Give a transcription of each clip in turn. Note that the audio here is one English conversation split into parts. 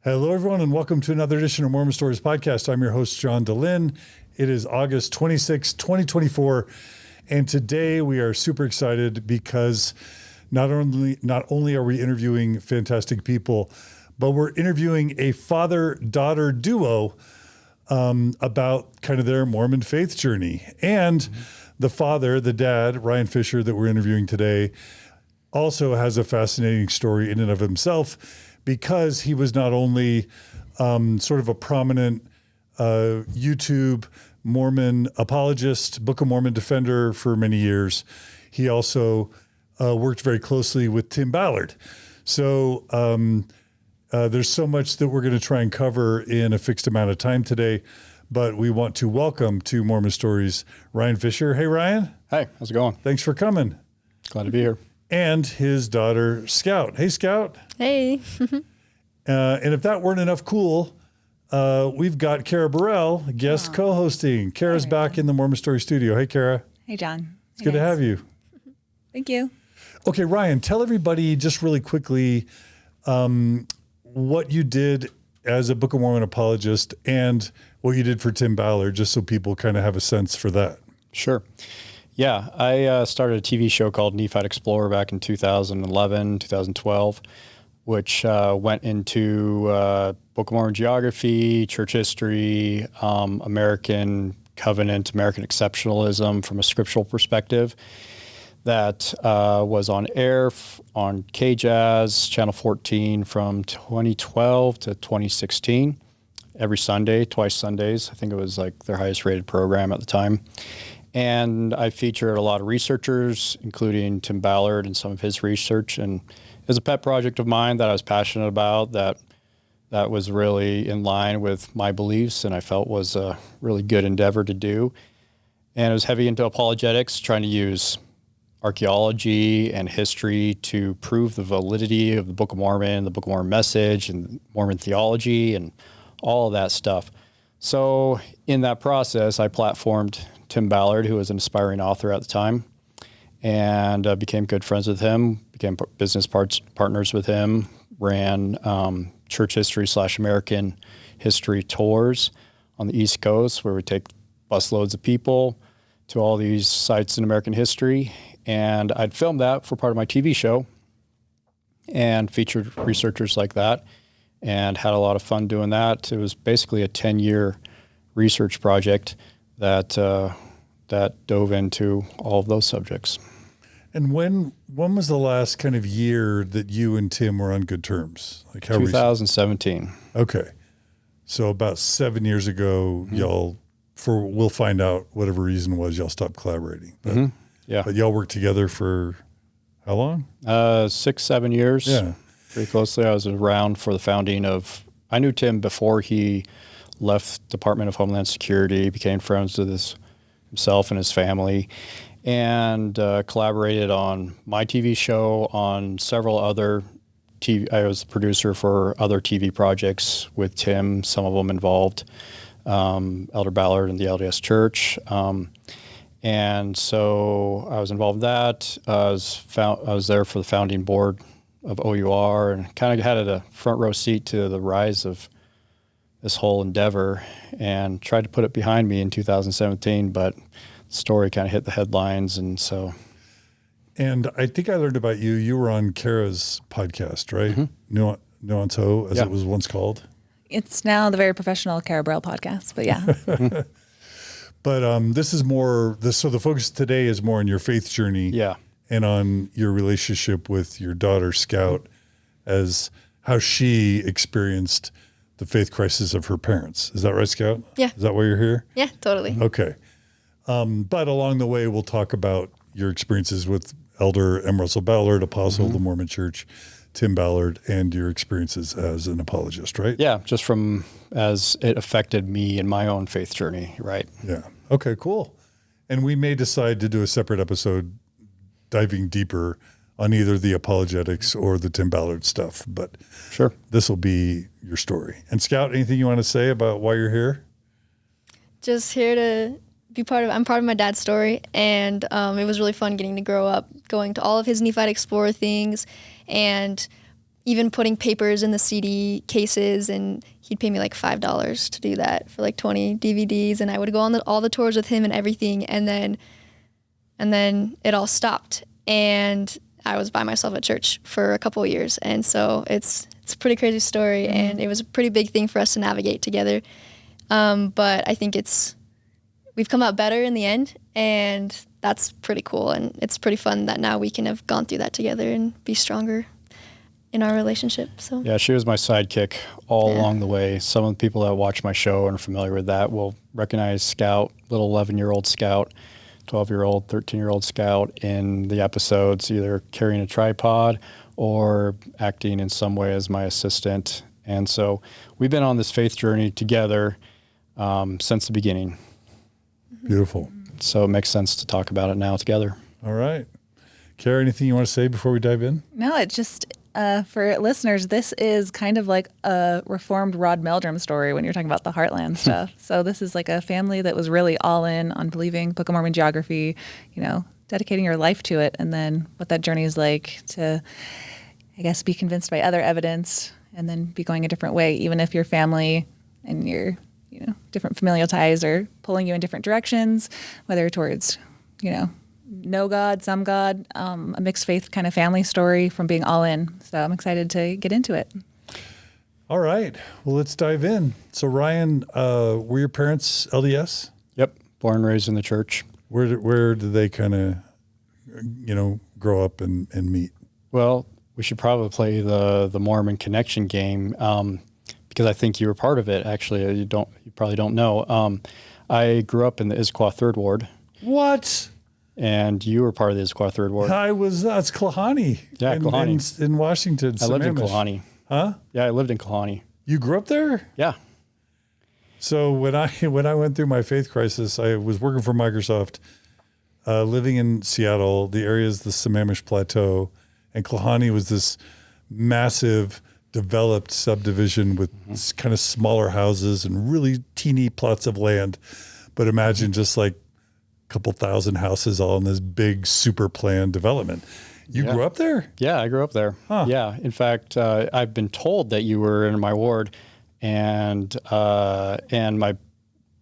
Hello, everyone, and welcome to another edition of Mormon Stories Podcast. I'm your host, John DeLynn. It is August 26, 2024, and today we are super excited because not only are we interviewing fantastic people, but we're interviewing a father-daughter duo about kind of their Mormon faith journey. And the father, the dad, Ryan Fisher, that we're interviewing today, also has a fascinating story in and of himself, because he was not only sort of a prominent YouTube Mormon apologist, Book of Mormon defender for many years, he also worked very closely with Tim Ballard. So there's so much that we're going to try and cover in a fixed amount of time today, but we want to welcome to Mormon Stories, Ryan Fisher. Hey, Ryan. Hey, how's it going? Thanks for coming. Glad to be here. And his daughter, Scout. Hey, Scout. Hey. And if that weren't enough cool, we've got Carah Burrell, guest co-hosting. Carah's back in the Mormon Story studio. Hey, Carah. Hey, John. It's good to have you. Thank you. Okay, Ryan, tell everybody just really quickly what you did as a Book of Mormon apologist and what you did for Tim Ballard, just so people kind of have a sense for that. Sure. Yeah, I started a TV show called Nephite Explorer back in 2011, 2012, which went into Book of Mormon geography, church history, American covenant, American exceptionalism from a scriptural perspective. That was on air on KJazz, Channel 14 from 2012 to 2016, every Sunday, twice Sundays. I think it was like their highest rated program at the time. And I featured a lot of researchers, including Tim Ballard and some of his research. And it was a pet project of mine that I was passionate about, that was really in line with my beliefs and I felt was a really good endeavor to do. And it was heavy into apologetics, trying to use archaeology and history to prove the validity of the Book of Mormon, the Book of Mormon message, and Mormon theology, and all of that stuff. So in that process, I platformed Tim Ballard, who was an aspiring author at the time, and became good friends with him, became business partners with him, ran church history / American history tours on the East Coast, where we take busloads of people to all these sites in American history. And I'd filmed that for part of my TV show and featured researchers like that and had a lot of fun doing that. It was basically a 10-year research project that dove into all of those subjects. And when was the last kind of year that you and Tim were on good terms? Like how 2017. Recent? Okay. So about 7 years ago, y'all, we'll find out whatever reason was, y'all stopped collaborating. But, yeah. But y'all worked together for how long? 6-7 years. Yeah. Pretty closely. I was around for the founding of, I knew Tim before he left Department of Homeland Security, became friends with himself and his family, and collaborated on my TV show, on several other TV. I was the producer for other TV projects with Tim, some of them involved Elder Ballard and the LDS Church. And so I was involved in that. I was there for the founding board of OUR and kind of had a front row seat to the rise of this whole endeavor and tried to put it behind me in 2017, but the story kind of hit the headlines. And so. And I think I learned about you. You were on Carah's podcast, right? Mm-hmm. Nuance Ho, as it was once called. It's now the very professional Carah Burrell podcast, but yeah. But this is more, so the focus today is more on your faith journey. Yeah. And on your relationship with your daughter, Scout, as how she experienced the faith crisis of her parents. Is that right, Scout? Yeah. Is that why you're here? Yeah, totally. Okay. But along the way, we'll talk about your experiences with Elder M. Russell Ballard, Apostle of the Mormon Church, Tim Ballard, and your experiences as an apologist, right? Yeah, just from as it affected me in my own faith journey, right? Yeah. Okay, cool. And we may decide to do a separate episode diving deeper on either the apologetics or the Tim Ballard stuff, but sure, this will be your story. And Scout, anything you want to say about why you're here? Just here to be I'm part of my dad's story, and it was really fun getting to grow up, going to all of his Nephite Explorer things, and even putting papers in the CD cases, and he'd pay me like $5 to do that for like 20 DVDs, and I would go on all the tours with him and everything, and then it all stopped, and I was by myself at church for a couple of years, and so it's a pretty crazy story, and it was a pretty big thing for us to navigate together, but I think we've come out better in the end, and that's pretty cool, and it's pretty fun that now we can have gone through that together and be stronger in our relationship. So Yeah, she was my sidekick all along the way. Some of the people that watch my show and are familiar with that will recognize Scout, little 11-year-old Scout, 12-year-old, 13-year-old Scout in the episodes, either carrying a tripod or acting in some way as my assistant. And so we've been on this faith journey together since the beginning. Beautiful. So it makes sense to talk about it now together. All right. Carah, anything you want to say before we dive in? No, it just, for listeners, this is kind of like a reformed Rod Meldrum story when you're talking about the Heartland stuff. So this is like a family that was really all in on believing Book of Mormon geography, dedicating your life to it, and then what that journey is like to, I guess, be convinced by other evidence and then be going a different way, even if your family and your, different familial ties are pulling you in different directions, whether towards, no God, some God, a mixed faith kind of family story from being all in. So I'm excited to get into it. All right. Well, let's dive in. So Ryan, were your parents LDS? Yep. Born and raised in the church. Where did they kind of, grow up and meet? Well, we should probably play the Mormon connection game because I think you were part of it. Actually, you probably don't know. I grew up in the Issaquah Third Ward. What? And you were part of the Issaquah Third Ward. That's Klahani. Yeah, Klahani. In Washington. I lived in Sammamish. Klahani. Huh? Yeah, I lived in Klahani. You grew up there? Yeah. So when I went through my faith crisis, I was working for Microsoft, living in Seattle. The area is the Sammamish Plateau, and Klahani was this massive, developed subdivision with kind of smaller houses and really teeny plots of land. But imagine just like a couple thousand houses all in this big, super planned development. You grew up there? Yeah, I grew up there. Huh. Yeah. In fact, I've been told that you were in my ward, and my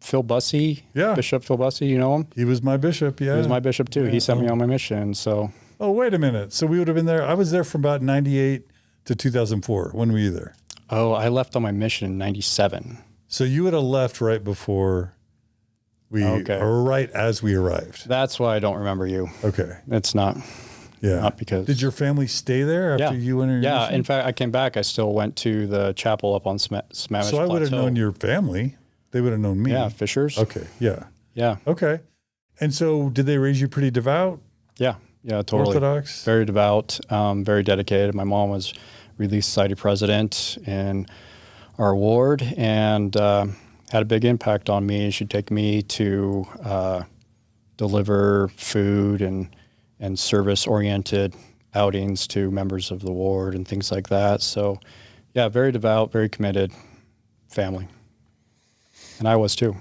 Phil Bussey, Bishop Phil Bussey, you know him? He was my bishop, yeah. He was my bishop too. He sent me on my mission. So. Oh, wait a minute. So we would have been there. I was there from about 98 to 2004. When were you there? Oh, I left on my mission in 97. So you would have left right before or right as we arrived. That's why I don't remember you. Okay. It's not. Yeah. Not because. Did your family stay there after you went in? Yeah. In fact, I came back. I still went to the chapel up on Sammamish Plateau. So I would have known your family. They would have known me. Yeah. Fishers. Okay. Yeah. Yeah. Okay. And so did they raise you pretty devout? Yeah. Yeah. Totally. Orthodox? Very devout. Very dedicated. My mom was Relief Society president in our ward, and had a big impact on me. She'd take me to deliver food and service-oriented outings to members of the ward and things like that. So, yeah, very devout, very committed family. And I was too.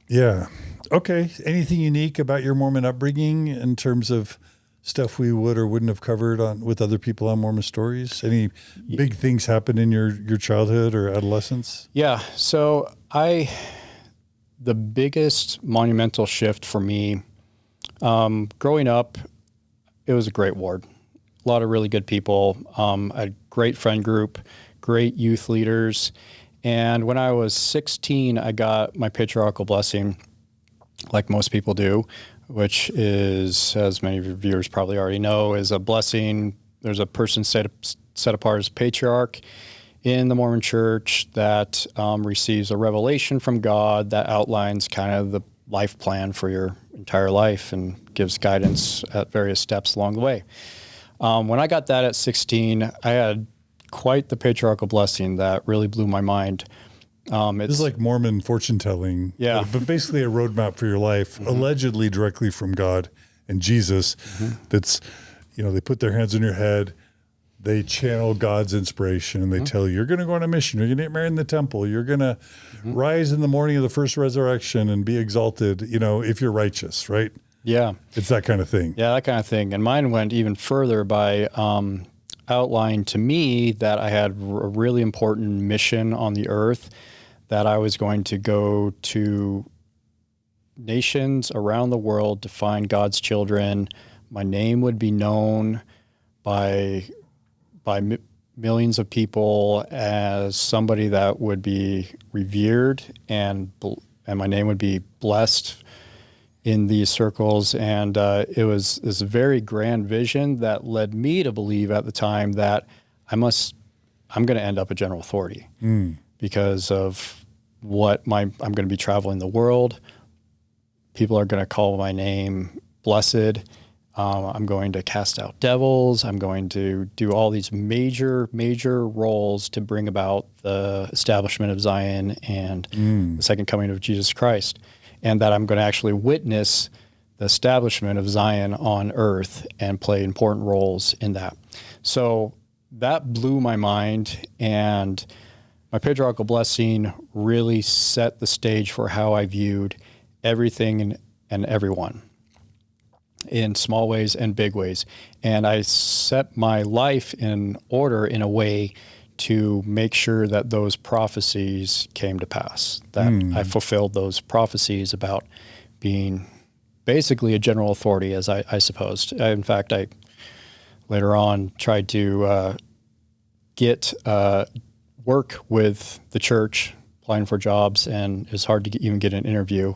Yeah. Okay. Anything unique about your Mormon upbringing in terms of stuff we would or wouldn't have covered with other people on Mormon Stories? Any big things happen in your childhood or adolescence? Yeah. So the biggest monumental shift for me, growing up, it was a great ward. A lot of really good people, a great friend group, great youth leaders. And when I was 16, I got my patriarchal blessing, like most people do, which is, as many of your viewers probably already know, is a blessing. There's a person set apart as patriarch in the Mormon Church that receives a revelation from God that outlines kind of the life plan for your entire life and gives guidance at various steps along the way. When I got that at 16, I had quite the patriarchal blessing that really blew my mind. This is like Mormon fortune telling, but basically a roadmap for your life, allegedly directly from God and Jesus. That's, they put their hands on your head, they channel God's inspiration, and they tell you, you're going to go on a mission, you're going to get married in the temple, you're going to rise in the morning of the first resurrection and be exalted, if you're righteous, right? Yeah. It's that kind of thing. Yeah, that kind of thing. And mine went even further by outlined to me that I had a really important mission on the earth, that I was going to go to nations around the world to find God's children. My name would be known by millions of people as somebody that would be revered, and my name would be blessed in these circles. And it was this very grand vision that led me to believe at the time that I'm going to end up a general authority because of what I'm going to be traveling the world. People are going to call my name blessed. I'm going to cast out devils. I'm going to do all these major roles to bring about the establishment of Zion and the second coming of Jesus Christ. And that I'm going to actually witness the establishment of Zion on earth and play important roles in that. So that blew my mind, and my patriarchal blessing really set the stage for how I viewed everything and everyone, in small ways and big ways. And I set my life in order in a way to make sure that those prophecies came to pass, that I fulfilled those prophecies about being basically a general authority, as I supposed. In fact, I later on tried to get work with the church, applying for jobs, and it was hard to even get an interview.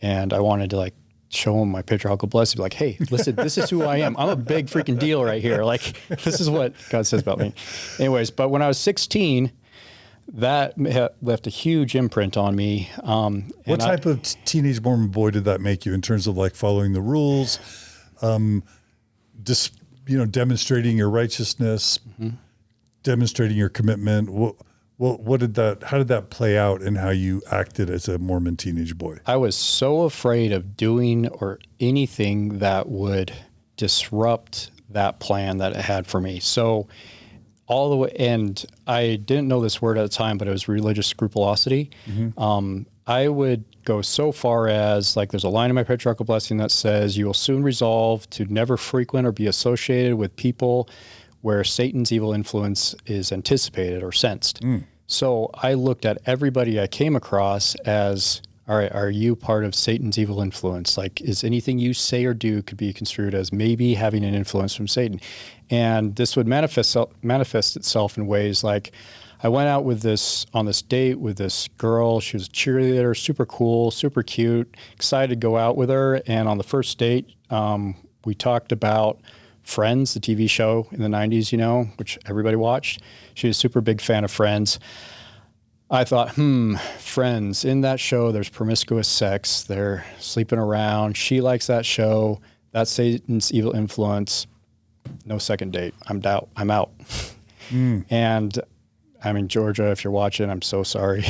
And I wanted to show them my patriarchal blessing, like, hey, listen, this is who I am. I'm a big freaking deal right here. Like, this is what God says about me. Anyways, but when I was 16, that left a huge imprint on me. What type of teenage Mormon boy did that make you in terms of following the rules, demonstrating your righteousness, demonstrating your commitment? How did that play out in how you acted as a Mormon teenage boy? I was so afraid of doing or anything that would disrupt that plan that it had for me. So all the way, and I didn't know this word at the time, but it was religious scrupulosity. I would go so far as, there's a line in my patriarchal blessing that says, you will soon resolve to never frequent or be associated with people where Satan's evil influence is anticipated or sensed. So I looked at everybody I came across as, all right, are you part of Satan's evil influence? Is anything you say or do could be construed as maybe having an influence from Satan? And this would manifest itself in ways like, I went out on this date with this girl. She was a cheerleader, super cool, super cute, excited to go out with her. And on the first date, we talked about Friends, the TV show in the 90s, which everybody watched. She was a super big fan of Friends. I thought, Friends, in that show, there's promiscuous sex. They're sleeping around. She likes that show. That's Satan's evil influence. No second date. I'm out. And I'm in Georgia. If you're watching, I'm so sorry.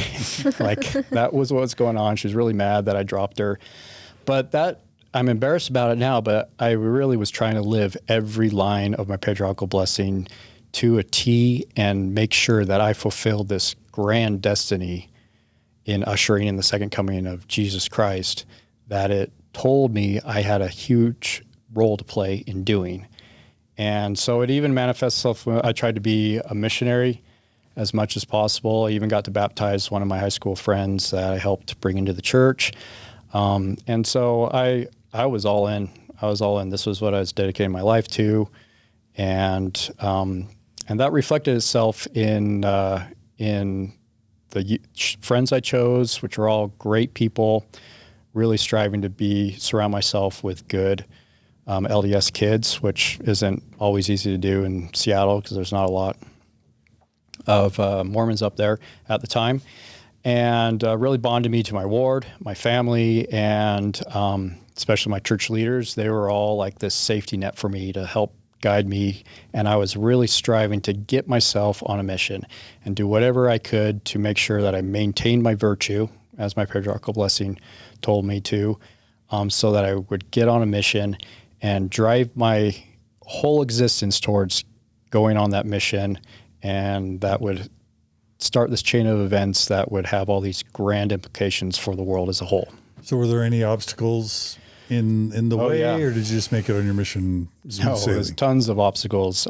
That was what's going on. She was really mad that I dropped her. But I'm embarrassed about it now, but I really was trying to live every line of my patriarchal blessing to a T and make sure that I fulfilled this grand destiny in ushering in the second coming of Jesus Christ, that it told me I had a huge role to play in doing. And so it even manifests itself. I tried to be a missionary as much as possible. I even got to baptize one of my high school friends that I helped bring into the church. And so I was all in. This was what I was dedicating my life to. And that reflected itself in the friends I chose, which are all great people, really striving to surround myself with good LDS kids, which isn't always easy to do in Seattle because there's not a lot of Mormons up there at the time. And really bonded me to my ward, my family, and especially my church leaders. They were all like this safety net for me to help guide me. And I was really striving to get myself on a mission and do whatever I could to make sure that I maintained my virtue, as my patriarchal blessing told me to, so that I would get on a mission and drive my whole existence towards going on that mission. And that would start this chain of events that would have all these grand implications for the world as a whole. So were there any obstacles in the way, or did you just make it on your mission? No, there's tons of obstacles.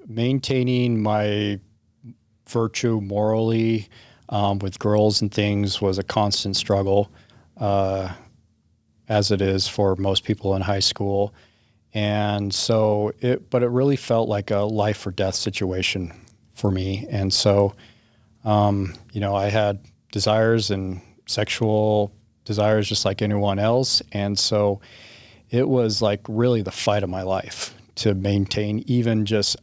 maintaining my virtue morally with girls and things was a constant struggle, as it is for most people in high school. And so but it really felt like a life or death situation for me. And so, I had desires and sexual desires just like anyone else. And so it was like really the fight of my life to maintain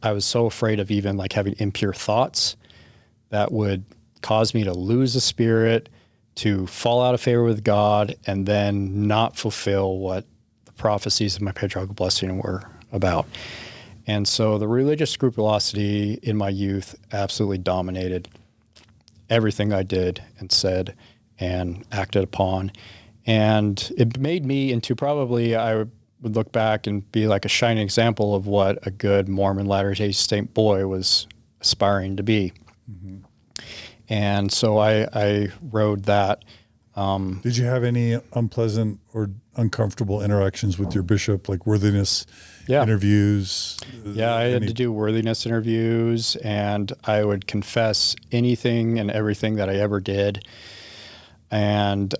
I was so afraid of even like having impure thoughts that would cause me to lose the spirit, to fall out of favor with God, and then not fulfill what the prophecies of my patriarchal blessing were about. And so the religious scrupulosity in my youth absolutely dominated everything I did and said and acted upon. And it made me into probably, I would look back and be like a shining example of what a good Mormon Latter-day Saint boy was aspiring to be. Mm-hmm. And so I rode that. Did you have any unpleasant or uncomfortable interactions with your bishop, like worthiness interviews? Yeah, I had to do worthiness interviews, and I would confess anything and everything that I ever did. And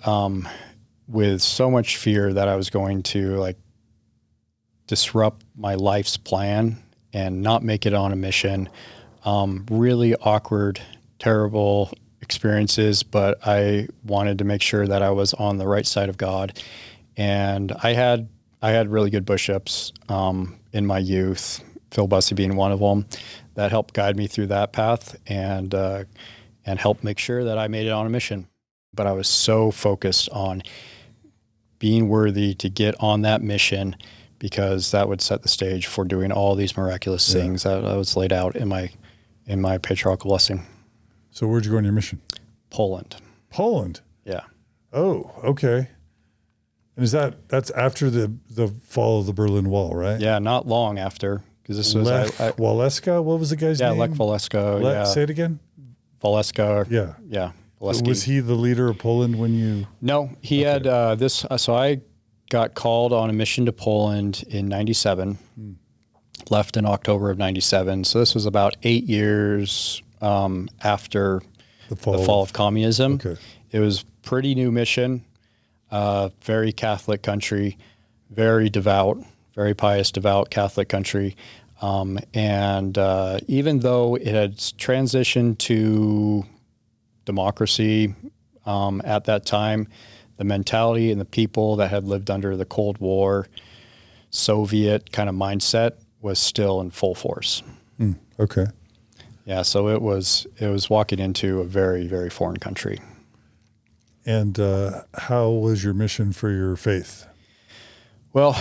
with so much fear that I was going to like disrupt my life's plan and not make it on a mission. Really awkward, terrible experiences, but I wanted to make sure that I was on the right side of God. And I had really good bishops in my youth, Phil Bussey being one of them, that helped guide me through that path and helped make sure that I made it on a mission. But I was so focused on being worthy to get on that mission, because that would set the stage for doing all these miraculous things that was laid out in my patriarchal blessing. So where'd you go on your mission? Poland. Poland? Yeah. Oh, okay. And that's after the fall of the Berlin Wall, right? Yeah, not long after, because this was Lech Waleska. What was the guy's name? Yeah, Lech Waleska. Say it again. Waleska. Yeah. Yeah. So was he the leader of Poland when you? No, he had this. So I got called on a mission to Poland in '97. Left in October of '97. So this was about 8 years after the fall of communism. Okay. It was pretty new mission. Very Catholic country, very devout, very pious, devout Catholic country. And even though it had transitioned to democracy at that time, the mentality and the people that had lived under the Cold War, Soviet kind of mindset was still in full force. Okay. Yeah, so it was walking into a very, very foreign country. And how was your mission for your faith? Well,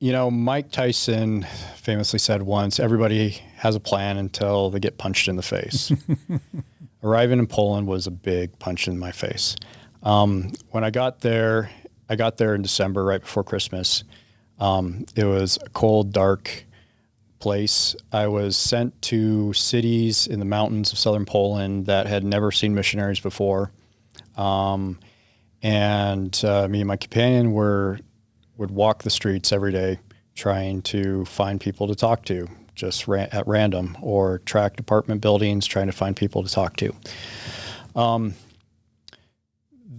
Mike Tyson famously said once, everybody has a plan until they get punched in the face. Arriving in Poland was a big punch in my face. When I got there in December, right before Christmas. It was a cold, dark place. I was sent to cities in the mountains of southern Poland that had never seen missionaries before. And me and my companion would walk the streets every day trying to find people to talk to, just at random, or track apartment buildings trying to find people to talk to.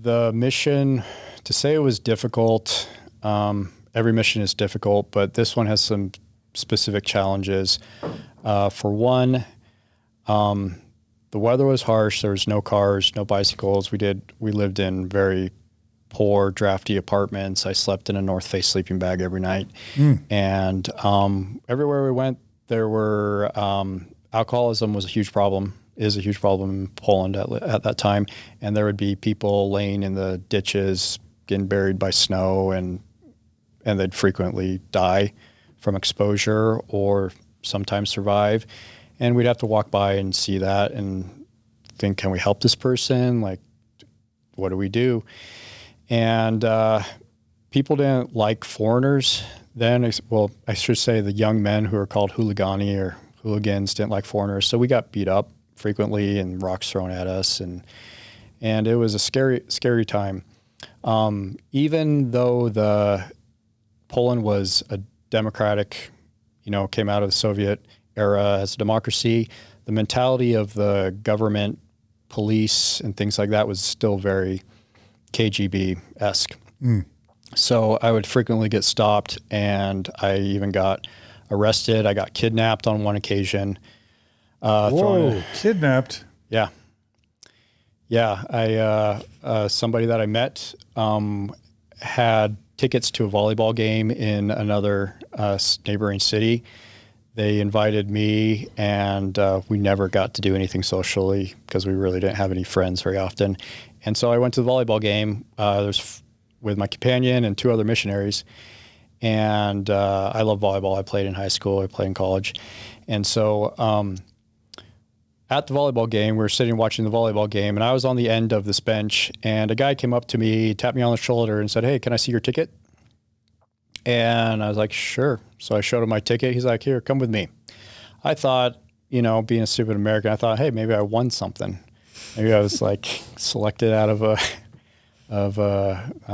The mission, to say it was difficult, every mission is difficult, but this one has some specific challenges. For one, the weather was harsh. There was no cars, no bicycles. We lived in very poor, drafty apartments. I slept in a North Face sleeping bag every night. And everywhere we went, there were alcoholism was a huge problem, is a huge problem in Poland at that time. And there would be people laying in the ditches, getting buried by snow, and they'd frequently die from exposure or sometimes survive. And we'd have to walk by and see that and think, can we help this person? Like, what do we do? And people didn't like foreigners then. Well, I should say the young men who are called hooligani or hooligans didn't like foreigners. So we got beat up frequently and rocks thrown at us. And it was a scary time. Even though Poland was a democratic, came out of the Soviet era as a democracy, the mentality of the government, police, and things like that was still very KGB-esque. So I would frequently get stopped, and I even got arrested. I got kidnapped on one occasion. Whoa, kidnapped? Yeah. Yeah. Somebody that I met had tickets to a volleyball game in another neighboring city. They invited me, and we never got to do anything socially because we really didn't have any friends very often. And so I went to the volleyball game. With my companion and 2 other missionaries. And I love volleyball. I played in high school. I played in college. And so at the volleyball game, we were sitting watching the volleyball game, and I was on the end of this bench, and a guy came up to me, tapped me on the shoulder, and said, "Hey, can I see your ticket?" And I was like, "Sure." So I showed him my ticket. He's like, "Here, come with me." I thought, being a stupid American, I thought, hey, maybe I won something. Maybe I was like selected out of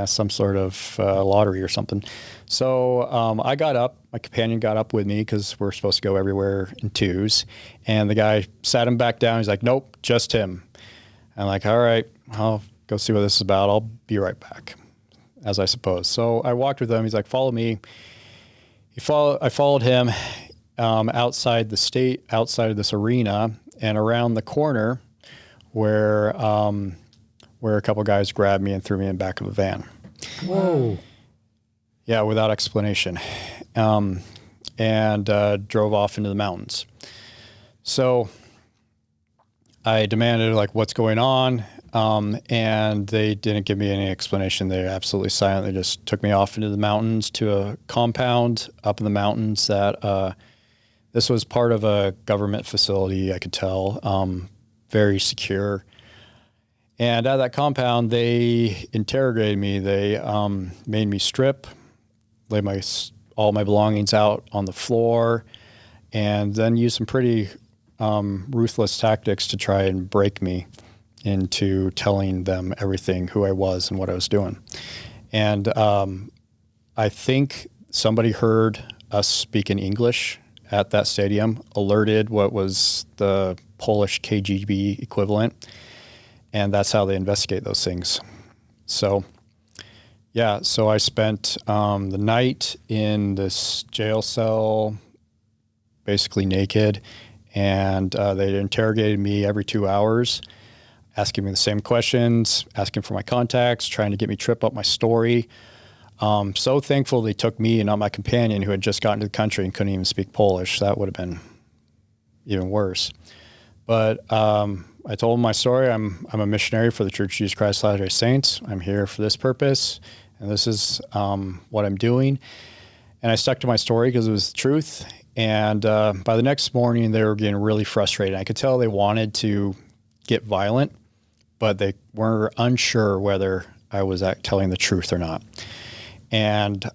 some sort of lottery or something. So I got up. My companion got up with me because we're supposed to go everywhere in 2s. And the guy sat him back down. He's like, "Nope, just him." I'm like, "All right, I'll go see what this is about. I'll be right back," as I suppose. So I walked with him. He's like, "Follow me." I followed him outside of this arena, and around the corner where a couple of guys grabbed me and threw me in the back of a van. Whoa. Yeah, without explanation. And drove off into the mountains. So I demanded, like, what's going on? And they didn't give me any explanation. They were absolutely silent. They just took me off into the mountains to a compound up in the mountains that this was part of a government facility, I could tell, very secure. And at that compound, they interrogated me. They made me strip, lay all my belongings out on the floor, and then used some pretty ruthless tactics to try and break me into telling them everything, who I was and what I was doing. And I think somebody heard us speak in English at that stadium, alerted what was the Polish KGB equivalent. And that's how they investigate those things. So, yeah, so I spent the night in this jail cell, basically naked, and they interrogated me every 2 hours, asking me the same questions, asking for my contacts, trying to get me trip up my story. So thankful they took me and not my companion, who had just gotten to the country and couldn't even speak Polish. That would have been even worse. But I told them my story. I'm a missionary for the Church of Jesus Christ of Latter-day Saints. I'm here for this purpose, and this is what I'm doing. And I stuck to my story because it was the truth. And by the next morning, they were getting really frustrated. I could tell they wanted to get violent, but they were unsure whether I was telling the truth or not. And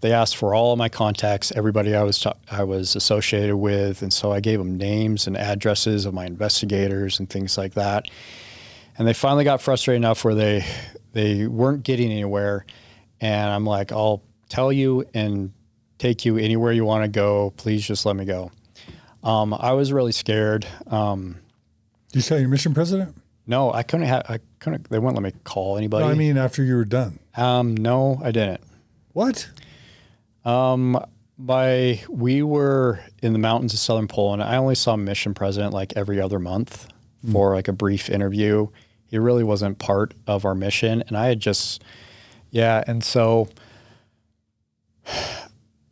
they asked for all of my contacts, everybody I was associated with. And so I gave them names and addresses of my investigators and things like that. And they finally got frustrated enough where they weren't getting anywhere. And I'm like, "I'll tell you and take you anywhere you want to go. Please just let me go." I was really scared. Did you tell your mission president? No, I couldn't. They wouldn't let me call anybody. No, I mean after you were done. No, I didn't. What? We were in the mountains of southern Poland. I only saw mission president like every other month for like a brief interview. He really wasn't part of our mission, and I had just, and so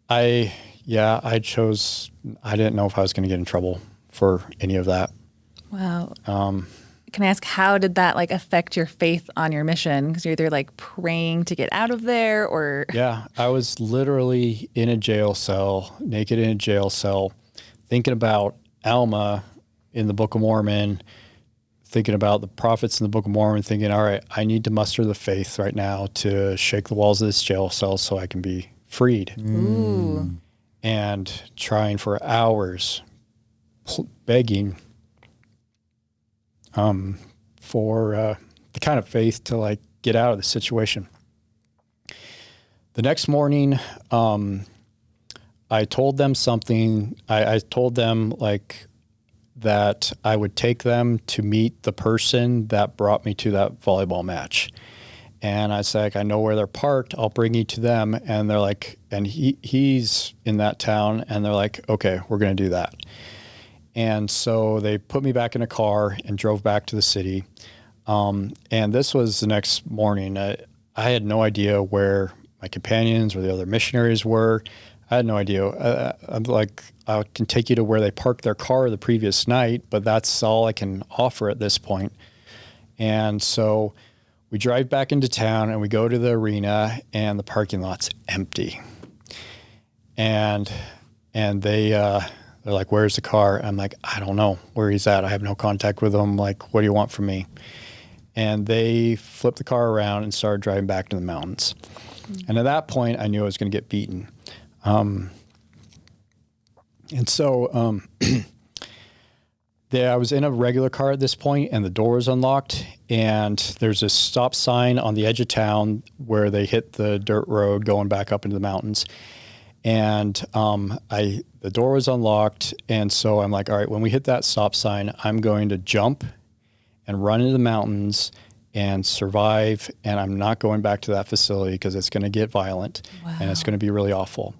I didn't know if I was going to get in trouble for any of that. Wow. Can I ask, how did that like affect your faith on your mission? Because you're either like praying to get out of there or... Yeah, I was literally in a jail cell, naked in a jail cell, thinking about Alma in the Book of Mormon, thinking about the prophets in the Book of Mormon, thinking, all right, I need to muster the faith right now to shake the walls of this jail cell so I can be freed. Ooh. And trying for hours, begging for the kind of faith to like get out of the situation. The next morning, I told them something. I told them like that I would take them to meet the person that brought me to that volleyball match. And I said, like, I know where they're parked. I'll bring you to them. And they're like, and he's in that town. And they're like, okay, we're going to do that. And so they put me back in a car and drove back to the city. And this was the next morning. I had no idea where my companions or the other missionaries were. I had no idea. I'm like, I can take you to where they parked their car the previous night, but that's all I can offer at this point. And so we drive back into town and we go to the arena and the parking lot's empty. And they're like, where's the car? I'm like, I don't know where he's at. I have no contact with him. Like, what do you want from me? And they flipped the car around and started driving back to the mountains. And at that point, I knew I was going to get beaten. I was in a regular car at this point, and the door was unlocked, and there's a stop sign on the edge of town where they hit the dirt road going back up into the mountains. And the door was unlocked, and so I'm like, all right, when we hit that stop sign, I'm going to jump and run into the mountains and survive, and I'm not going back to that facility because it's going to get violent. Wow. And it's going to be really awful.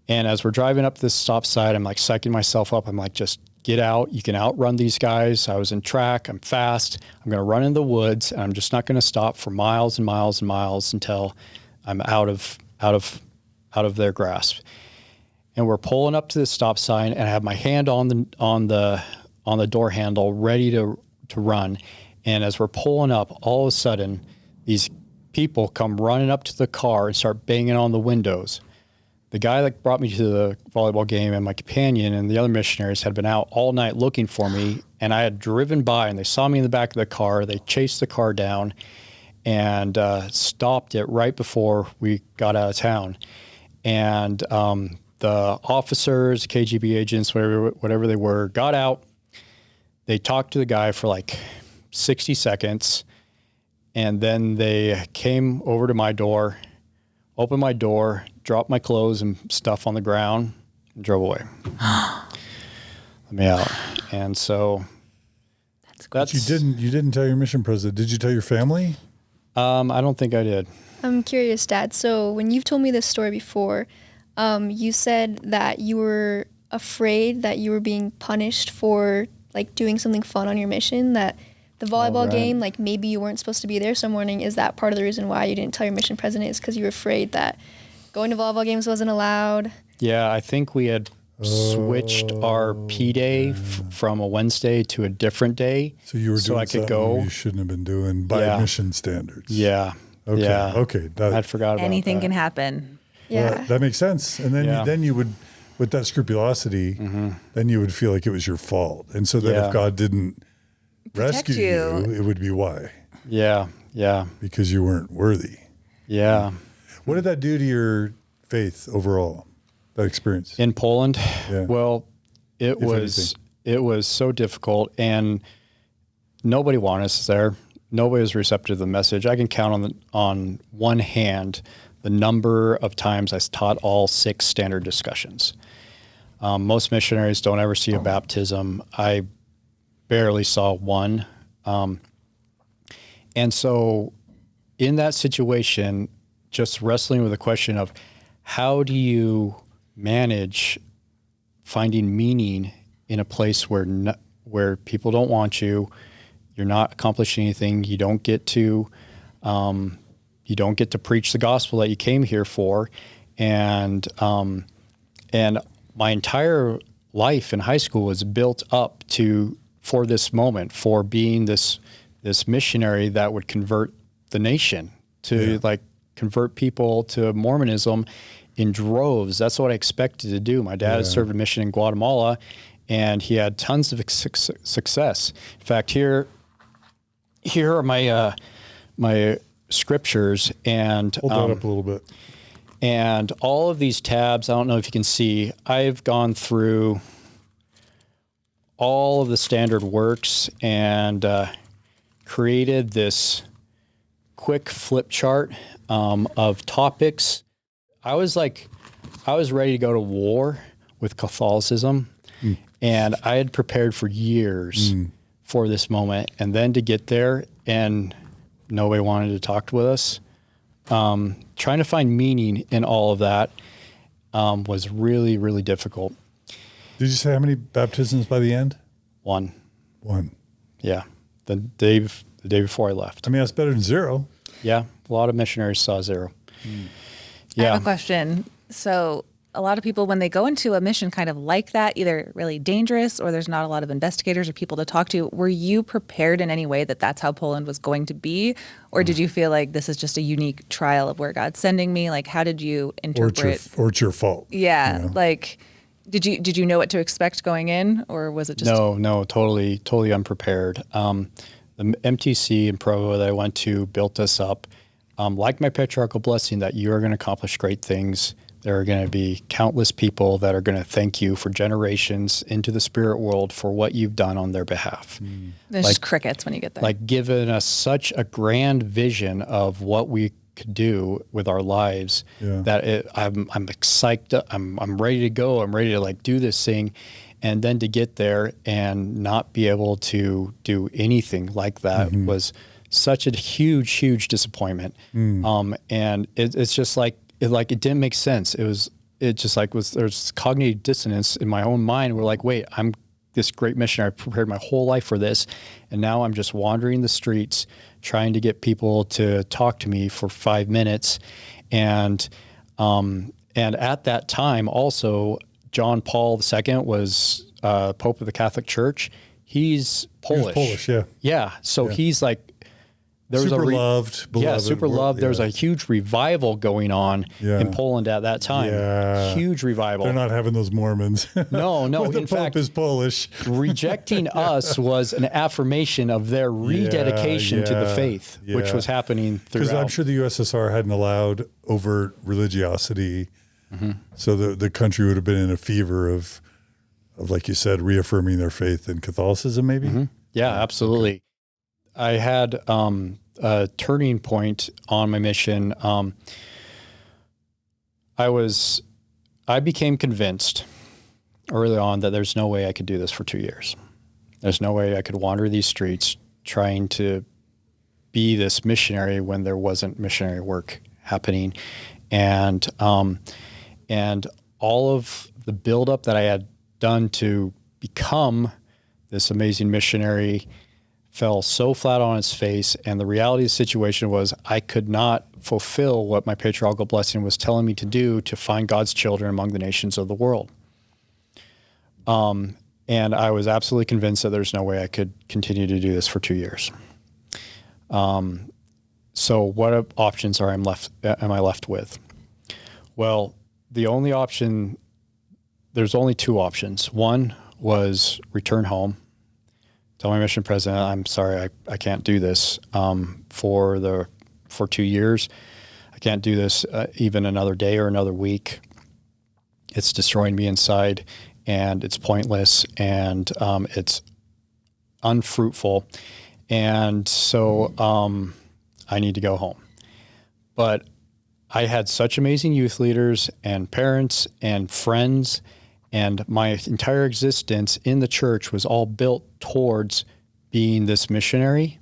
And as we're driving up this stop sign, I'm like psyching myself up. I'm like, just get out. You can outrun these guys. I was in track. I'm fast. I'm going to run in the woods, and I'm just not going to stop for miles and miles and miles until I'm out of their grasp. And we're pulling up to the stop sign, and I have my hand on the door handle, ready to run. And as we're pulling up, all of a sudden, these people come running up to the car and start banging on the windows. The guy that brought me to the volleyball game and my companion and the other missionaries had been out all night looking for me, and I had driven by, and they saw me in the back of the car. They chased the car down and stopped it right before we got out of town. And the officers, KGB agents, whatever they were, got out. They talked to the guy for like 60 seconds, and then they came over to my door, opened my door, dropped my clothes and stuff on the ground, and drove away. Let me out. And so But you didn't tell your mission president. Did you tell your family? I don't think I did. I'm curious, Dad. So when you've told me this story before, you said that you were afraid that you were being punished for like doing something fun on your mission, that the volleyball game, like maybe you weren't supposed to be there some morning. Is that part of the reason why you didn't tell your mission president, is because you were afraid that going to volleyball games wasn't allowed? Yeah, I think we had switched our P day from a Wednesday to a different day. So you were doing I could something go. you shouldn't have been doing by mission standards. Yeah. Okay. Yeah. Okay. I'd forgot about Anything that. can happen. Yeah. Well, that makes sense. And then you would, with that scrupulosity, then you would feel like it was your fault. And so that if God didn't rescue you, it would be why. Yeah. Yeah. Because you weren't worthy. Yeah. What did that do to your faith overall, that experience? In Poland? Yeah. Well, it was so difficult, and nobody wanted us there. Nobody was receptive to the message. I can count on one hand the number of times I taught all 6 standard discussions. Most missionaries don't ever see a baptism. I barely saw one. And so in that situation, just wrestling with the question of how do you manage finding meaning in a place where people don't want you, you're not accomplishing anything, you don't get to preach the gospel that you came here for, and my entire life in high school was built up for this moment, for being this missionary that would convert the nation, to convert people to Mormonism in droves. That's what I expected to do. My dad had served a mission in Guatemala, and he had tons of success. In fact, here are my scriptures, and hold that up a little bit. And all of these tabs, I don't know if you can see, I've gone through all of the standard works and created this quick flip chart of topics. I was I was ready to go to war with Catholicism, and I had prepared for years for this moment, and then to get there and nobody wanted to talk with us. Trying to find meaning in all of that was really, really difficult. Did you say how many baptisms by the end? One. Yeah. The day before I left. I mean, that's better than 0. Yeah. A lot of missionaries saw 0. I have a question. So a lot of people, when they go into a mission kind of like that, either really dangerous or there's not a lot of investigators or people to talk to, were you prepared in any way that that's how Poland was going to be? Or did you feel like this is just a unique trial of where God's sending me? Like, how did you interpret? Or it's your fault. Yeah. You know? Like, did you know what to expect going in, or was it just? No, totally unprepared. The MTC in Provo that I went to built us up, like my patriarchal blessing, that you are going to accomplish great things. There are going to be countless people that are going to thank you for generations into the spirit world for what you've done on their behalf. There's just crickets when you get there. Like giving us such a grand vision of what we could do with our lives that I'm excited. I'm ready to go. I'm ready to like do this thing. And then to get there and not be able to do anything like that was such a huge disappointment. And it's just like, it didn't make sense. There's cognitive dissonance in my own mind. We're like, wait, I'm this great missionary. I prepared my whole life for this. And now I'm just wandering the streets trying to get people to talk to me for 5 minutes. And at that time also, John Paul II was Pope of the Catholic Church. He's Polish. He was Polish, yeah. Yeah. So he's like, there was super loved. Beloved. Yeah, super loved. There was a huge revival going on in Poland at that time. Yeah. Huge revival. They're not having those Mormons. No. When the In Pope fact, is Polish. rejecting us was an affirmation of their rededication to the faith, which was happening throughout. Because I'm sure the USSR hadn't allowed overt religiosity. So the country would have been in a fever of, like you said, reaffirming their faith in Catholicism, maybe? Yeah, absolutely. Okay. I had a turning point on my mission. I became convinced early on that there's no way I could do this for 2 years. There's no way I could wander these streets trying to be this missionary when there wasn't missionary work happening. And all of the buildup that I had done to become this amazing missionary fell so flat on its face. And the reality of the situation was I could not fulfill what my patriarchal blessing was telling me to do, to find God's children among the nations of the world. And I was absolutely convinced that there's no way I could continue to do this for 2 years. So what options am I left with? Well, there's only 2 options. One was return home, tell my mission president, I'm sorry, I can't do this for 2 years. I can't do this even another day or another week. It's destroying me inside, and it's pointless, and it's unfruitful. And so I need to go home. But I had such amazing youth leaders and parents and friends, and my entire existence in the church was all built towards being this missionary,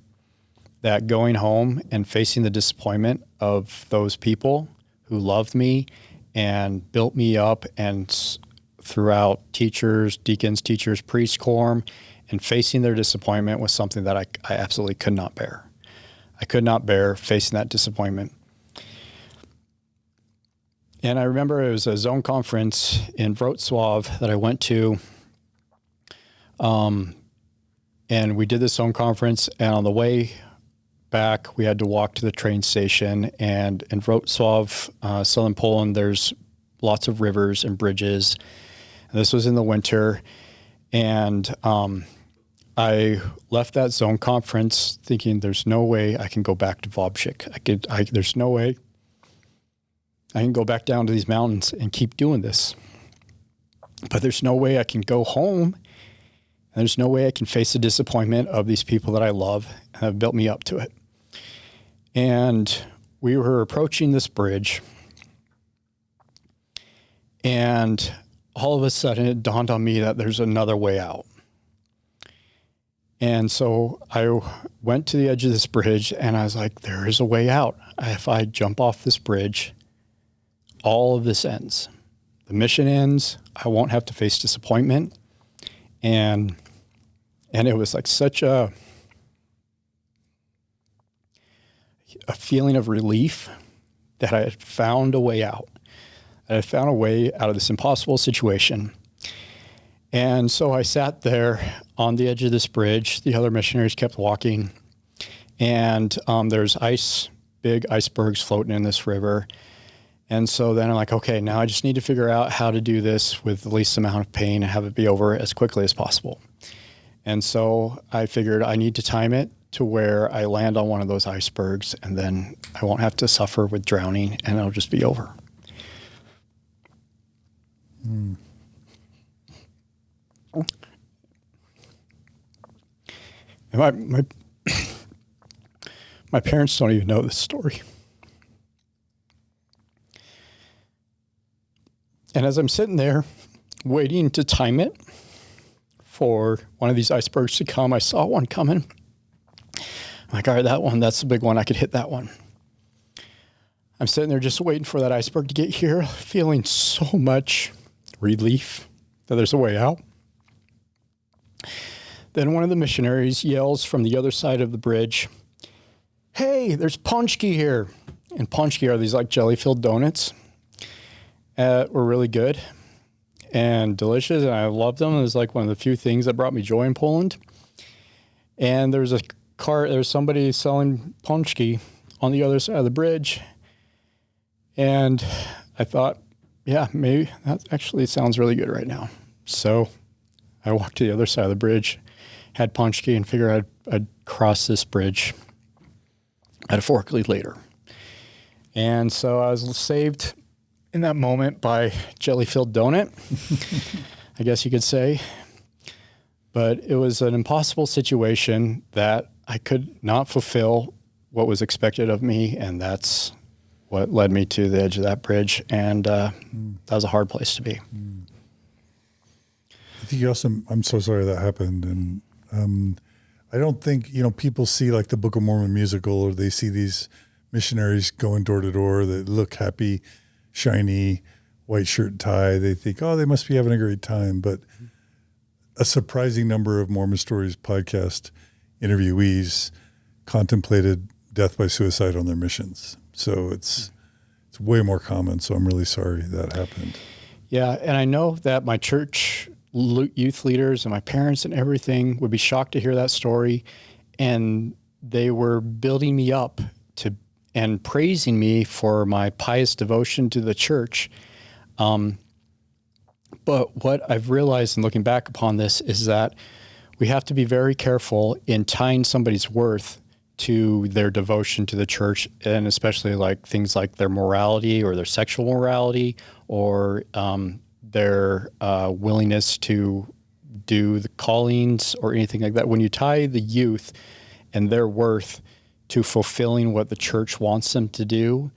that going home and facing the disappointment of those people who loved me and built me up, and throughout teachers, deacons, teachers, priests, quorum, and facing their disappointment was something that I absolutely could not bear. I could not bear facing that disappointment. And I remember it was a zone conference in Wrocław that I went to. And we did this zone conference, and on the way back, we had to walk to the train station. And in Wrocław, southern Poland, there's lots of rivers and bridges. And this was in the winter. And I left that zone conference thinking there's no way I can go back to Wałbrzych. There's no way I can go back down to these mountains and keep doing this. But there's no way I can go home, and there's no way I can face the disappointment of these people that I love and have built me up to it. And we were approaching this bridge, And all of a sudden it dawned on me that there's another way out. And so I went to the edge of this bridge and I was like, there is a way out. If I jump off this bridge, all of this ends. The mission ends. I won't have to face disappointment. And it was like such a feeling of relief that I had found a way out. I had found a way out of this impossible situation. And so I sat there on the edge of this bridge. The other missionaries kept walking. And there's big icebergs floating in this river. And so then I'm like, okay, now I just need to figure out how to do this with the least amount of pain and have it be over as quickly as possible. And so I figured I need to time it to where I land on one of those icebergs, and then I won't have to suffer with drowning, and it'll just be over. Mm. And my parents don't even know this story. And as I'm sitting there waiting to time it for one of these icebergs to come, I saw one coming. I'm like, all right, that's the big one. I could hit that one. I'm sitting there just waiting for that iceberg to get here, feeling so much relief that there's a way out. Then one of the missionaries yells from the other side of the bridge, hey, there's ponchki here. And ponchki are these like jelly-filled donuts. Were really good and delicious, and I loved them. It was like one of the few things that brought me joy in Poland. And there's somebody selling ponchki on the other side of the bridge. And I thought, yeah, maybe that actually sounds really good right now. So I walked to the other side of the bridge, had ponchki, and figured I'd cross this bridge metaphorically later. And so I was saved in that moment by jelly-filled donut, I guess you could say. But it was an impossible situation that I could not fulfill what was expected of me, and that's what led me to the edge of that bridge. And that was a hard place to be. I think you also, I'm so sorry that happened. And I don't think, people see like the Book of Mormon musical, or they see these missionaries going door to door that look happy, shiny, white shirt and tie. They think, oh, they must be having a great time. But a surprising number of Mormon Stories podcast interviewees contemplated death by suicide on their missions. So it's way more common. So I'm really sorry that happened. Yeah, and I know that my church youth leaders and my parents and everything would be shocked to hear that story. And they were building me up and praising me for my pious devotion to the church. But what I've realized in looking back upon this is that we have to be very careful in tying somebody's worth to their devotion to the church, and especially like things like their morality or their sexual morality, or their willingness to do the callings or anything like that. When you tie the youth and their worth to fulfilling what the church wants them to do,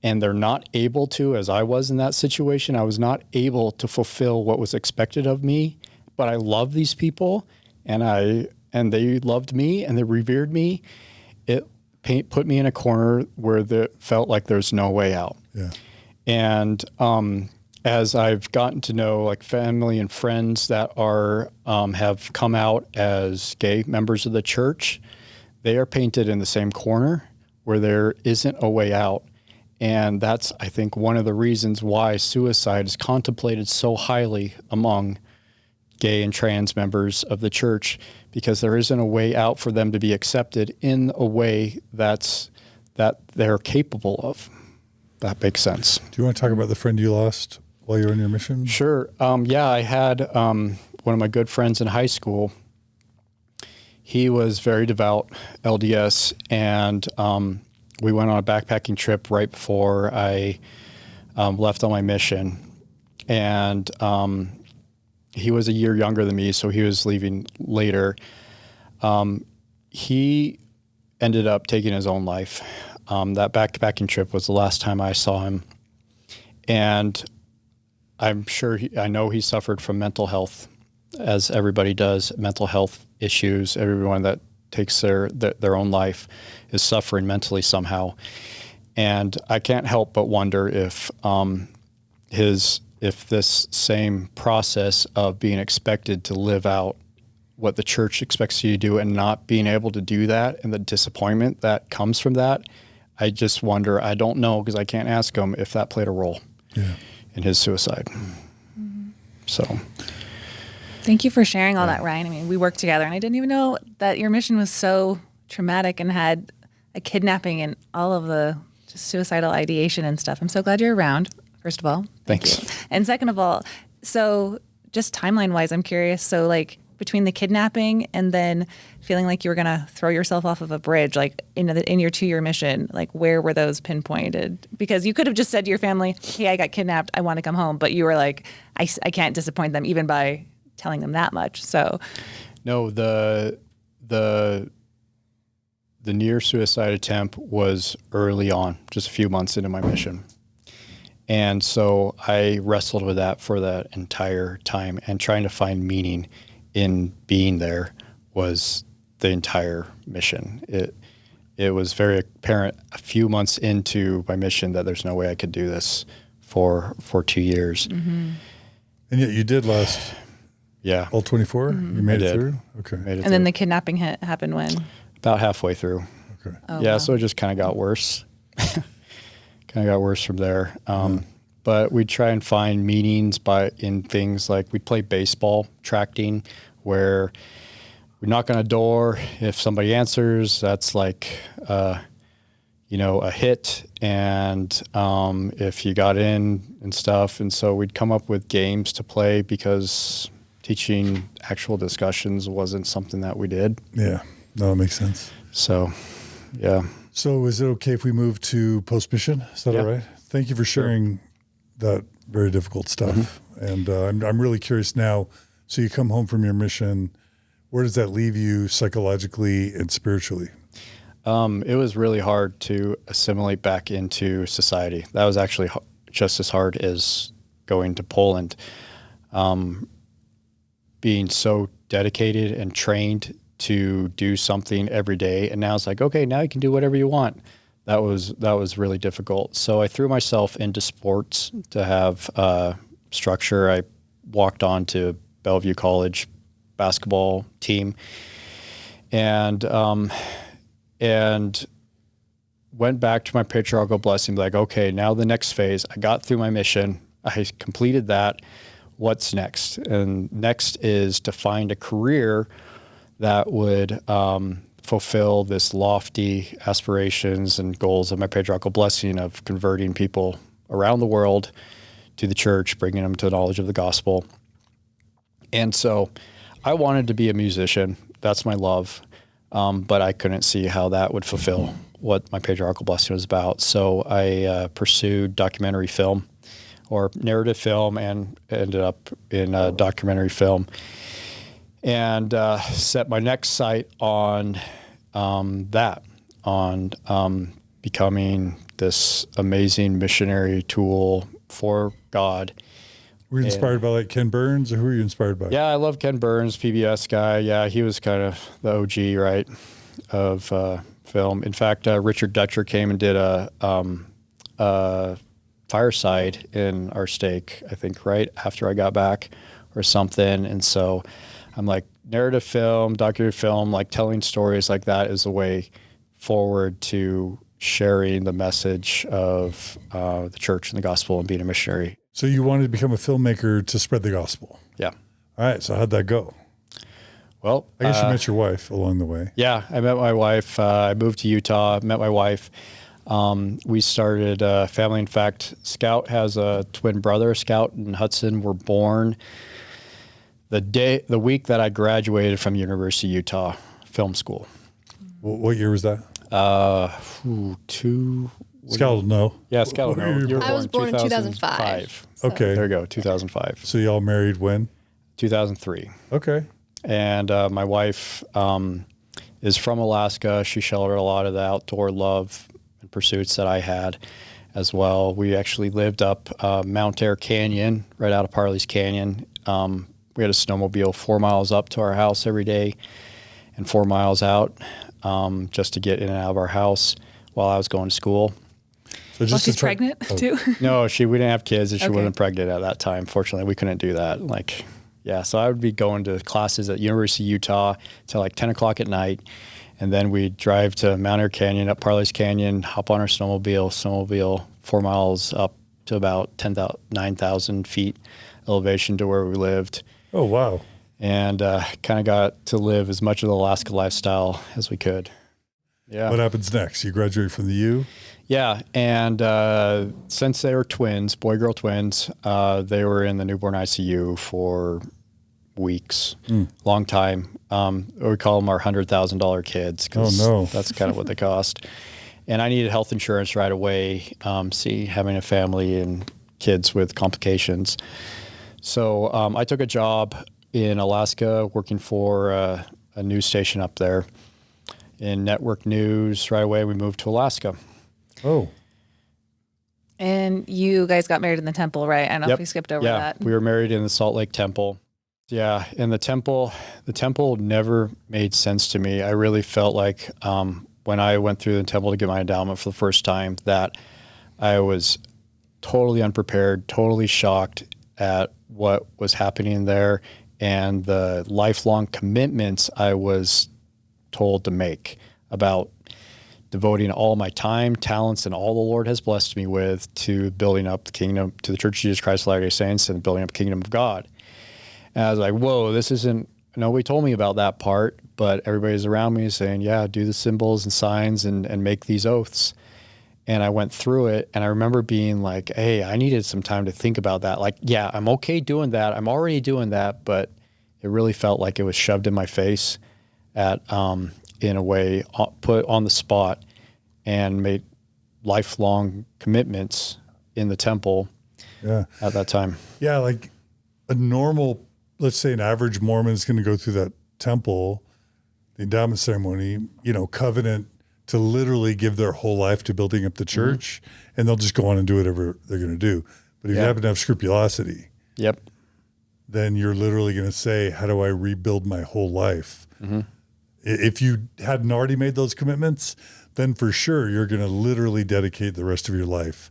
and they're not able to, as I was in that situation, I was not able to fulfill what was expected of me, but I love these people, and they loved me and they revered me. It put me in a corner where it felt like there's no way out. Yeah. And as I've gotten to know like family and friends that are have come out as gay members of the church, they are painted in the same corner where there isn't a way out. And that's, I think, one of the reasons why suicide is contemplated so highly among gay and trans members of the church, because there isn't a way out for them to be accepted in a way that they're capable of. That makes sense. Do you want to talk about the friend you lost while you were on your mission? Sure. I had one of my good friends in high school. He was very devout LDS, and we went on a backpacking trip right before I left on my mission. And he was a year younger than me, so he was leaving later. He ended up taking his own life. That backpacking trip was the last time I saw him. And I'm sure I know he suffered from mental health, as everybody does, mental health issues. Everyone that takes their own life is suffering mentally somehow. And I can't help but wonder if this same process of being expected to live out what the church expects you to do and not being able to do that, and the disappointment that comes from that, I just wonder, I don't know, because I can't ask him if that played a role in his suicide. Mm-hmm. So thank you for sharing all that, Ryan. I mean, we worked together, and I didn't even know that your mission was so traumatic and had a kidnapping and all of the just suicidal ideation and stuff. I'm so glad you're around, first of all. Thanks. Thank you. And second of all, so just timeline-wise, I'm curious. So, like, between the kidnapping and then feeling like you were going to throw yourself off of a bridge, like in your 2-year mission, like where were those pinpointed? Because you could have just said to your family, hey, I got kidnapped, I want to come home. But you were like, I can't disappoint them even by telling them that much. So no, the near suicide attempt was early on, just a few months into my mission. And so I wrestled with that for that entire time, and trying to find meaning in being there was the entire mission. It was very apparent a few months into my mission that there's no way I could do this for 2 years. Mm-hmm. And yet you did last all 24? Mm-hmm. You made it through? Okay. And then the kidnapping happened when? About halfway through. Okay. Oh, yeah, wow. so it just kind of got worse. From there. But we'd try and find meanings in things like we'd play baseball, tracting, where we knock on a door. If somebody answers, that's like, a hit. And if you got in and stuff. And so we'd come up with games to play because teaching actual discussions wasn't something that we did. Yeah, no, it makes sense. So, yeah. So is it okay if we move to post-mission? Is that all right? Thank you for sharing that very difficult stuff. Mm-hmm. And I'm really curious now. So you come home from your mission. Where does that leave you psychologically and spiritually? It was really hard to assimilate back into society. That was actually just as hard as going to Poland. Being so dedicated and trained to do something every day, and now it's like, okay, now you can do whatever you want. That was really difficult. So I threw myself into sports to have structure. I walked on to Bellevue College basketball team, and went back to my patriarchal blessing, like, okay, now the next phase. I got through my mission. I completed that. What's next? And next is to find a career that would fulfill this lofty aspirations and goals of my patriarchal blessing of converting people around the world to the church, bringing them to the knowledge of the gospel. And so I wanted to be a musician. That's my love. But I couldn't see how that would fulfill what my patriarchal blessing was about. So I pursued documentary film or narrative film, and ended up in documentary film, and set my next sight on becoming this amazing missionary tool for God. Were you inspired by like Ken Burns, or who were you inspired by? Yeah, I love Ken Burns, PBS guy. Yeah, he was kind of the OG, right, of film. In fact, Richard Dutcher came and did a fireside in our stake, I think, right after I got back or something. And so I'm like, narrative film, documentary film, like telling stories like that is a way forward to sharing the message of the church and the gospel and being a missionary. So you wanted to become a filmmaker to spread the gospel. Yeah. All right. So how'd that go? Well, I guess you met your wife along the way. Yeah, I met my wife. I moved to Utah, met my wife. We started a family. In fact, Scout has a twin brother. Scout and Hudson were born the week that I graduated from University of Utah Film School. What year was that? Scout will know. Yeah, Scout will know. I was born in 2005. So. Okay. There you go, 2005. So y'all married when? 2003. Okay. And my wife is from Alaska. She sheltered a lot of the outdoor love and pursuits that I had. as well. We actually lived up Mount Air Canyon, right out of Parley's Canyon. We had a snowmobile 4 miles up to our house every day and 4 miles out just to get in and out of our house while I was going to school. So just she's pregnant too? No, we didn't have kids, and she Okay. wasn't pregnant at that time. Fortunately, we couldn't do that. So I would be going to classes at University of Utah till like 10 o'clock at night. And then we'd drive to Mount Air Canyon, up Parley's Canyon, hop on our snowmobile 4 miles up to about 9,000 feet elevation to where we lived. Oh, wow. And kind of got to live as much of the Alaska lifestyle as we could. Yeah. What happens next? You graduate from the U? Yeah. And since they were twins, boy-girl twins, they were in the newborn ICU for weeks, long time. We call them our $100,000 kids because that's kind of what they cost. And I needed health insurance right away, having a family and kids with complications. So I took a job in Alaska working for a news station up there in network news. Right away, we moved to Alaska. Oh. And you guys got married in the temple, right? I don't know if we skipped over that. We were married in the Salt Lake Temple. Yeah, and the temple never made sense to me. I really felt like when I went through the temple to get my endowment for the first time that I was totally unprepared, totally shocked at what was happening there and the lifelong commitments I was told to make about devoting all my time, talents, and all the Lord has blessed me with to building up the kingdom, to the Church of Jesus Christ of Latter-day Saints and building up the kingdom of God. And I was like, whoa, this isn't, nobody told me about that part, but everybody's around me saying, yeah, do the symbols and signs and make these oaths. And I went through it, and I remember being like, hey, I needed some time to think about that. Like, yeah, I'm okay doing that. I'm already doing that, but it really felt like it was shoved in my face in a way, put on the spot, and made lifelong commitments in the temple at that time. Yeah, like a normal, let's say an average Mormon is going to go through that temple, the endowment ceremony, covenant to literally give their whole life to building up the church, and they'll just go on and do whatever they're going to do. But if you happen to have scrupulosity, then you're literally going to say, how do I rebuild my whole life? If you hadn't already made those commitments, then for sure you're going to literally dedicate the rest of your life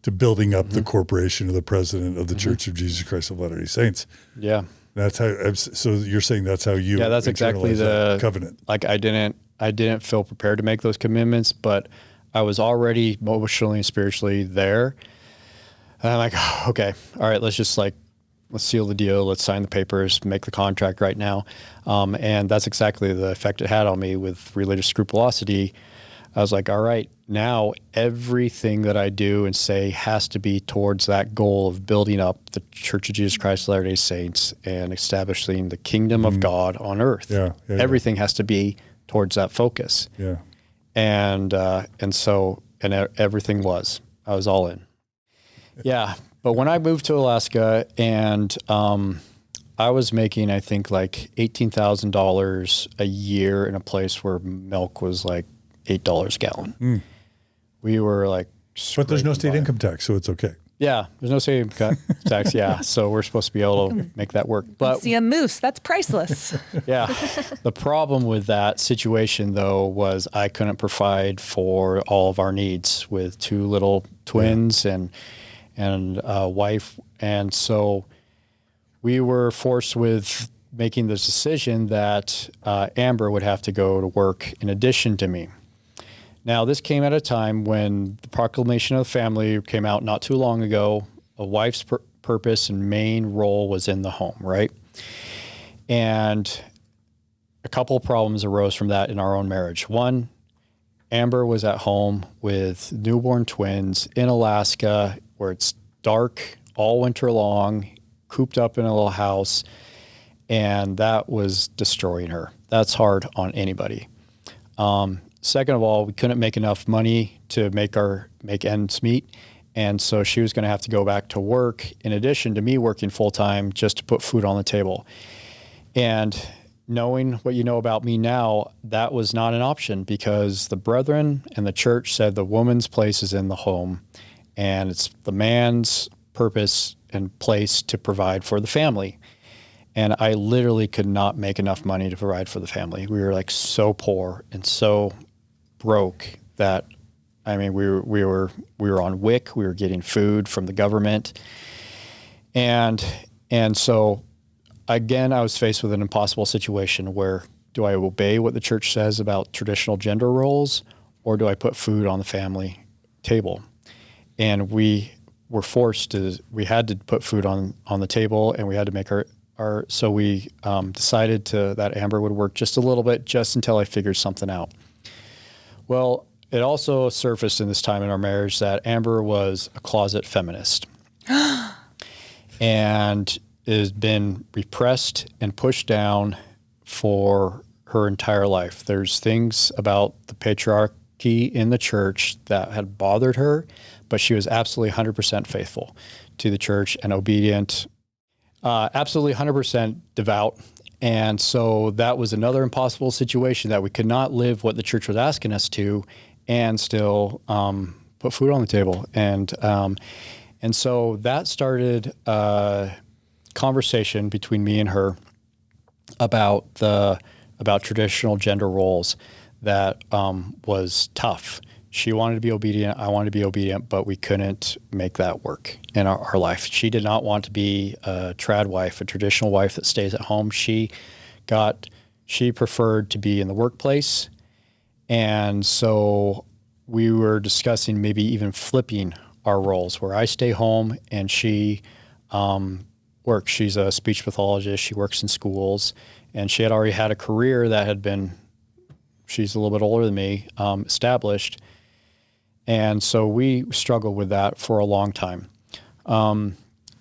to building up the corporation of the president of the Church of Jesus Christ of Latter-day Saints. Yeah. That's how, so you're saying that's how you that's exactly the covenant. Like I didn't feel prepared to make those commitments, but I was already emotionally and spiritually there. And I'm like, okay, all right, let's seal the deal. Let's sign the papers, make the contract right now. And that's exactly the effect it had on me with religious scrupulosity. I was like, all right, now everything that I do and say has to be towards that goal of building up the Church of Jesus Christ of Latter-day Saints and establishing the kingdom of God on earth. Everything has to be towards that focus. And everything was. I was all in. But when I moved to Alaska and I was making, I think, like $18,000 a year in a place where milk was like $8 a gallon. We were like, but there's no state income tax, so it's okay. Yeah, there's no state income tax. So we're supposed to be able to make that work. But see a moose, that's priceless. The problem with that situation though was I couldn't provide for all of our needs with two little twins and a wife, and so we were forced with making this decision that Amber would have to go to work in addition to me. Now, this came at a time when the Proclamation of the Family came out not too long ago. A wife's purpose and main role was in the home, right? And a couple of problems arose from that in our own marriage. One, Amber was at home with newborn twins in Alaska where it's dark all winter long, cooped up in a little house, and that was destroying her. That's hard on anybody. Second of all, we couldn't make enough money to make ends meet. And so she was going to have to go back to work in addition to me working full time just to put food on the table. And knowing what you know about me now, that was not an option because the brethren and the church said the woman's place is in the home and it's the man's purpose and place to provide for the family. And I literally could not make enough money to provide for the family. We were like so poor and so broke that, I mean, we were on WIC. We were getting food from the government, and so again, I was faced with an impossible situation where, do I obey what the church says about traditional gender roles, or do I put food on the family table? And we were forced to. We had to put food on the table, and we had to make so we decided that Amber would work just a little bit, just until I figured something out. Well, it also surfaced in this time in our marriage that Amber was a closet feminist and has been repressed and pushed down for her entire life. There's things about the patriarchy in the church that had bothered her, but she was absolutely 100% faithful to the church and obedient. Absolutely 100% devout. And so that was another impossible situation, that we could not live what the church was asking us to and still put food on the table. And so that started a conversation between me and her about traditional gender roles that was tough. She wanted to be obedient, I wanted to be obedient, but we couldn't make that work in our life. She did not want to be a trad wife, a traditional wife that stays at home. She preferred to be in the workplace. And so we were discussing maybe even flipping our roles, where I stay home and she works. She's a speech pathologist. She works in schools, and she had already had a career that had been, she's a little bit older than me, established. And so we struggled with that for a long time.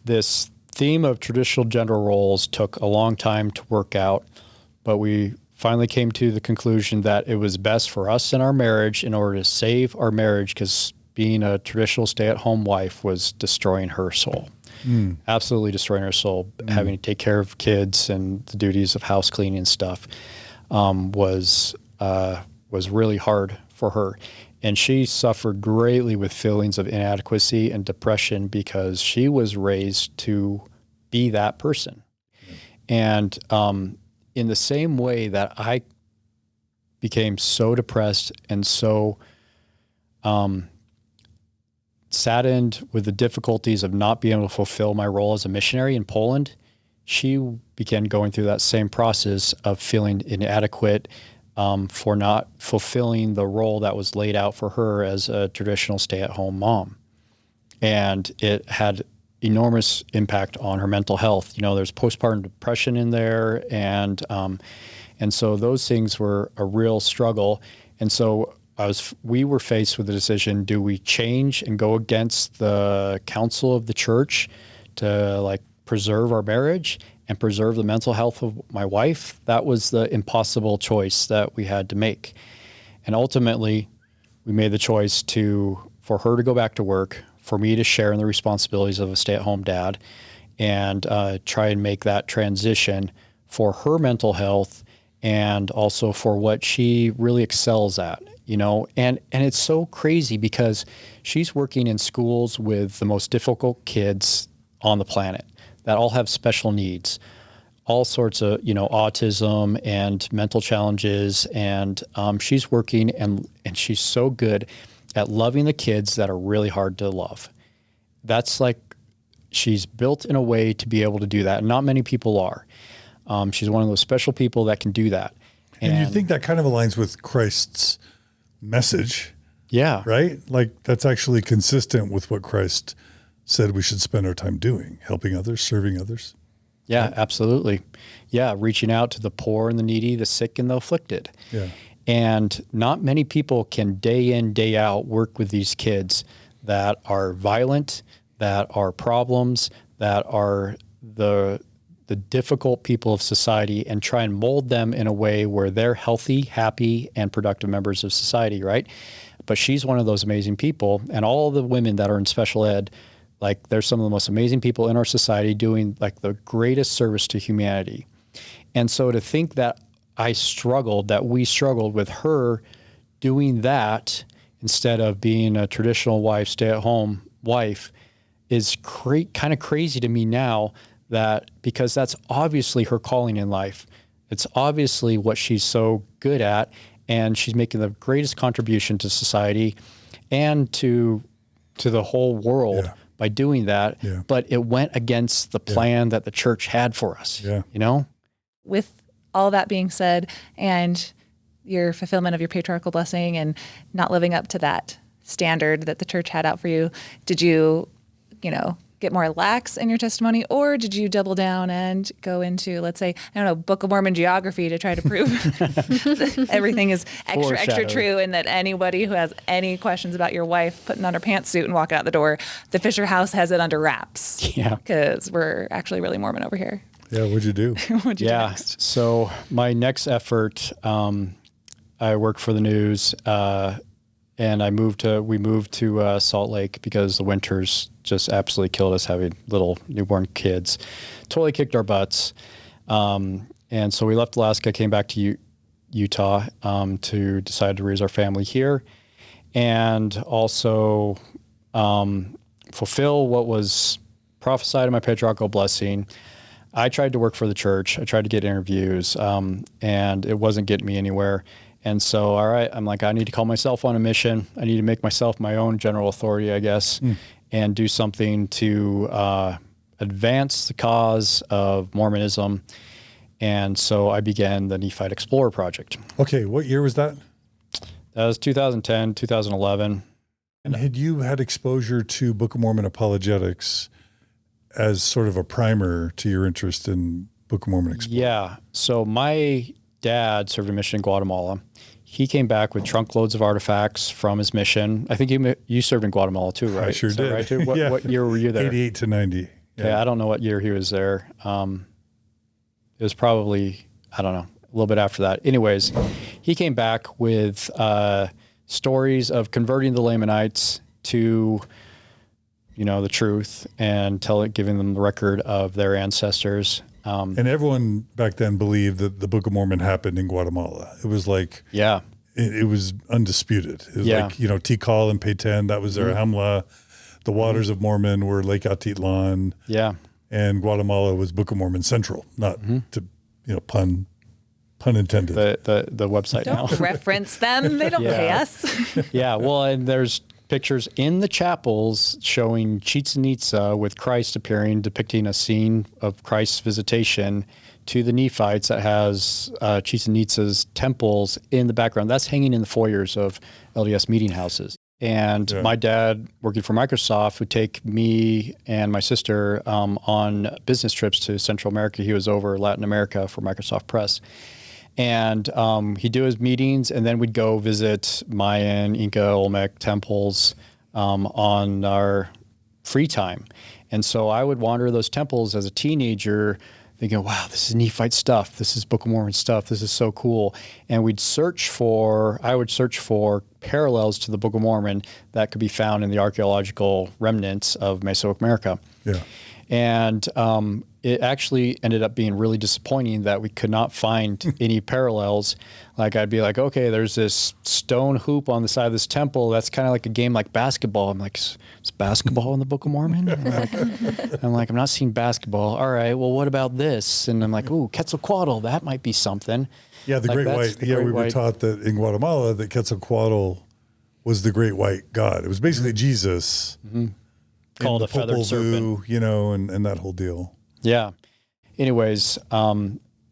This theme of traditional gender roles took a long time to work out, but we finally came to the conclusion that it was best for us in our marriage, in order to save our marriage, because being a traditional stay-at-home wife was destroying her soul. Absolutely destroying her soul. Having to take care of kids and the duties of house cleaning and stuff was really hard for her. And she suffered greatly with feelings of inadequacy and depression, because she was raised to be that person. And in the same way that I became so depressed and so saddened with the difficulties of not being able to fulfill my role as a missionary in Poland, she began going through that same process of feeling inadequate for not fulfilling the role that was laid out for her as a traditional stay-at-home mom. And it had enormous impact on her mental health. You know, there's postpartum depression in there, and so those things were a real struggle. And so we were faced with the decision: do we change and go against the counsel of the church to preserve our marriage and preserve the mental health of my wife? That was the impossible choice that we had to make. And ultimately, we made the choice for her to go back to work, for me to share in the responsibilities of a stay-at-home dad, and try and make that transition for her mental health and also for what she really excels at. You know, and it's so crazy, because she's working in schools with the most difficult kids on the planet that all have special needs, all sorts of, autism and mental challenges. And she's working and she's so good at loving the kids that are really hard to love. That's she's built in a way to be able to do that. And not many people are. She's one of those special people that can do that. And you think that kind of aligns with Christ's message. Yeah. Right? That's actually consistent with what Christ said we should spend our time doing: helping others, serving others. Yeah, absolutely. Yeah, reaching out to the poor and the needy, the sick and the afflicted. Yeah. And not many people can day in, day out work with these kids that are violent, that are problems, that are the difficult people of society, and try and mold them in a way where they're healthy, happy, and productive members of society, right? But she's one of those amazing people. And all the women that are in special ed, they're some of the most amazing people in our society, doing the greatest service to humanity. And so to think that we struggled with her doing that instead of being a traditional wife, stay-at-home wife is kind of crazy to me now, that because that's obviously her calling in life. It's obviously what she's so good at, and she's making the greatest contribution to society and to the whole world by doing that. Yeah. But it went against the plan that the church had for us, you know? With all that being said, and your fulfillment of your patriarchal blessing and not living up to that standard that the church had out for you, did you, get more lax in your testimony, or did you double down and go into, let's say, Book of Mormon geography to try to prove that everything is extra true, and that anybody who has any questions about your wife putting on her pantsuit and walking out the door, the Fisher House has it under wraps? Yeah. Because we're actually really Mormon over here. Yeah, what'd you do? What'd you do next? So my next effort, I worked for the news, and we moved to Salt Lake because the winters just absolutely killed us, having little newborn kids. Totally kicked our butts. And so we left Alaska, came back to Utah to decide to raise our family here, and also fulfill what was prophesied in my patriarchal blessing. I tried to work for the church. I tried to get interviews, and it wasn't getting me anywhere. And so, all right, I'm like, I need to call myself on a mission. I need to make myself my own general authority, I guess, and do something to advance the cause of Mormonism. And so I began the Nephite Explorer project. Okay, what year was that? That was 2010, 2011. And had you had exposure to Book of Mormon apologetics as sort of a primer to your interest in Book of Mormon Explorer? Yeah. So my dad served a mission in Guatemala. He came back with trunk loads of artifacts from his mission. I think you served in Guatemala too, right? I sure did. Right too? What year were you there? 88 to 90. Yeah, I don't know what year he was there. It was probably, I don't know, a little bit after that. Anyways, he came back with stories of converting the Lamanites to, the truth, and giving them the record of their ancestors. And everyone back then believed that the Book of Mormon happened in Guatemala. It was like, it was undisputed. It was like, Tikal and Peyton, that was their Hamla. The waters of Mormon were Lake Atitlan. Yeah. And Guatemala was Book of Mormon Central, not to, pun intended. The website Don't now. reference them. They don't pay us. Yeah. Well, and there's pictures in the chapels showing Chichen Itza with Christ appearing, depicting a scene of Christ's visitation to the Nephites that has Chichen Itza's temples in the background. That's hanging in the foyers of LDS meeting houses. And my dad, working for Microsoft, would take me and my sister on business trips to Central America. He was over Latin America for Microsoft Press. And he'd do his meetings, and then we'd go visit Mayan, Inca, Olmec temples on our free time. And so I would wander those temples as a teenager thinking, wow, this is Nephite stuff. This is Book of Mormon stuff. This is so cool. And I would search for parallels to the Book of Mormon that could be found in the archaeological remnants of Mesoamerica. Yeah. And it actually ended up being really disappointing that we could not find any parallels. Like I'd be like, okay, there's this stone hoop on the side of this temple. That's kind of like a game like basketball. I'm like, is basketball in the Book of Mormon? I'm like, I'm not seeing basketball. All right, well, what about this? And I'm like, ooh, Quetzalcoatl, that might be something. Yeah, the Great White. Yeah, we were taught that in Guatemala that Quetzalcoatl was the Great White God. It was basically Jesus. Mm-hmm. Called a feathered serpent. And that whole deal. Yeah. Anyways,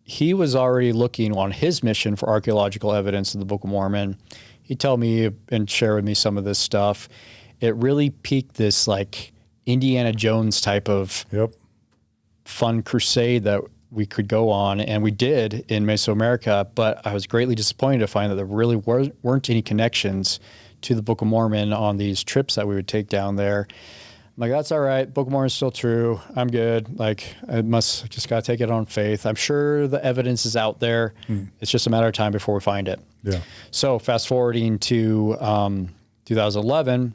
he was already looking on his mission for archaeological evidence in the Book of Mormon. He'd tell me and share with me some of this stuff. It really piqued this like Indiana Jones type of fun crusade that we could go on, and we did in Mesoamerica, but I was greatly disappointed to find that there really weren't any connections to the Book of Mormon on these trips that we would take down there. I'm like, that's all right. Book of Mormon is still true. I'm good. Like, just got to take it on faith. I'm sure the evidence is out there. It's just a matter of time before we find it. Yeah. So fast forwarding to 2011,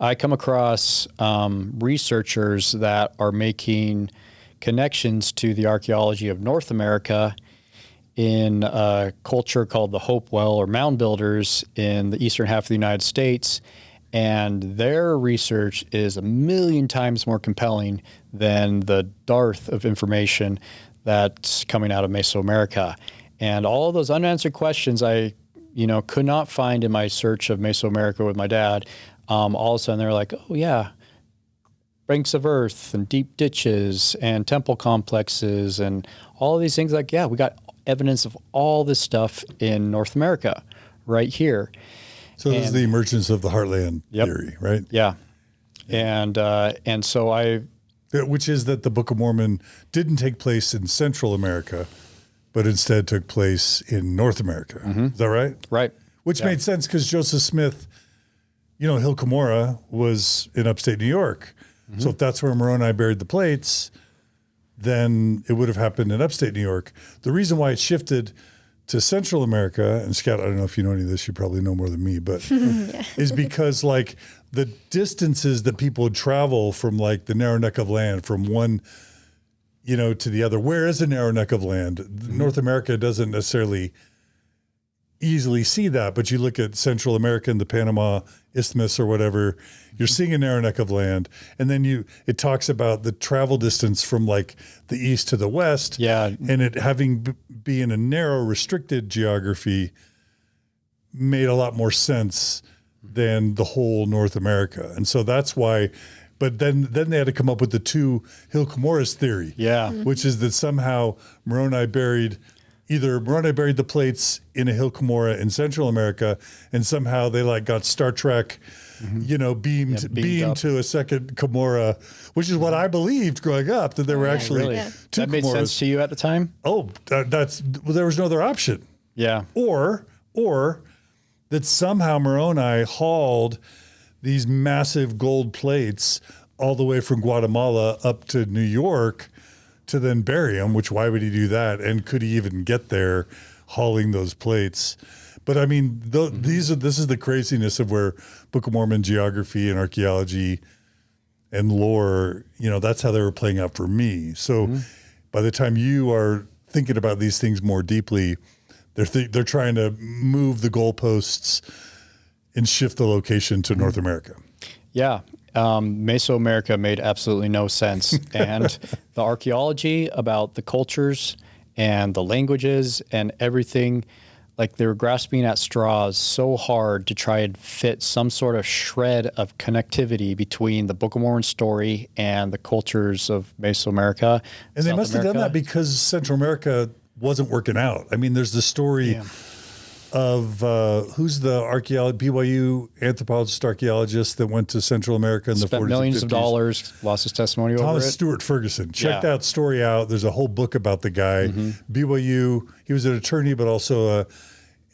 I come across researchers that are making connections to the archaeology of North America in a culture called the Hopewell or Mound Builders in the eastern half of the United States. And their research is a million times more compelling than the dearth of information that's coming out of Mesoamerica. And all of those unanswered questions I, could not find in my search of Mesoamerica with my dad. All of a sudden they're like, oh yeah, banks of earth and deep ditches and temple complexes and all of these things. Like, yeah, we got evidence of all this stuff in North America right here. So this is the emergence of the Heartland theory, right? Yeah. And so which is that the Book of Mormon didn't take place in Central America, but instead took place in North America. Is that right? Right. Which made sense because Joseph Smith, Hill Cumorah was in upstate New York. So if that's where Moroni buried the plates, then it would have happened in upstate New York. The reason why it shifted to Central America, and Scott, I don't know if you know any of this, you probably know more than me, but is because like the distances that people would travel from like the narrow neck of land from one, to the other. Where is a narrow neck of land? North America doesn't necessarily easily see that, but you look at Central America and the Panama Isthmus or whatever, you're seeing a narrow neck of land. And then it talks about the travel distance from like the east to the west. Yeah. And it having being a narrow, restricted geography made a lot more sense than the whole North America. And so that's why, but then they had to come up with the two Hill Cumorahs theory. Yeah. Which is that somehow Moroni buried the plates in a Hill Cumorah in Central America, and somehow they like got Star Trek, beamed to a second Cumorah, which is what I believed growing up, that there were actually two That made Cumorahs. sense to you at the time? Oh, there was no other option. Yeah. Or that somehow Moroni hauled these massive gold plates all the way from Guatemala up to New York to then bury them, which why would he do that? And could he even get there hauling those plates? But I mean, this is the craziness of where Book of Mormon geography and archaeology and lore, that's how they were playing out for me. So by the time you are thinking about these things more deeply, they're trying to move the goalposts and shift the location to North America. Yeah. Mesoamerica made absolutely no sense. And the archaeology about the cultures and the languages and everything, like they were grasping at straws so hard to try and fit some sort of shred of connectivity between the Book of Mormon story and the cultures of Mesoamerica. And they must have done that because Central America wasn't working out. I mean, there's the story of who's the BYU anthropologist archaeologist that went to Central America in the 40s Spent millions and 50s. of dollars, lost his testimony over it. Thomas Stewart Ferguson. Check that story out. There's a whole book about the guy. BYU, he was an attorney, but also a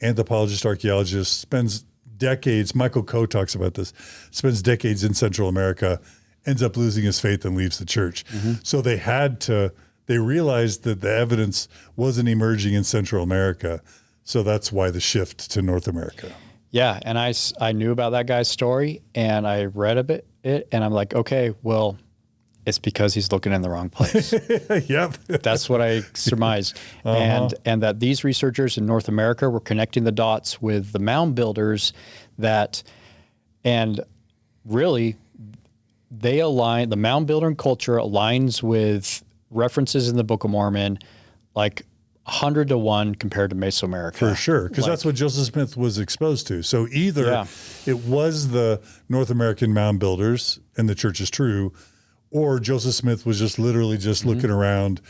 anthropologist, archaeologist, spends decades, Michael Coe talks about this, spends decades in Central America, ends up losing his faith and leaves the church. So they realized that the evidence wasn't emerging in Central America. So that's why the shift to North America. Yeah, and I knew about that guy's story, and I read it, and I'm like, okay, well, it's because he's looking in the wrong place. Yep. That's what I surmised. And that these researchers in North America were connecting the dots with the mound builders and really the mound building culture aligns with references in the Book of Mormon, like 100 to 1 compared to Mesoamerica. For sure, because that's what Joseph Smith was exposed to. So either it was the North American mound builders and the church is true, or Joseph Smith was just literally just looking around,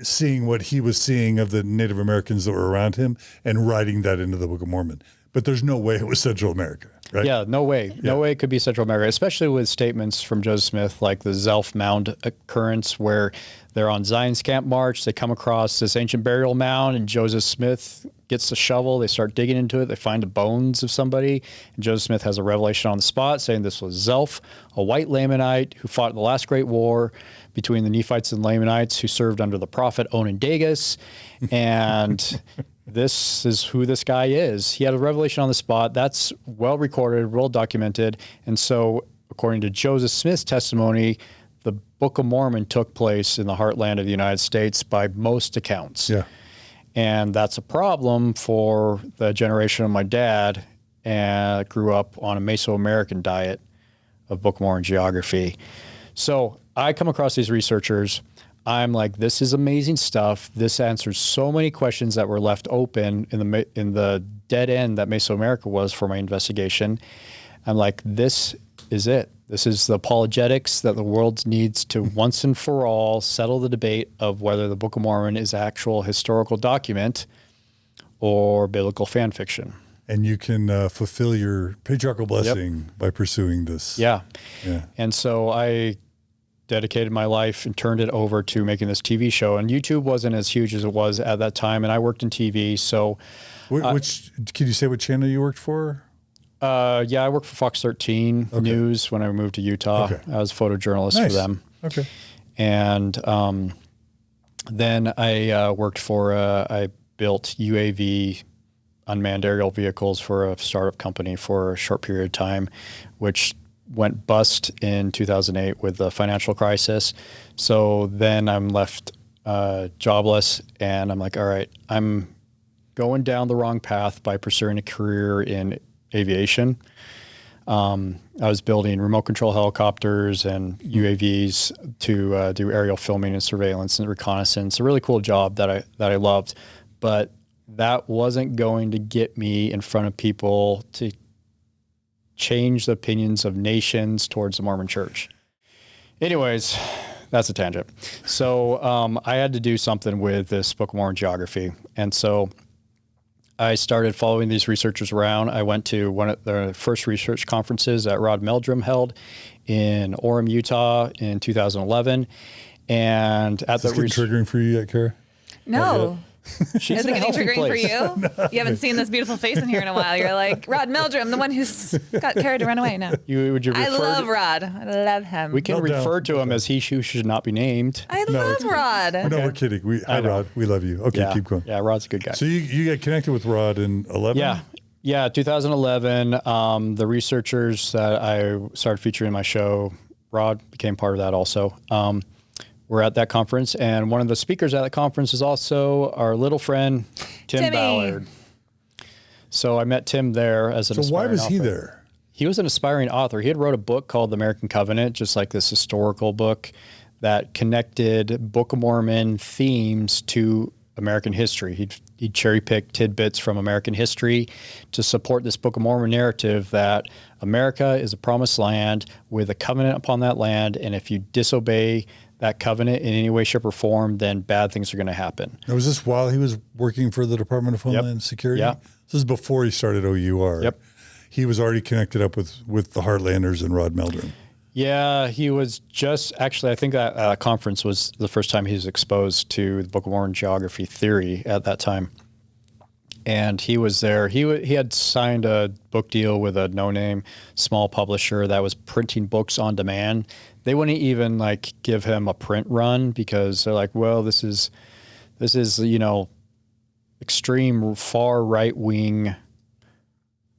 seeing what he was seeing of the Native Americans that were around him and writing that into the Book of Mormon. But there's no way it was Central America, right? Yeah, no way. No way it could be Central America, especially with statements from Joseph Smith like the Zelf Mound occurrence where they're on Zion's Camp March, they come across this ancient burial mound, and Joseph Smith gets the shovel, they start digging into it, they find the bones of somebody, and Joseph Smith has a revelation on the spot saying this was Zelf, a white Lamanite who fought in the last great war between the Nephites and Lamanites who served under the prophet Onondagas, and this is who this guy is. He had a revelation on the spot. That's well recorded, well documented, and so according to Joseph Smith's testimony, the Book of Mormon took place in the heartland of the United States by most accounts. Yeah. And that's a problem for the generation of my dad and grew up on a Mesoamerican diet of Book of Mormon geography. So I come across these researchers. I'm like, this is amazing stuff. This answers so many questions that were left open in the dead end that Mesoamerica was for my investigation. I'm like, this is it. This is the apologetics that the world needs to once and for all settle the debate of whether the Book of Mormon is actual historical document or biblical fan fiction. And you can fulfill your patriarchal blessing by pursuing this. Yeah. And so I dedicated my life and turned it over to making this TV show. And YouTube wasn't as huge as it was at that time. And I worked in TV. So which can you say what channel you worked for? Yeah, I worked for Fox 13 News when I moved to Utah. Okay. I was a photojournalist for them. Okay. And then I worked for, I built UAV unmanned aerial vehicles for a startup company for a short period of time, which went bust in 2008 with the financial crisis. So then I'm left jobless, and I'm like, all right, I'm going down the wrong path by pursuing a career in aviation. I was building remote control helicopters and UAVs to do aerial filming and surveillance and reconnaissance. A really cool job that I loved, but that wasn't going to get me in front of people to change the opinions of nations towards the Mormon Church. Anyways, that's a tangent. So I had to do something with this Book of Mormon geography. And so I started following these researchers around. I went to one of the first research conferences that Rod Meldrum held in Orem, Utah in 2011. And at the triggering for you yet, Carah? No. She's Is it getting triggering for you? You haven't seen this beautiful face in here in a while. You're like, Rod Meldrum, the one who's got Carah to run away. No. I love Rod. I love him. We can refer to him as he who should not be named. I love Rod. No, we're kidding. Hi, Rod. We love you. Okay, keep going. Yeah, Rod's a good guy. So you got connected with Rod in 11? Yeah, 2011. The researchers that I started featuring in my show, Rod became part of that also. We're at that conference, and one of the speakers at that conference is also our little friend, Tim Ballard. So I met Tim there as an aspiring author. So why was he there? He was an aspiring author. He had wrote a book called The American Covenant, just like this historical book that connected Book of Mormon themes to American history. He'd cherry-pick tidbits from American history to support this Book of Mormon narrative that America is a promised land with a covenant upon that land, and if you disobey that covenant in any way, shape, or form, then bad things are going to happen. Now, was this while he was working for the Department of Homeland Security? Yeah. This is before he started OUR. Yep. He was already connected up with the Heartlanders and Rod Meldrum. Yeah, he was just, actually, I think that conference was the first time he was exposed to the Book of Mormon geography theory at that time. And he was there. He had signed a book deal with a no-name small publisher that was printing books on demand. They wouldn't even like give him a print run because they're like, well, this is extreme far right wing.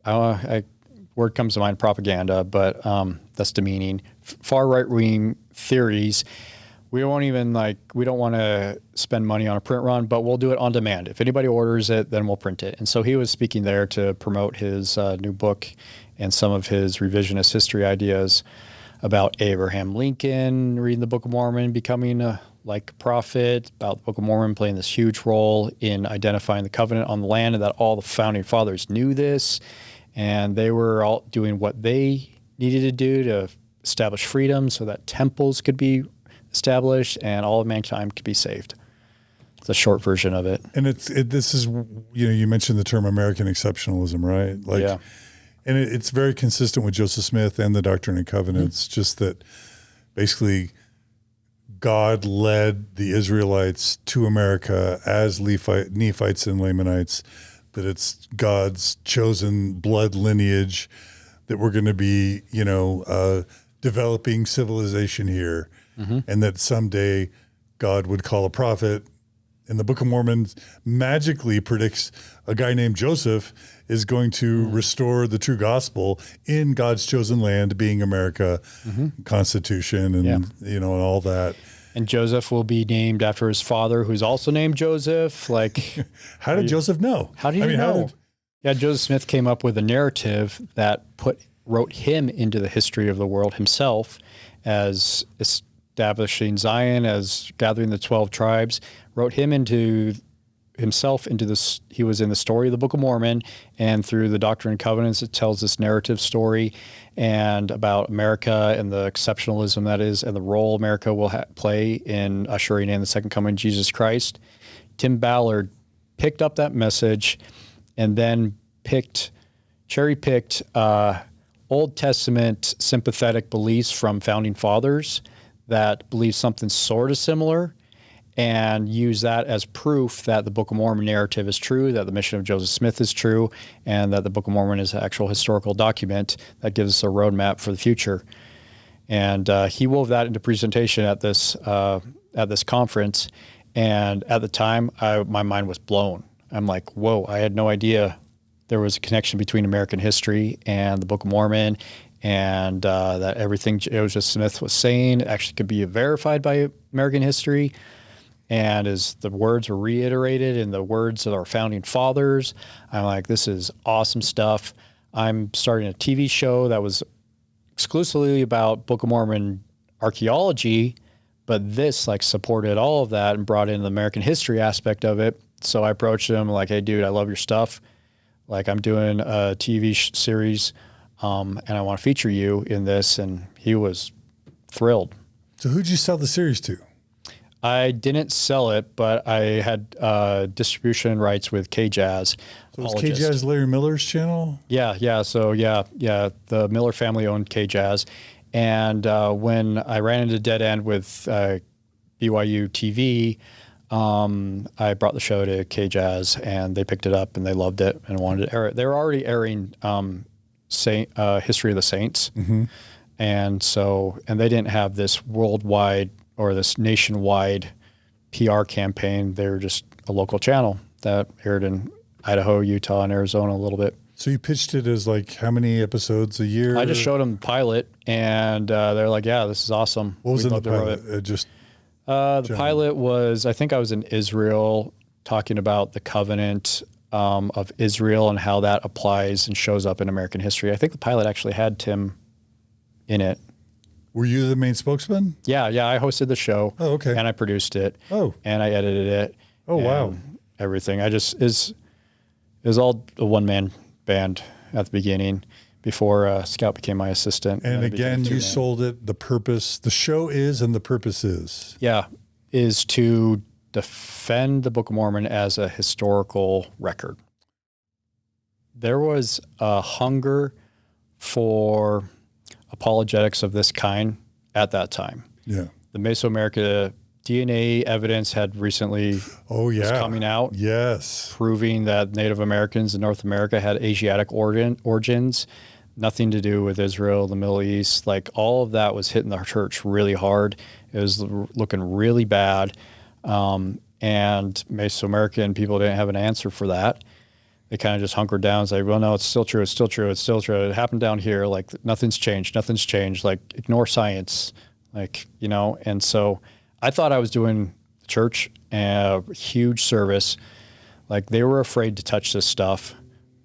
Word comes to mind, propaganda, but that's demeaning. Far right wing theories. We don't want to spend money on a print run, but we'll do it on demand. If anybody orders it, then we'll print it. And so he was speaking there to promote his new book and some of his revisionist history ideas about Abraham Lincoln reading the Book of Mormon, becoming a prophet, about the Book of Mormon playing this huge role in identifying the covenant on the land, and that all the founding fathers knew this, and they were all doing what they needed to do to establish freedom so that temples could be established and all of mankind could be saved. It's a short version of it. And this is, you mentioned the term American exceptionalism, right? Yeah. And it's very consistent with Joseph Smith and the Doctrine and Covenants, just that basically God led the Israelites to America as Nephites and Lamanites, that it's God's chosen blood lineage, that we're going to be, developing civilization here, and that someday God would call a prophet. And the Book of Mormon magically predicts a guy named Joseph is going to restore the true gospel in God's chosen land, being America, Constitution, and and all that. And Joseph will be named after his father, who's also named Joseph. How did Joseph know? How did he know? Yeah, Joseph Smith came up with a narrative that wrote him into the history of the world himself, as establishing Zion, as gathering the 12 tribes, wrote him into himself into this. He was in the story of the Book of Mormon, and through the Doctrine and Covenants, it tells this narrative story and about America and the exceptionalism that is, and the role America will play in ushering in the second coming of Jesus Christ. Tim Ballard picked up that message and then cherry-picked Old Testament sympathetic beliefs from founding fathers that believe something sort of similar, and use that as proof that the Book of Mormon narrative is true, that the mission of Joseph Smith is true, and that the Book of Mormon is an actual historical document that gives us a roadmap for the future. And he wove that into presentation at this conference. And at the time, my mind was blown. I'm like, whoa, I had no idea there was a connection between American history and the Book of Mormon, and that everything Joseph Smith was saying actually could be verified by American history. And as the words were reiterated in the words of our founding fathers, I'm like, this is awesome stuff. I'm starting a TV show that was exclusively about Book of Mormon archaeology, but this like supported all of that and brought in the American history aspect of it. So I approached him like, hey, dude, I love your stuff. Like, I'm doing a TV series, and I want to feature you in this. And he was thrilled. So who'd you sell the series to? I didn't sell it, but I had distribution rights with K-Jazz. So was K-Jazz Larry Miller's channel? Yeah. So the Miller family owned K-Jazz. And when I ran into dead end with BYU TV, I brought the show to K-Jazz, and they picked it up and they loved it and wanted to air it. They were already airing History of the Saints. Mm-hmm. And they didn't have this worldwide or this nationwide PR campaign. They were just a local channel that aired in Idaho, Utah, and Arizona a little bit. So you pitched it as like how many episodes a year? I just showed them the pilot, and they're like, yeah, this is awesome. What was in the pilot? The pilot was, I think I was in Israel talking about the covenant of Israel and how that applies and shows up in American history. I think the pilot actually had Tim in it. Were you the main spokesman? Yeah. I hosted the show. Oh, okay. And I produced it. Oh. And I edited it. Oh, wow. Everything. It was all a one-man band at the beginning before Scout became my assistant. And again, you sold it. The show is, and the purpose is. Yeah, is to defend the Book of Mormon as a historical record. There was a hunger for apologetics of this kind at that time. Yeah. The Mesoamerica DNA evidence had recently was coming out. Yes. Proving that Native Americans in North America had Asiatic origins, nothing to do with Israel, the Middle East. Like, all of that was hitting the church really hard. It was looking really bad. And Mesoamerican people didn't have an answer for that. They kind of just hunkered down and say, well, no, it's still true. It's still true. It's still true. It happened down here. Like, nothing's changed. Nothing's changed. Like, ignore science. Like, and so I thought I was doing the church a huge service. Like, they were afraid to touch this stuff.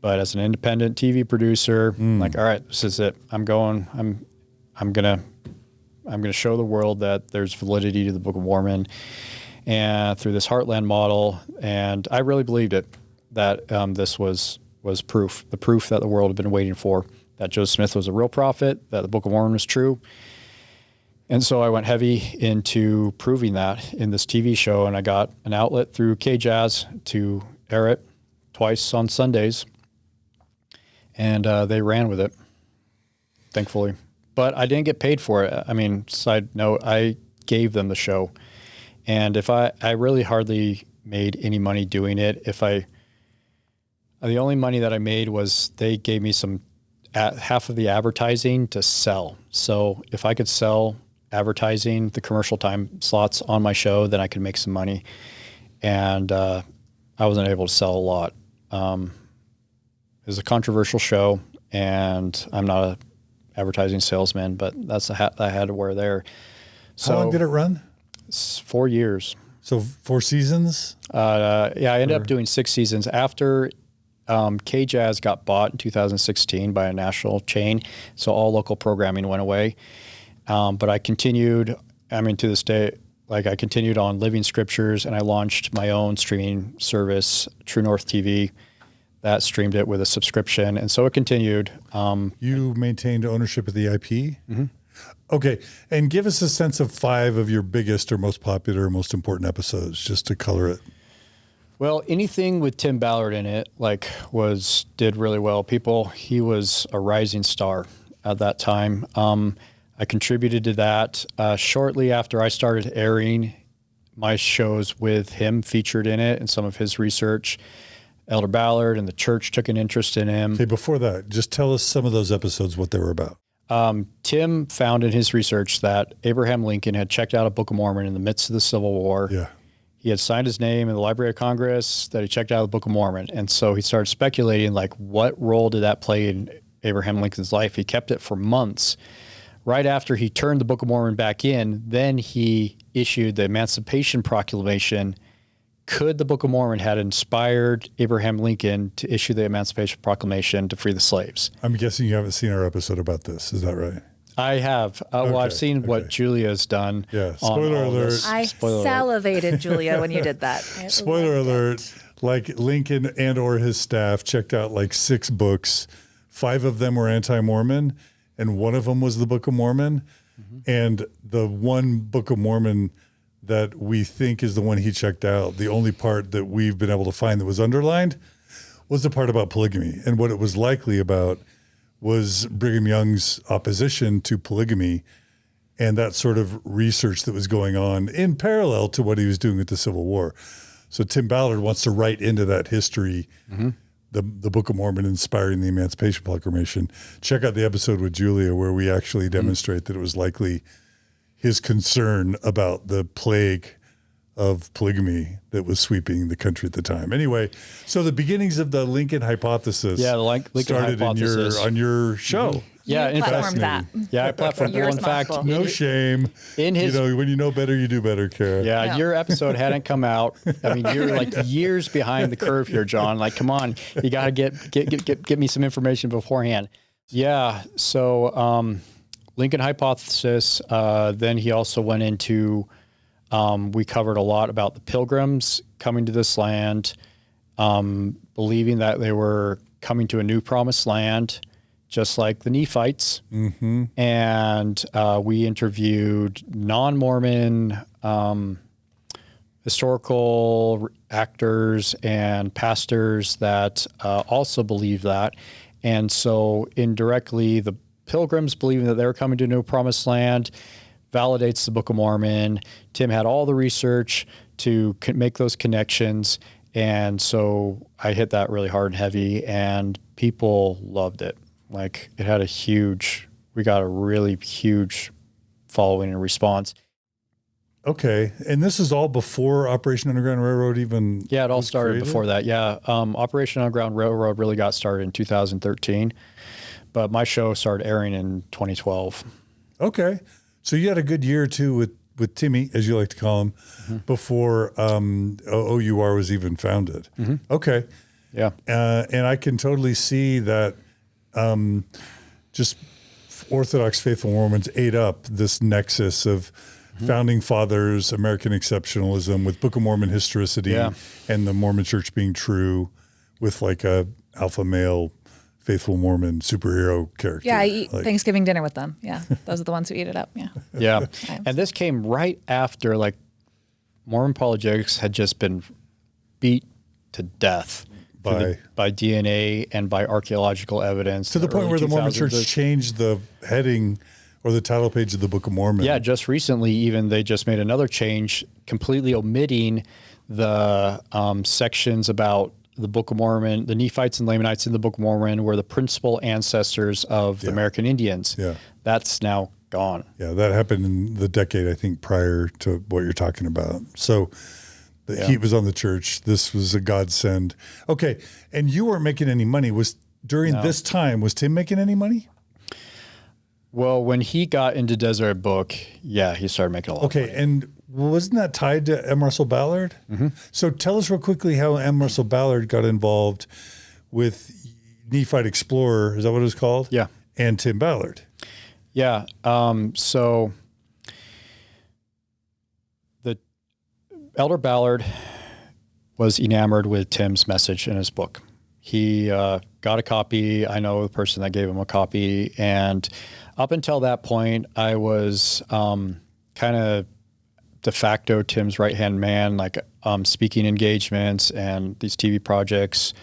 But as an independent TV producer, I'm like, all right, this is it. I'm gonna show the world that there's validity to the Book of Mormon, and through this Heartland model. And I really believed it, that this was proof, the proof that the world had been waiting for, that Joseph Smith was a real prophet, that the Book of Mormon was true. And so I went heavy into proving that in this TV show, and I got an outlet through K-Jazz to air it twice on Sundays, and they ran with it, thankfully. But I didn't get paid for it. I mean, side note, I gave them the show, and I really hardly made any money doing it. The only money that I made was they gave me half of the advertising to sell. So if I could sell advertising, the commercial time slots on my show, then I could make some money. And I wasn't able to sell a lot. It was a controversial show, and I'm not an advertising salesman, but that's the hat I had to wear there. So, how long did it run? 4 years. So 4 seasons? I ended up doing 6 seasons. After KJazz got bought in 2016 by a national chain, so all local programming went away. But I continued, to this day, I continued on Living Scriptures, and I launched my own streaming service, True North TV, that streamed it with a subscription. And so it continued. You maintained ownership of the IP? Mm-hmm. Okay. And give us a sense of 5 of your biggest or most popular, most important episodes, just to color it. Well, anything with Tim Ballard in it, did really well. He was a rising star at that time. I contributed to that. Shortly after I started airing, my shows with him featured in it and some of his research. Elder Ballard and the church took an interest in him. Okay, before that, just tell us some of those episodes, what they were about. Tim found in his research that Abraham Lincoln had checked out a Book of Mormon in the midst of the Civil War. Yeah. He had signed his name in the Library of Congress that he checked out the Book of Mormon. And so he started speculating, what role did that play in Abraham Lincoln's life? He kept it for months. Right after he turned the Book of Mormon back in, then he issued the Emancipation Proclamation. Could the Book of Mormon had inspired Abraham Lincoln to issue the Emancipation Proclamation to free the slaves? I'm guessing you haven't seen our episode about this. Is that right? I have. Well, I've seen what Julia's done. Yeah. Spoiler alert. I salivated, Julia, when you did that. Spoiler alert. Lincoln and or his staff checked out 6 books. 5 of them were anti-Mormon, and one of them was the Book of Mormon. Mm-hmm. And the one Book of Mormon that we think is the one he checked out, the only part that we've been able to find that was underlined was the part about polygamy. And what it was likely about was Brigham Young's opposition to polygamy and that sort of research that was going on in parallel to what he was doing with the Civil War. So Tim Ballard wants to write into that history, mm-hmm. the Book of Mormon inspiring the Emancipation Proclamation. Check out the episode with Julia where we actually demonstrate mm-hmm. that it was likely his concern about the plague of polygamy that was sweeping the country at the time. Anyway, so the beginnings of the Lincoln hypothesis Lincoln started hypothesis. On your show. Mm-hmm. Yeah, you platformed that. Yeah, I platformed You're in fact, no shame. In his, when you know better, you do better, Carah. Yeah, your episode hadn't come out. You're years behind the curve here, John. Come on, you got to get me some information beforehand. Yeah, so Lincoln hypothesis. Then he also went into. We covered a lot about the Pilgrims coming to this land, believing that they were coming to a new promised land, just like the Nephites. Mm-hmm. And we interviewed non-Mormon historical actors and pastors that also believe that. And so indirectly, the Pilgrims believing that they were coming to a new promised land validates the Book of Mormon. Tim had all the research to make those connections. And so I hit that really hard and heavy, and people loved it. It had we got a really huge following and response. Okay. And this is all before Operation Underground Railroad even Yeah, it all started created? Before that. Yeah. Operation Underground Railroad really got started in 2013, but my show started airing in 2012. Okay. So you had a good year or two with Timmy, as you like to call him, mm-hmm. before OUR was even founded. Mm-hmm. Okay. Yeah. And I can totally see that just Orthodox faithful Mormons ate up this nexus of mm-hmm. founding fathers, American exceptionalism with Book of Mormon historicity and the Mormon church being true with a alpha male faithful Mormon superhero character. Yeah, I eat Thanksgiving dinner with them. Yeah, those are the ones who eat it up. Yeah. Yeah. And this came right after Mormon apologetics had just been beat to death by DNA and by archaeological evidence. To the point where the Mormon church changed the heading or the title page of the Book of Mormon. Yeah, just recently even they just made another change, completely omitting the sections about the Book of Mormon. The Nephites and Lamanites in the Book of Mormon were the principal ancestors of the American Indians. Yeah. That's now gone. Yeah, that happened in the decade, I think, prior to what you're talking about. So the heat was on the church. This was a godsend. Okay, and you weren't making any money. During this time, was Tim making any money? Well, when he got into Desert Book, he started making a lot of money. And wasn't that tied to M. Russell Ballard? Mm-hmm. So tell us real quickly how M. Russell Ballard got involved with Nephite Explorer. Is that what it was called? Yeah. And Tim Ballard. Yeah. So the Elder Ballard was enamored with Tim's message in his book. He got a copy. I know the person that gave him a copy. And up until that point, I was kind of de facto Tim's right-hand man, like speaking engagements and these TV projects.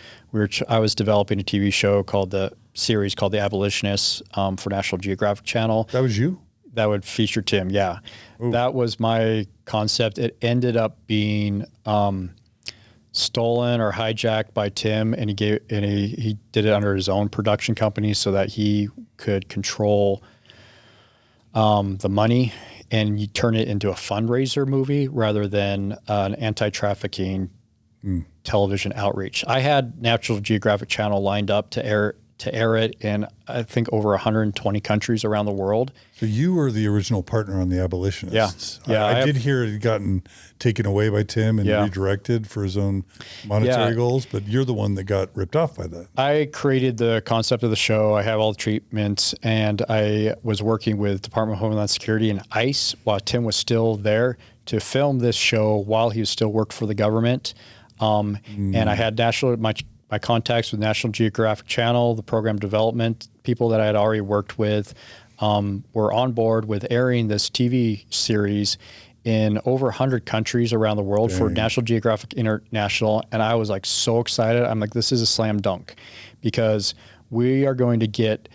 I was developing a TV show called the Abolitionists for National Geographic Channel. That was you? That would feature Tim, yeah. Ooh. That was my concept. It ended up being stolen or hijacked by Tim, and he did it under his own production company so that he could control the money, and you turn it into a fundraiser movie rather than an anti-trafficking television outreach. I had National Geographic Channel lined up to air it in, I think, over 120 countries around the world. So you were the original partner on the Abolitionists. Yeah. I did hear it had gotten taken away by Tim and redirected for his own monetary goals, but you're the one that got ripped off by that. I created the concept of the show. I have all the treatments, and I was working with Department of Homeland Security and ICE while Tim was still there to film this show while he was still worked for the government. And I had my contacts with National Geographic Channel, the program development people that I had already worked with, were on board with airing this TV series in over 100 countries around the world for National Geographic International. And I was like so excited. I'm like, this is a slam dunk, because we are going to get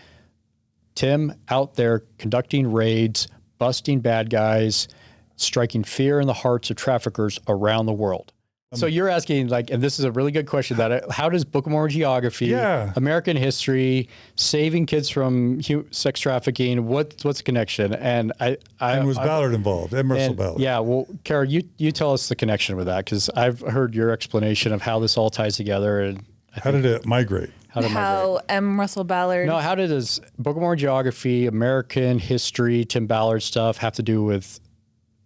Tim out there conducting raids, busting bad guys, striking fear in the hearts of traffickers around the world. So you're asking, like, and this is a really good question, that how does Book of Mormon geography, American history, saving kids from sex trafficking, what's the connection? And was Ballard involved? Russell Ballard. Yeah, well, Carah, you tell us the connection with that, because I've heard your explanation of how this all ties together. And how did it migrate? How Russell Ballard? No, how does Book of Mormon geography, American history, Tim Ballard stuff have to do with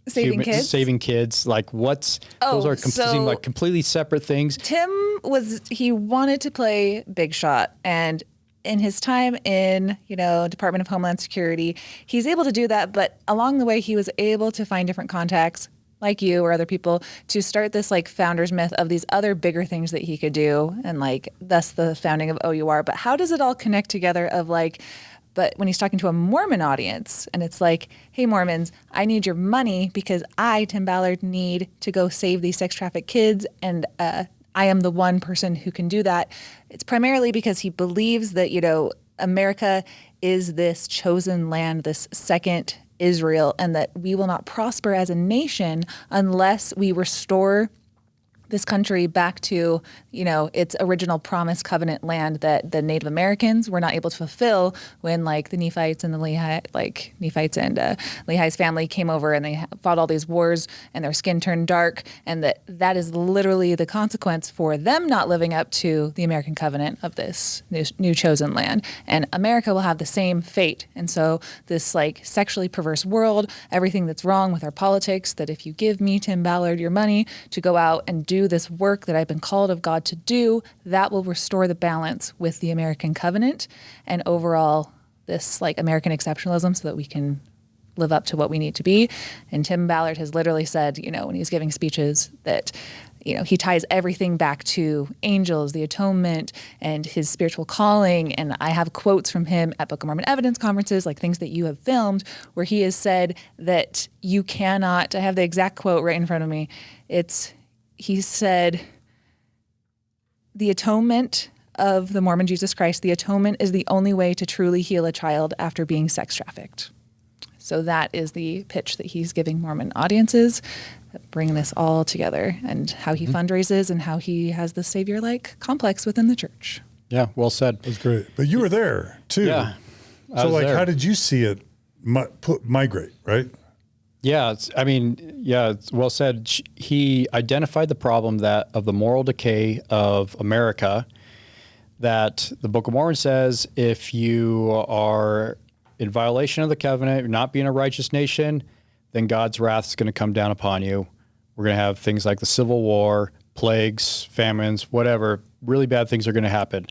saving kids? Like, those seem like completely separate things. Tim he wanted to play big shot, and in his time in, Department of Homeland Security, he's able to do that, but along the way he was able to find different contacts like you or other people to start this like founder's myth of these other bigger things that he could do, and like thus the founding of OUR. But how does it all connect together but when he's talking to a Mormon audience, and it's like, hey, Mormons, I need your money because I, Tim Ballard, need to go save these sex trafficked kids, and I am the one person who can do that. It's primarily because he believes that, America is this chosen land, this second Israel, and that we will not prosper as a nation unless we restore this country back to, its original promised covenant land that the Native Americans were not able to fulfill when, like, the Nephites and the Nephites and Lehi's family came over and they fought all these wars and their skin turned dark, and that is literally the consequence for them not living up to the American covenant of this new chosen land. And America will have the same fate. And so this, like, sexually perverse world, everything that's wrong with our politics, that if you give me, Tim Ballard, your money to go out and do this work that I've been called of God to do, that will restore the balance with the American covenant and overall this like American exceptionalism so that we can live up to what we need to be. And Tim Ballard has literally said, when he's giving speeches, that he ties everything back to angels, the atonement, and his spiritual calling. And I have quotes from him at Book of Mormon evidence conferences, like things that you have filmed, where he has said that you cannot, I have the exact quote right in front of me. He said, the atonement of the Mormon Jesus Christ, the atonement is the only way to truly heal a child after being sex trafficked. So that is the pitch that he's giving Mormon audiences, bring this all together, and how he fundraises and how he has the savior-like complex within the church. Yeah, well said. That's great. But you were there too. Yeah. So like, how did you see it migrate, right? Yeah, it's well said. He identified the problem of the moral decay of America, that the Book of Mormon says if you are in violation of the covenant, you're not being a righteous nation, then God's wrath is going to come down upon you. We're going to have things like the Civil War, plagues, famines, whatever, really bad things are going to happen.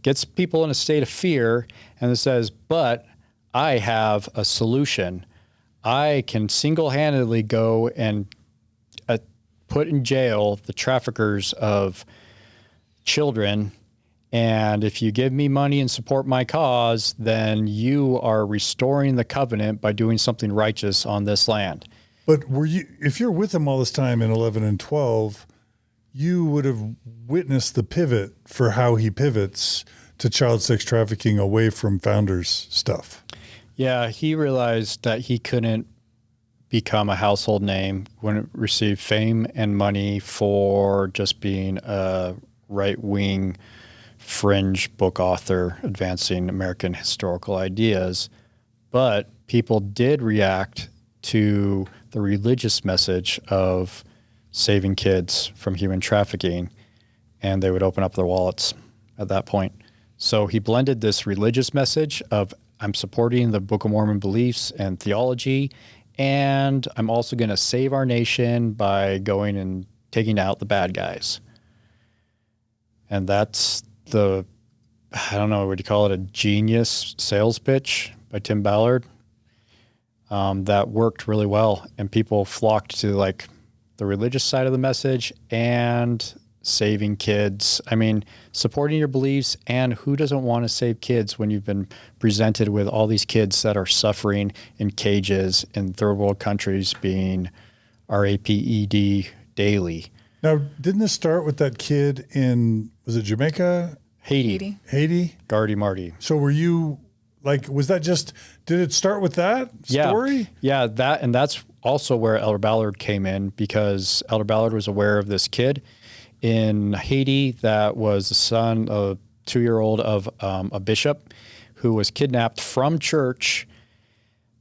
Gets people in a state of fear, and it says, but I have a solution. I can single-handedly go and put in jail the traffickers of children, and if you give me money and support my cause, then you are restoring the covenant by doing something righteous on this land. But if you're with him all this time in 11 and 12, you would have witnessed the pivot for how he pivots to child sex trafficking away from Founders stuff. Yeah, he realized that he couldn't become a household name, wouldn't receive fame and money for just being a right-wing fringe book author advancing American historical ideas. But people did react to the religious message of saving kids from human trafficking, and they would open up their wallets at that point. So he blended this religious message of, I'm supporting the Book of Mormon beliefs and theology, and I'm also going to save our nation by going and taking out the bad guys. And that's I don't know, would you call it a genius sales pitch by Tim Ballard? That worked really well, and people flocked to like the religious side of the message and saving kids. I mean, supporting your beliefs, and who doesn't want to save kids when you've been presented with all these kids that are suffering in cages in third world countries being raped daily. Now, didn't this start with that kid in, was it Jamaica? Haiti? Gardy Marty. So were you, like, was that just, did it start with that story? Yeah, that's also where Elder Ballard came in, because Elder Ballard was aware of this kid in Haiti that was the son, a 2-year-old of a bishop who was kidnapped from church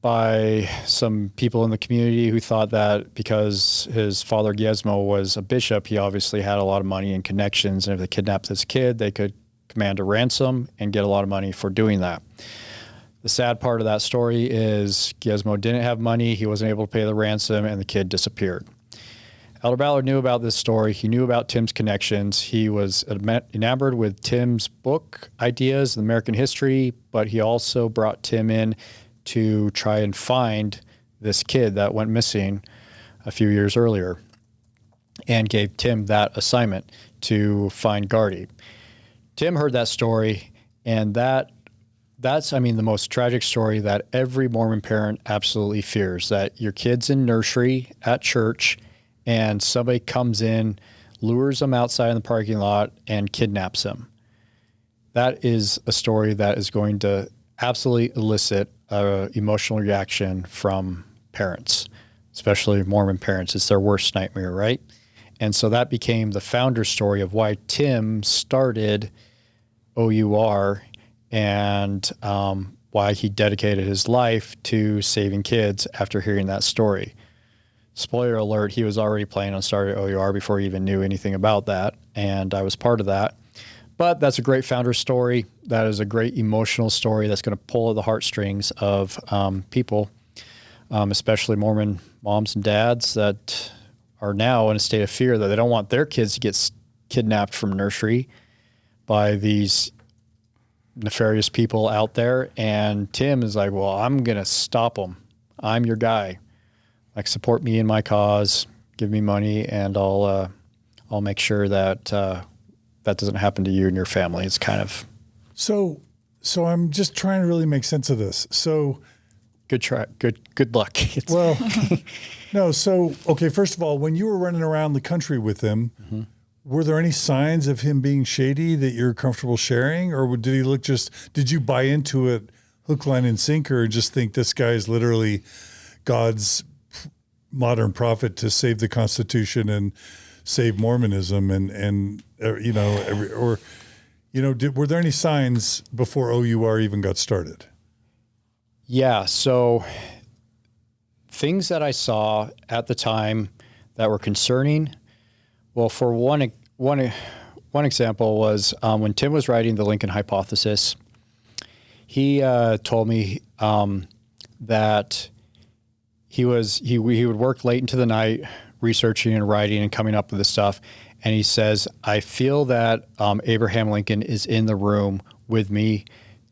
by some people in the community who thought that because his father Gizmo was a bishop, he obviously had a lot of money and connections, and if they kidnapped this kid, they could command a ransom and get a lot of money for doing that. The sad part of that story is Gizmo didn't have money, he wasn't able to pay the ransom, and the kid disappeared. Elder Ballard knew about this story. He knew about Tim's connections. He was enamored with Tim's book ideas, American history, but he also brought Tim in to try and find this kid that went missing a few years earlier, and gave Tim that assignment to find Gardy. Tim heard that story, and that's, I mean, the most tragic story that every Mormon parent absolutely fears, that your kid's in nursery at church and somebody comes in, lures them outside in the parking lot, and kidnaps them. That is a story that is going to absolutely elicit an emotional reaction from parents, especially Mormon parents. It's their worst nightmare, right? And so that became the founder story of why Tim started OUR and why he dedicated his life to saving kids after hearing that story. Spoiler alert, he was already planning on starting OUR before he even knew anything about that, and I was part of that. But that's a great founder story. That is a great emotional story that's going to pull at the heartstrings of people, especially Mormon moms and dads that are now in a state of fear that they don't want their kids to get kidnapped from nursery by these nefarious people out there. And Tim is like, well, I'm going to stop them. I'm your guy. Like, support me in my cause, give me money, and I'll make sure that that doesn't happen to you and your family. It's kind of so I'm just trying to really make sense of this. So good try, good luck. Well, no. So okay, first of all, when you were running around the country with him, mm-hmm. were there any signs of him being shady that you're comfortable sharing, or did he look did you buy into it hook, line, and sinker, and just think this guy is literally God's modern prophet to save the Constitution and save Mormonism were there any signs before OUR even got started? Yeah. So things that I saw at the time that were concerning. Well, for one example was when Tim was writing the Lincoln Hypothesis, he told me that he would work late into the night researching and writing and coming up with this stuff. And he says, I feel that Abraham Lincoln is in the room with me,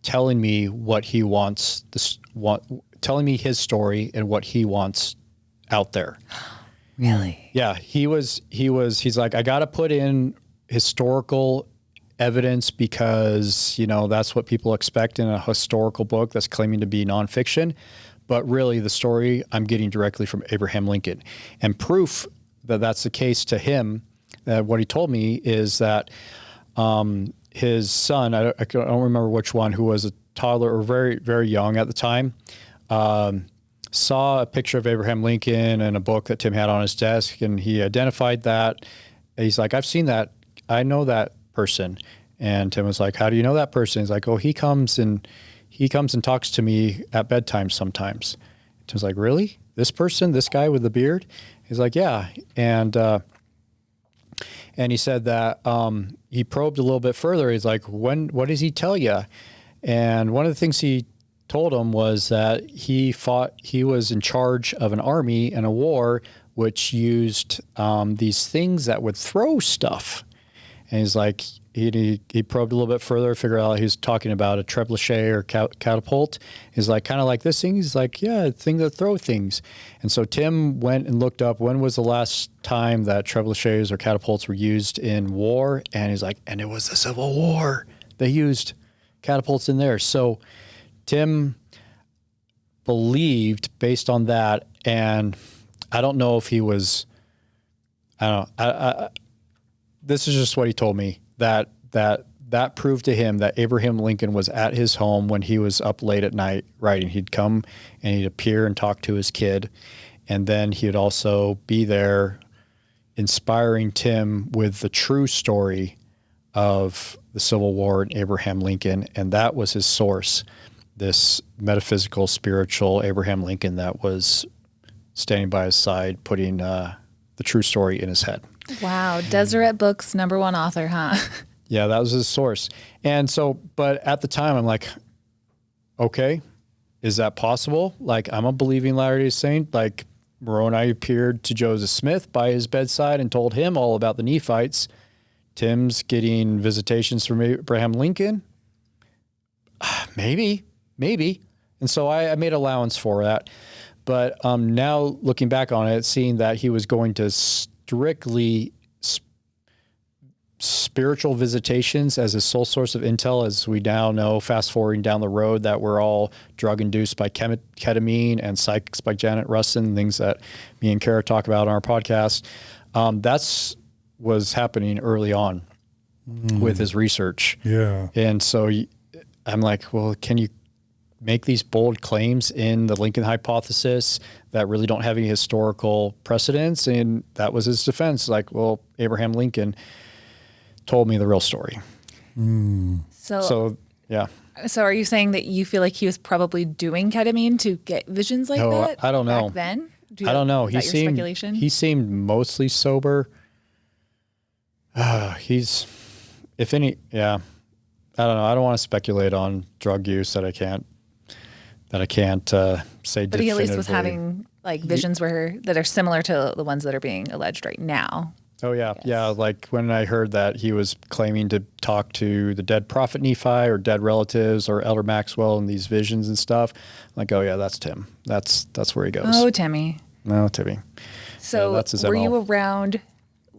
telling me what he wants, telling me his story and what he wants out there. Really? Yeah, he's like, I got to put in historical evidence because, that's what people expect in a historical book that's claiming to be nonfiction. But really, the story I'm getting directly from Abraham Lincoln. And proof that that's the case to him, what he told me is that his son, I don't remember which one, who was a toddler or very, very young at the time, saw a picture of Abraham Lincoln in a book that Tim had on his desk, and he identified that. He's like, I've seen that. I know that person. And Tim was like, how do you know that person? He's like, oh, he comes and talks to me at bedtime sometimes. Tim's like, really? This person, this guy with the beard? He's like, yeah. And he said that he probed a little bit further. He's like, what does he tell you? And one of the things he told him was that he was in charge of an army in a war which used these things that would throw stuff. And he's like, he probed a little bit further, figured out he was talking about a trebuchet or catapult. He's like, kind of like this thing. He's like, yeah, a thing that throw things. And so Tim went and looked up when was the last time that trebuchets or catapults were used in war. And he's like, and it was the Civil War. They used catapults in there. So Tim believed based on that. And I don't know if he was, this is just what he told me, that proved to him that Abraham Lincoln was at his home when he was up late at night writing. He'd come and he'd appear and talk to his kid. And then he would also be there inspiring Tim with the true story of the Civil War and Abraham Lincoln. And that was his source, this metaphysical, spiritual Abraham Lincoln that was standing by his side, putting the true story in his head. Wow. Deseret Books #1 author, huh? Yeah, that was his source. And so, but at the time I'm like, okay, is that possible? Like, I'm a believing Latter-day Saint. Like, Moroni appeared to Joseph Smith by his bedside and told him all about the Nephites. Tim's getting visitations from Abraham Lincoln. Maybe. And so I made allowance for that. But now looking back on it, seeing that he was going to strictly spiritual visitations as his sole source of intel, as we now know, fast forwarding down the road, that were all drug induced by ketamine and psychics by Janet Russin, things that me and Carah talk about on our podcast. That's was happening early on with his research. Yeah. And so I'm like, well, can you make these bold claims in the Lincoln hypothesis that really don't have any historical precedence? And that was his defense. Like, well, Abraham Lincoln told me the real story. So yeah. So are you saying that you feel like he was probably doing ketamine to get visions like that? I don't know. Back then? I don't know. Is that your speculation? He seemed mostly sober. He's, if any, yeah. I don't know. I don't want to speculate on drug use that I can't say definitively. But he at least was having like visions that are similar to the ones that are being alleged right now. Oh, yeah. Yeah. Like when I heard that he was claiming to talk to the dead prophet Nephi or dead relatives or Elder Maxwell in these visions and stuff, I'm like, oh, yeah, that's Tim. That's where he goes. Oh, Timmy. No, Timmy. So yeah, that's his were MO. you around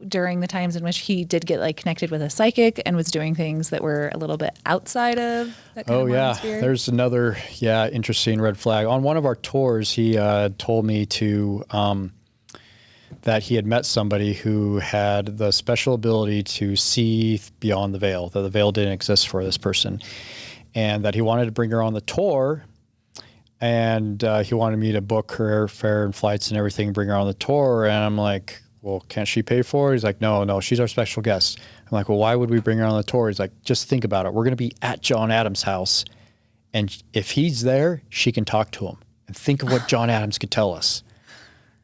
during the times in which he did get like connected with a psychic and was doing things that were a little bit outside of that kind of Mormon sphere? There's another, interesting red flag. On one of our tours, he told me that he had met somebody who had the special ability to see beyond the veil, that the veil didn't exist for this person, and that he wanted to bring her on the tour, and he wanted me to book her fare and flights and everything, bring her on the tour. And I'm like, well, can't she pay for it? He's like, no, she's our special guest. I'm like, well, why would we bring her on the tour? He's like, just think about it. We're going to be at John Adams' house, and if he's there, she can talk to him. And think of what John Adams could tell us.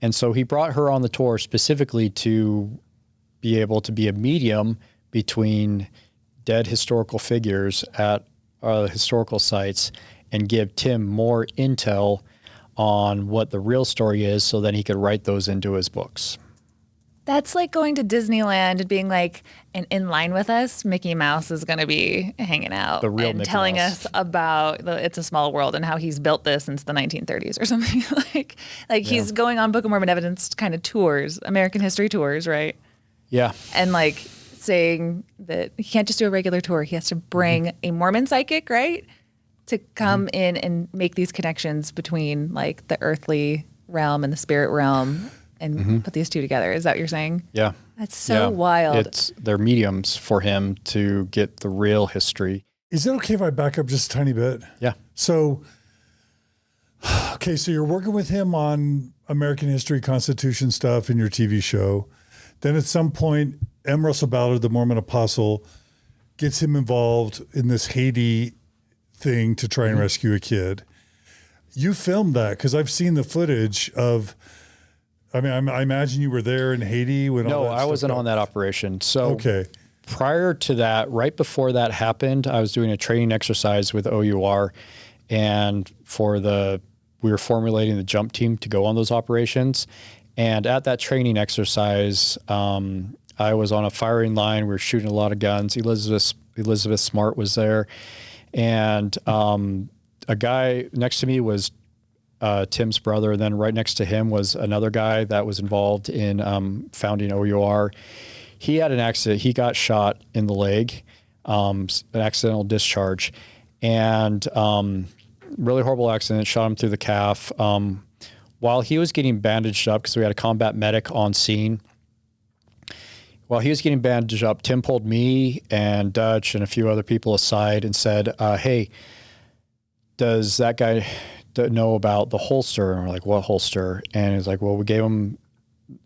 And so he brought her on the tour specifically to be able to be a medium between dead historical figures at historical sites and give Tim more intel on what the real story is, so then he could write those into his books. That's like going to Disneyland and being like, and in line with us, Mickey Mouse is going to be hanging out The real and Mickey telling Mouse. us about It's a Small World and how he's built this since the 1930s or something. like he's going on Book of Mormon evidence kind of tours, American history tours, right? Yeah. And like saying that he can't just do a regular tour. He has to bring a Mormon psychic, right? To come in and make these connections between like the earthly realm and the spirit realm and put these two together. Is that what you're saying? Yeah. That's so wild. They're mediums for him to get the real history. Is it okay if I back up just a tiny bit? Yeah. So, okay, so you're working with him on American history, Constitution stuff in your TV show. Then at some point, M. Russell Ballard, the Mormon apostle, gets him involved in this Haiti thing to try and rescue a kid. You filmed that because I've seen the footage of. I mean, I imagine you were there in Haiti when all that No, I wasn't on that operation. So prior to that, right before that happened, I was doing a training exercise with OUR, and we were formulating the jump team to go on those operations. And at that training exercise, I was on a firing line. We were shooting a lot of guns. Elizabeth Smart was there, and a guy next to me was Tim's brother, and then right next to him was another guy that was involved in founding OUR. He had an accident. He got shot in the leg, an accidental discharge, and really horrible accident, shot him through the calf. While he was getting bandaged up, because we had a combat medic on scene, while he was getting bandaged up, Tim pulled me and Dutch and a few other people aside and said, hey, does that guy know about the holster? And we're like, what holster? And he's like, well, we gave him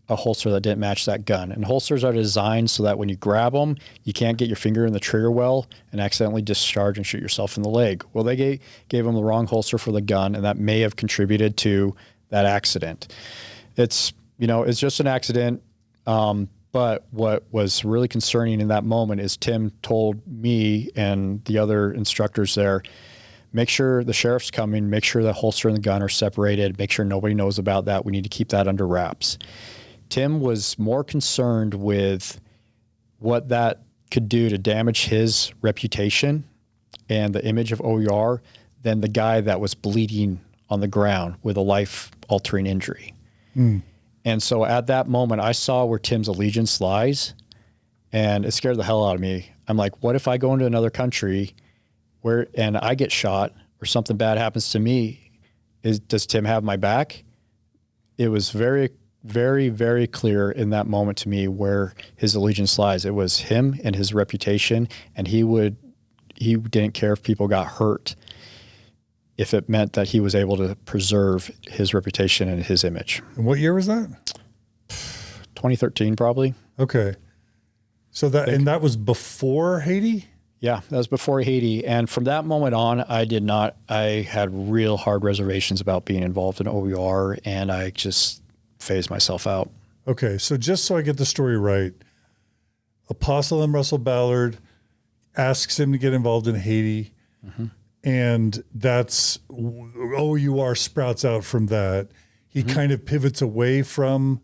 a holster that didn't match that gun. And holsters are designed so that when you grab them, you can't get your finger in the trigger well and accidentally discharge and shoot yourself in the leg. Well, they gave him the wrong holster for the gun, and that may have contributed to that accident. It's just an accident. But what was really concerning in that moment is Tim told me and the other instructors there, make sure the sheriff's coming, make sure the holster and the gun are separated, make sure nobody knows about that. We need to keep that under wraps. Tim was more concerned with what that could do to damage his reputation and the image of OUR than the guy that was bleeding on the ground with a life-altering injury. And so at that moment, I saw where Tim's allegiance lies, and it scared the hell out of me. I'm like, what if I go into another country and I get shot or something bad happens to me? Does Tim have my back? It was very, very, very clear in that moment to me where his allegiance lies. It was him and his reputation, and he didn't care if people got hurt if it meant that he was able to preserve his reputation and his image. And what year was that? 2013, probably. Okay. So that was before Haiti? Yeah, that was before Haiti. And from that moment on, I had real hard reservations about being involved in OUR, and I just phased myself out. Okay. So just so I get the story right, Apostle M. Russell Ballard asks him to get involved in Haiti. And that's OUR sprouts out from that. He kind of pivots away from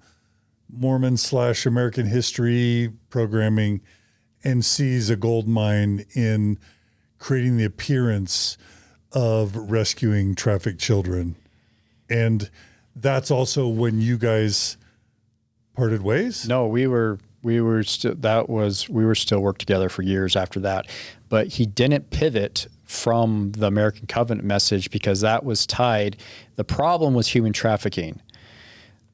Mormon/American history programming and sees a gold mine in creating the appearance of rescuing trafficked children. And that's also when you guys parted ways? No, we were still worked together for years after that. But he didn't pivot from the American Covenant message because that was tied. The problem was human trafficking.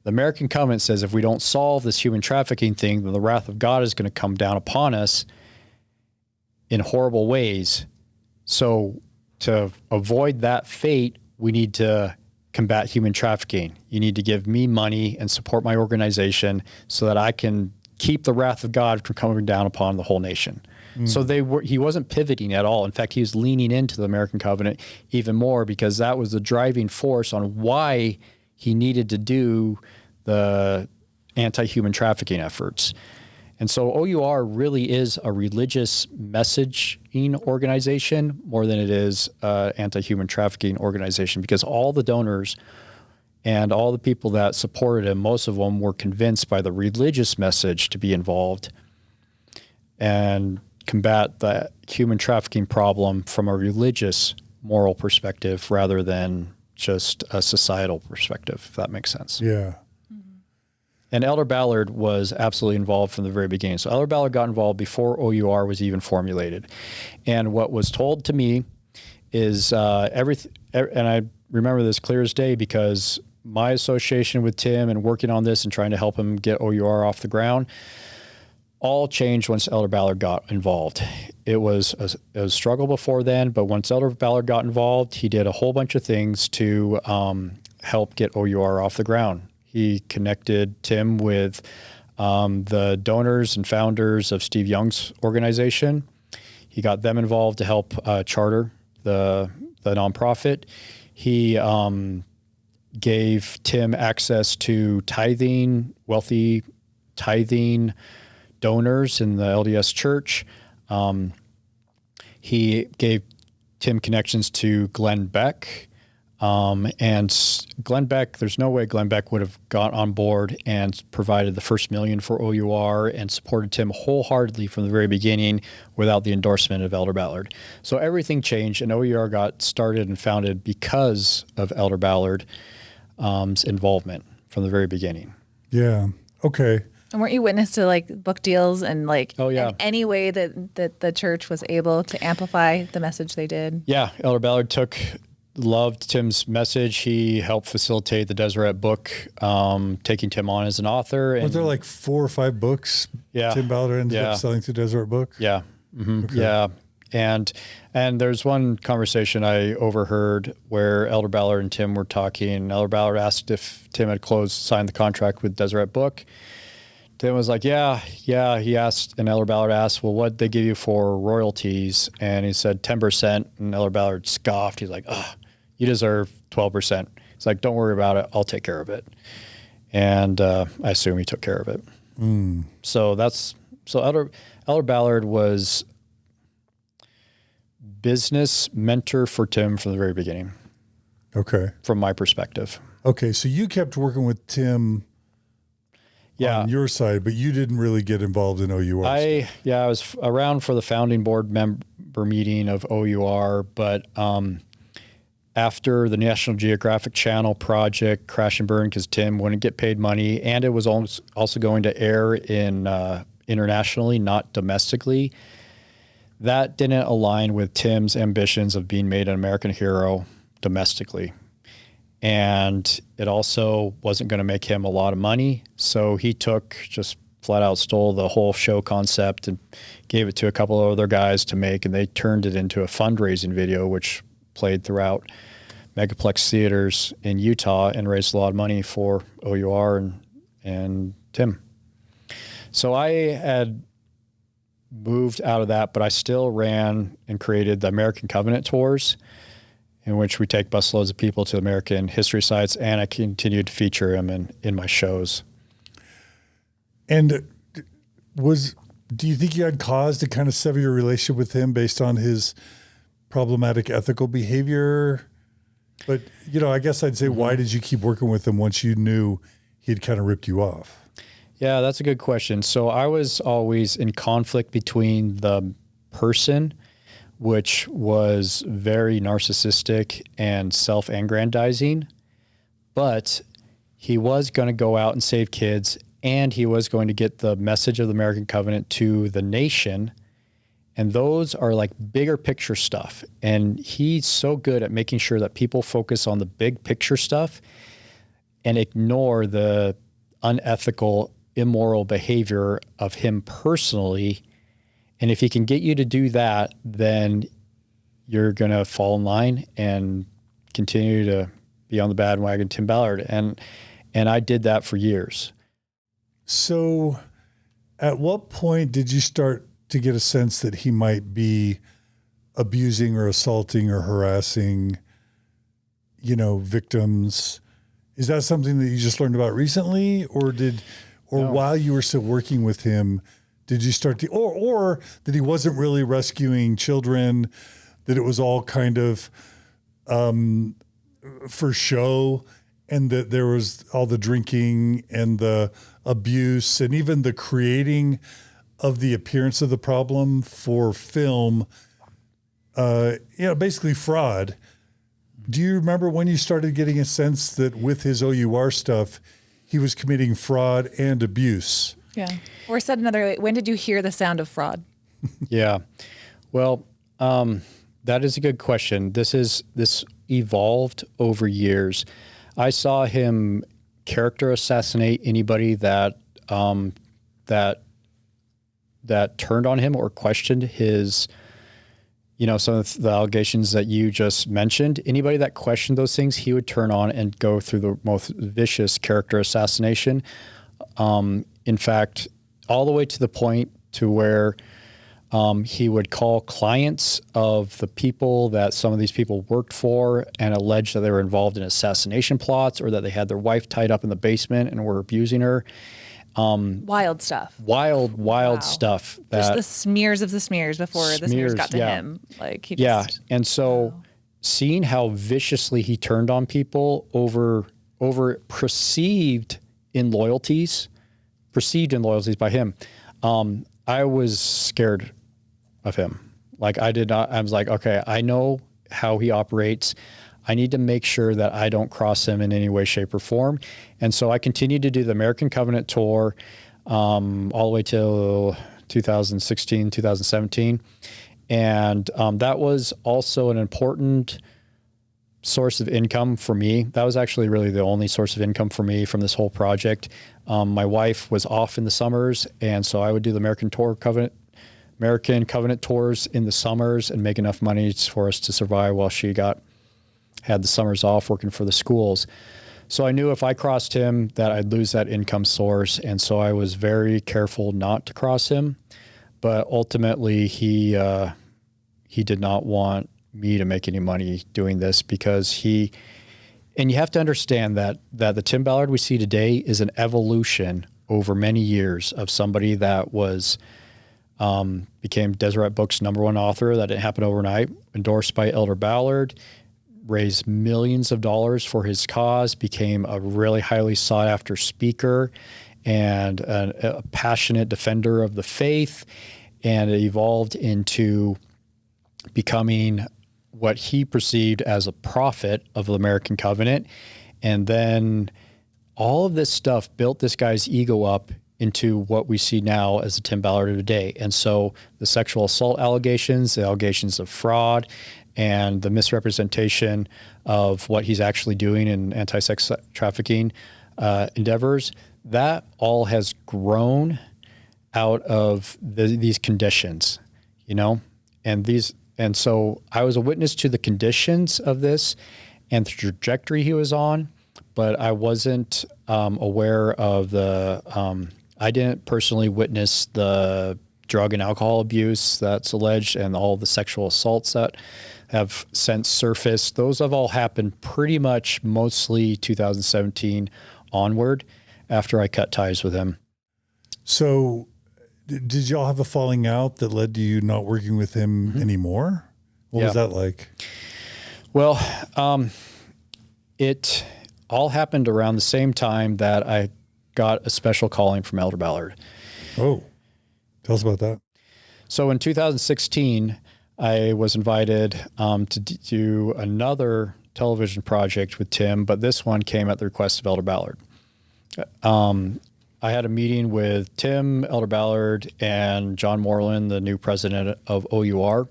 The American Covenant says if we don't solve this human trafficking thing, then the wrath of God is going to come down upon us in horrible ways. So to avoid that fate, we need to combat human trafficking. You need to give me money and support my organization so that I can keep the wrath of God from coming down upon the whole nation. So he wasn't pivoting at all. In fact, he was leaning into the American Covenant even more because that was the driving force on why he needed to do the anti-human trafficking efforts. And so OUR really is a religious messaging organization more than it is an anti-human trafficking organization because all the donors And all the people that supported him, most of them were convinced by the religious message to be involved and combat the human trafficking problem from a religious moral perspective rather than just a societal perspective, if that makes sense. Yeah. And Elder Ballard was absolutely involved from the very beginning. So Elder Ballard got involved before OUR was even formulated. And what was told to me is everything, and I remember this clear as day because my association with Tim and working on this and trying to help him get OUR off the ground all changed once Elder Ballard got involved. It was a struggle before then, but once Elder Ballard got involved, he did a whole bunch of things to help get OUR off the ground. He connected Tim with the donors and founders of Steve Young's organization. He got them involved to help charter the nonprofit. He gave Tim access to wealthy tithing donors in the LDS church. He gave Tim connections to Glenn Beck. And Glenn Beck, there's no way Glenn Beck would have got on board and provided the first $1 million for OUR and supported Tim wholeheartedly from the very beginning without the endorsement of Elder Ballard. So everything changed, and OUR got started and founded because of Elder Ballard's involvement from the very beginning. Yeah. Okay. And weren't you witness to like book deals and like in any way that the church was able to amplify the message they did? Yeah, Elder Ballard loved Tim's message. He helped facilitate the Deseret book, taking Tim on as an author. Were there like 4 or 5 books Tim Ballard ended up selling through Deseret Books? Yeah. Mm-hmm. Okay. Yeah. And there's one conversation I overheard where Elder Ballard and Tim were talking. Elder Ballard asked if Tim had signed the contract with Deseret Book. Tim was like, yeah. He asked, and Elder Ballard asked, well, what'd they give you for royalties? And he said 10%. And Elder Ballard scoffed. He's like, you deserve 12%. He's like, don't worry about it. I'll take care of it. And I assume he took care of it. Mm. So Elder Ballard was business mentor for Tim from the very beginning. Okay. From my perspective. Okay. So you kept working with Tim on your side, but you didn't really get involved in OUR. I was around for the founding board member meeting of OUR, but after the National Geographic Channel project crashed and burned because Tim wouldn't get paid money, and it was also going to air in internationally, not domestically, that didn't align with Tim's ambitions of being made an American hero domestically. And it also wasn't going to make him a lot of money. So he just flat out stole the whole show concept and gave it to a couple of other guys to make, and they turned it into a fundraising video, which played throughout megaplex theaters in Utah and raised a lot of money for OUR and Tim. So I had moved out of that, but I still ran and created the American Covenant tours, in which we take busloads of people to American history sites, and I continued to feature him in my shows. And do you think you had cause to kind of sever your relationship with him based on his problematic ethical behavior? But, I guess I'd say, why did you keep working with him once you knew he'd kind of ripped you off? Yeah, that's a good question. So I was always in conflict between the person, which was very narcissistic and self-aggrandizing, but he was going to go out and save kids, and he was going to get the message of the American Covenant to the nation. And those are like bigger picture stuff. And he's so good at making sure that people focus on the big picture stuff and ignore the unethical, immoral behavior of him personally. And if he can get you to do that, then you're going to fall in line and continue to be on the bandwagon, Tim Ballard. And I did that for years. So at what point did you start to get a sense that he might be abusing or assaulting or harassing, victims? Is that something that you just learned about recently, or while you were still working with him, did you start to, or that he wasn't really rescuing children, that it was all kind of for show, and that there was all the drinking and the abuse and even the creating of the appearance of the problem for film, basically fraud. Do you remember when you started getting a sense that with his OUR stuff, he was committing fraud and abuse? Yeah. Or said another way, when did you hear the sound of fraud? Yeah. Well, that is a good question. This evolved over years. I saw him character assassinate anybody that turned on him or questioned his, some of the allegations that you just mentioned. Anybody that questioned those things, he would turn on and go through the most vicious character assassination. In fact, all the way to the point to where he would call clients of the people that some of these people worked for and allege that they were involved in assassination plots or that they had their wife tied up in the basement and were abusing her. Wild stuff. Wild wow. Stuff. Just the smears of the smears before the smears got to him. Like he just, And so seeing how viciously he turned on people over perceived inloyalties by him, I was scared of him. Like I was like, okay, I know how he operates. I need to make sure that I don't cross him in any way, shape, or form. And so I continued to do the American Covenant tour all the way till 2016, 2017. And that was also an important source of income for me. That was actually really the only source of income for me from this whole project. My wife was off in the summers, and so I would do the American Covenant tours in the summers and make enough money for us to survive while she had the summers off working for the schools. So I knew if I crossed him that I'd lose that income source. And so I was very careful not to cross him. But ultimately he did not want me to make any money doing this because and you have to understand that the Tim Ballard we see today is an evolution over many years of somebody that became Deseret Books' #1 author. That didn't happen overnight. Endorsed by Elder Ballard, raised millions of dollars for his cause, became a really highly sought after speaker and a passionate defender of the faith, and it evolved into becoming what he perceived as a prophet of the American Covenant. And then all of this stuff built this guy's ego up into what we see now as the Tim Ballard of today. And so the sexual assault allegations, the allegations of fraud, and the misrepresentation of what he's actually doing in anti-sex trafficking endeavors, that all has grown out of these conditions, and so I was a witness to the conditions of this and the trajectory he was on, but I wasn't aware of I didn't personally witness the drug and alcohol abuse that's alleged and all the sexual assaults that have since surfaced. Those have all happened pretty much mostly 2017 onward after I cut ties with him. So did y'all have a falling out that led to you not working with him anymore? What was that like? Well, it all happened around the same time that I got a special calling from Elder Ballard. Oh, tell us about that. So in 2016, I was invited to do another television project with Tim, but this one came at the request of Elder Ballard. I had a meeting with Tim, Elder Ballard, and John Moreland, the new president of OUR.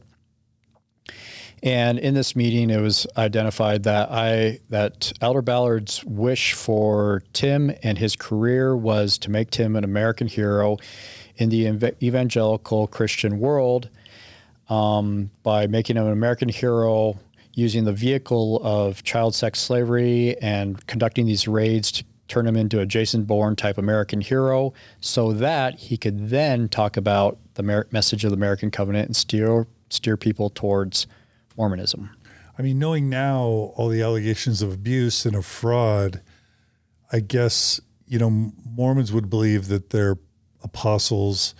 And in this meeting, it was identified that Elder Ballard's wish for Tim and his career was to make Tim an American hero in the evangelical Christian world by making him an American hero using the vehicle of child sex slavery and conducting these raids to turn him into a Jason Bourne type American hero so that he could then talk about the message of the American Covenant and steer people towards Mormonism. I mean, knowing now all the allegations of abuse and of fraud, I guess, Mormons would believe that their apostles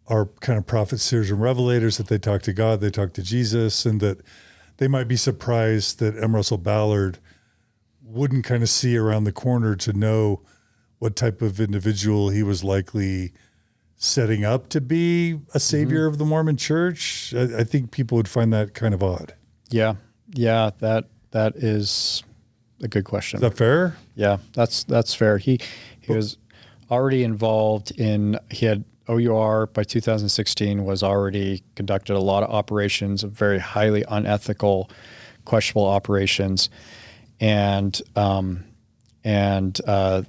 are kind of prophets, seers, and revelators, that they talk to God, they talk to Jesus, and that they might be surprised that M. Russell Ballard wouldn't kind of see around the corner to know what type of individual he was likely setting up to be a savior of the Mormon Church? I think people would find that kind of odd. Yeah, that is a good question. Is that fair? Yeah, that's fair. He was already involved in, he had OUR by 2016, was already conducted a lot of operations, very highly unethical, questionable operations. And a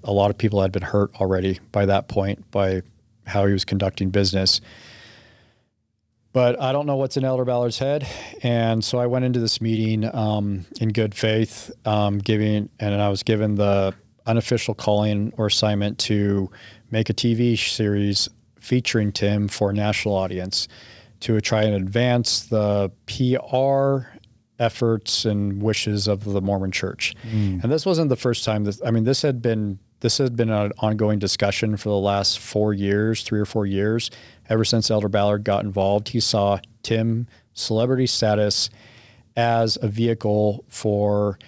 lot of people had been hurt already by that point, by how he was conducting business. But I don't know what's in Elder Ballard's head. And so I went into this meeting in good faith, and I was given the unofficial calling or assignment to make a TV series featuring Tim for a national audience to try and advance the PR efforts and wishes of the Mormon Church. And this wasn't the first time this had been an ongoing discussion for the last 3 or 4 years. Ever since Elder Ballard got involved, he saw Tim celebrity status as a vehicle for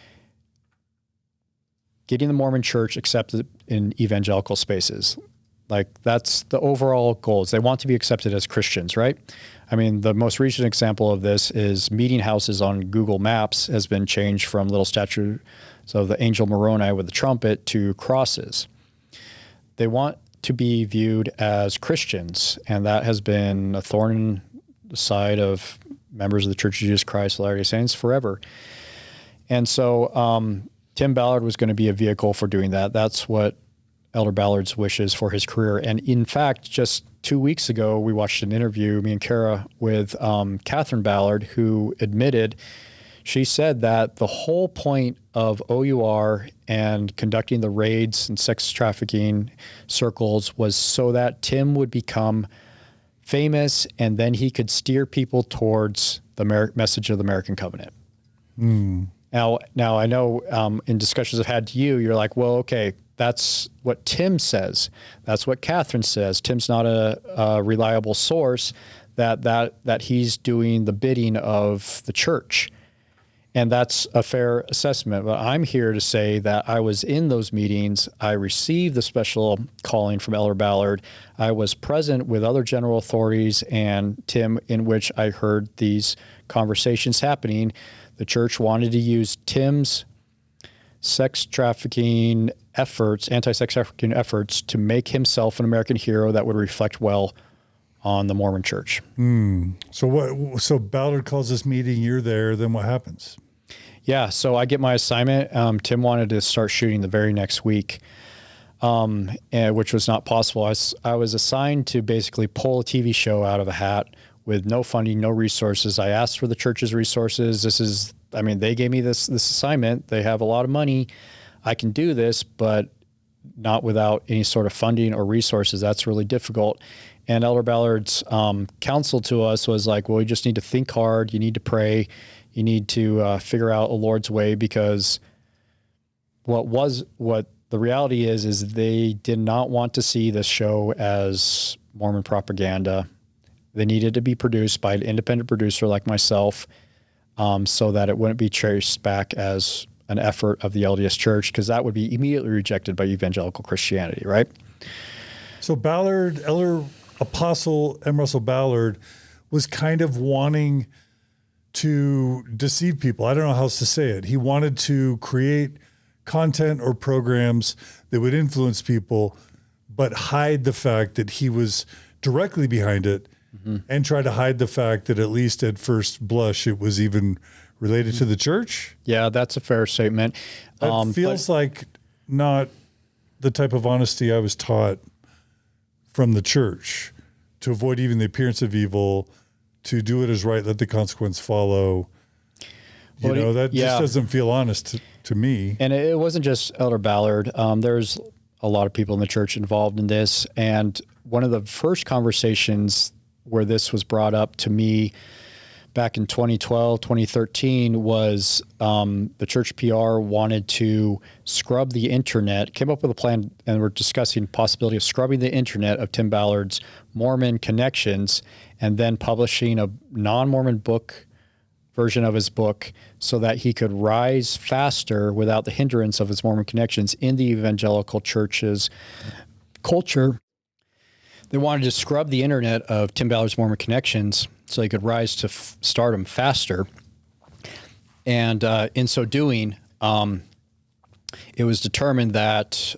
getting the Mormon Church accepted in evangelical spaces. Like, that's the overall goals. They want to be accepted as Christians, right? I mean, the most recent example of this is meeting houses on Google Maps has been changed from little statues of the angel Moroni with the trumpet to crosses. They want to be viewed as Christians, and that has been a thorn in the side of members of the Church of Jesus Christ of Latter-day Saints forever. And so Tim Ballard was going to be a vehicle for doing that. That's what Elder Ballard's wishes for his career. And in fact, just 2 weeks ago, we watched an interview, me and Carah, with Catherine Ballard, who admitted, she said that the whole point of OUR and conducting the raids and sex trafficking circles was so that Tim would become famous, and then he could steer people towards the message of the American Covenant. Now I know in discussions I've had to you, you're like, well, okay, that's what Tim says. That's what Catherine says. Tim's not a reliable source, that he's doing the bidding of the church. And that's a fair assessment. But I'm here to say that I was in those meetings. I received the special calling from Elder Ballard. I was present with other general authorities and Tim, in which I heard these conversations happening. The church wanted to use Tim's sex trafficking efforts, anti-sex trafficking efforts, to make himself an American hero that would reflect well on the Mormon Church. So Ballard calls this meeting, you're there, then what happens? Yeah, so I get my assignment. Tim wanted to start shooting the very next week, which was not possible. I was assigned to basically pull a TV show out of a hat with no funding, no resources. I asked for the church's resources. They gave me this assignment. They have a lot of money. I can do this, but not without any sort of funding or resources. That's really difficult. And Elder Ballard's counsel to us was like, well, you just need to think hard. You need to pray. You need to figure out the Lord's way, because what the reality is they did not want to see this show as Mormon propaganda. They needed to be produced by an independent producer like myself, so that it wouldn't be traced back as an effort of the LDS Church, because that would be immediately rejected by evangelical Christianity, right? So Ballard, Elder Apostle M. Russell Ballard, was kind of wanting to deceive people. I don't know how else to say it. He wanted to create content or programs that would influence people, but hide the fact that he was directly behind it, and try to hide the fact that, at least at first blush, it was even related to the church. Yeah, that's a fair statement. It feels like not the type of honesty I was taught from the church, to avoid even the appearance of evil, to do it as right, let the consequence follow. That just doesn't feel honest to me. And it wasn't just Elder Ballard. There's a lot of people in the church involved in this. And one of the first conversations where this was brought up to me back in 2012, 2013 was the church PR wanted to scrub the internet, came up with a plan, and we're discussing possibility of scrubbing the internet of Tim Ballard's Mormon connections, and then publishing a non-Mormon book version of his book so that he could rise faster without the hindrance of his Mormon connections in the evangelical church's culture. They wanted to scrub the internet of Tim Ballard's Mormon connections so he could rise to stardom faster. And in so doing, it was determined that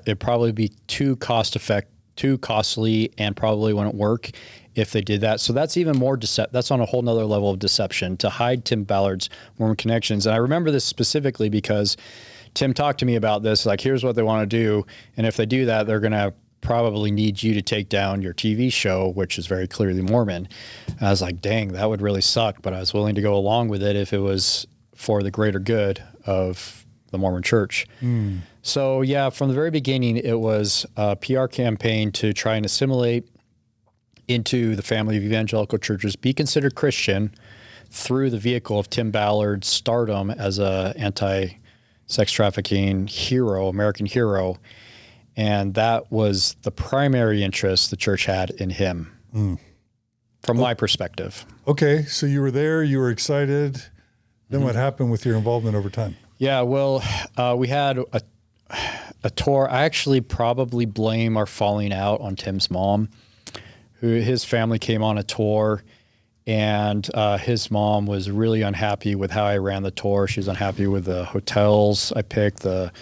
it'd probably be too costly, and probably wouldn't work if they did that. So that's even more that's on a whole nother level of deception, to hide Tim Ballard's Mormon connections. And I remember this specifically because Tim talked to me about this, like, here's what they want to do. And if they do that, they're going to probably need you to take down your TV show, which is very clearly Mormon. And I was like, dang, that would really suck. But I was willing to go along with it if it was for the greater good of the Mormon church. So yeah, from the very beginning, it was a PR campaign to try and assimilate into the family of evangelical churches, be considered Christian through the vehicle of Tim Ballard's stardom as a anti-sex trafficking hero, American hero. And that was the primary interest the church had in him, from my perspective. Okay, so you were there, you were excited. Then what happened with your involvement over time? Yeah, well, we had a tour. I actually probably blame our falling out on Tim's mom, who his family came on a tour, and his mom was really unhappy with how I ran the tour. She was unhappy with the hotels I picked, the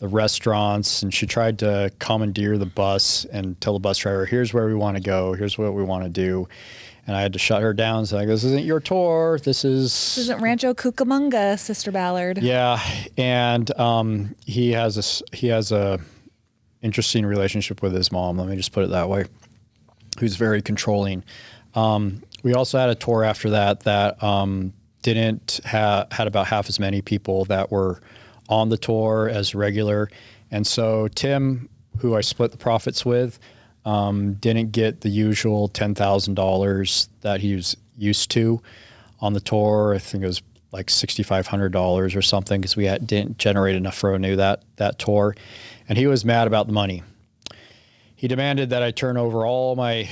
restaurants, and she tried to commandeer the bus and tell the bus driver, here's where we want to go, here's what we want to do. And I had to shut her down. So like, this isn't your tour. This isn't Rancho Cucamonga, Sister Ballard. Yeah, and he has a interesting relationship with his mom. Let me just put it that way. Who's very controlling. We also had a tour after that didn't had about half as many people that were on the tour as regular, and so Tim, who I split the profits with, didn't get the usual $10,000 that he was used to on the tour. I think it was like $6,500 or something, because we didn't generate enough revenue that tour, and he was mad about the money. He demanded that I turn over all my.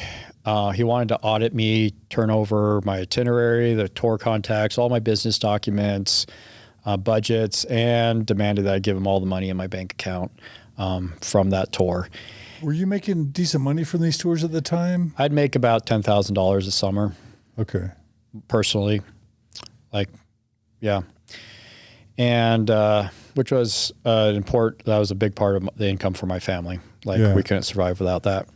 He wanted to audit me, turn over my itinerary, the tour contacts, all my business documents, budgets, and demanded that I give him all the money in my bank account from that tour. Were you making decent money from these tours at the time? I'd make about $10,000 a summer. Okay. Personally. Yeah. And which was that was a big part of the income for my family. We couldn't survive without that.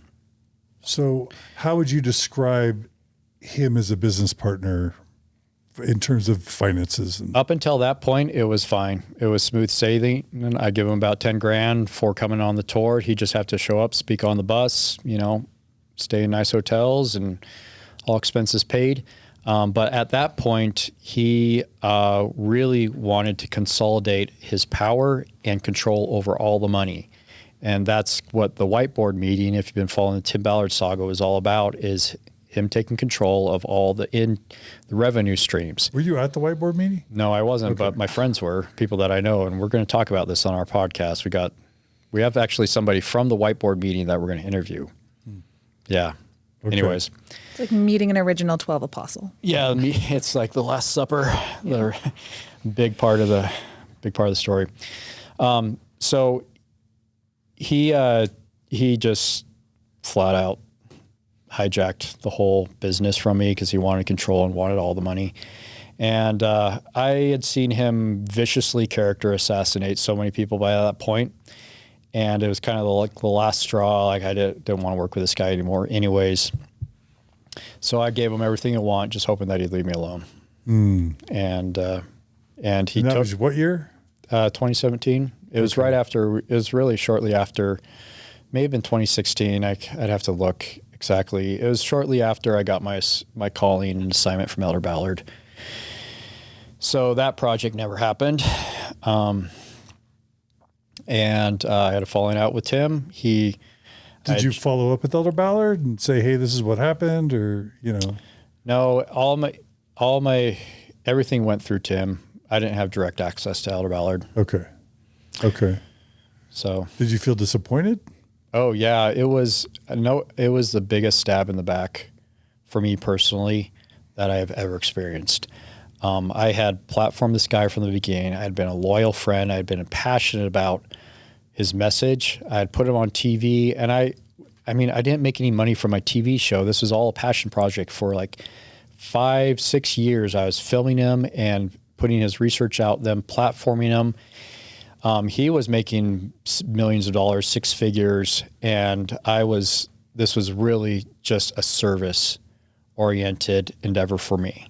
So how would you describe him as a business partner in terms of finances? Up until that point, it was fine. It was smooth sailing. And I give him about $10,000 for coming on the tour. He'd just have to show up, speak on the bus, stay in nice hotels, and all expenses paid. But at that point, he really wanted to consolidate his power and control over all the money. And that's what the whiteboard meeting, if you've been following the Tim Ballard saga, is all about, is him taking control of all the revenue streams. Were you at the whiteboard meeting? No, I wasn't, but my friends were, people that I know, and we're going to talk about this on our podcast. We have actually somebody from the whiteboard meeting that we're going to interview. Yeah. Okay. Anyways. It's like meeting an original 12 apostle. Yeah, it's like the Last Supper, the big part of the story. So he just flat out hijacked the whole business from me because he wanted control and wanted all the money. And I had seen him viciously character assassinate so many people by that point. And it was kind of the last straw. I didn't want to work with this guy anymore anyways. So I gave him everything I want, just hoping that he'd leave me alone. And he took... was what year? 2017. It was right after, it was really shortly after, may have been 2016. I'd have to look exactly. It was shortly after I got my calling and assignment from Elder Ballard. So that project never happened. And I had a falling out with Tim. Did you follow up with Elder Ballard and say, hey, this is what happened, or, No, all my everything went through Tim. I didn't have direct access to Elder Ballard. Okay. So did you feel disappointed? Oh yeah, it was the biggest stab in the back for me personally that I have ever experienced. I had platformed this guy from the beginning. I had been a loyal friend. I had been passionate about his message. I had put him on TV, and I didn't make any money from my TV show. This was all a passion project for like 5-6 years. I was filming him and putting his research out, then platforming him. He was making millions of dollars, 6 figures, and this was really just a service-oriented endeavor for me.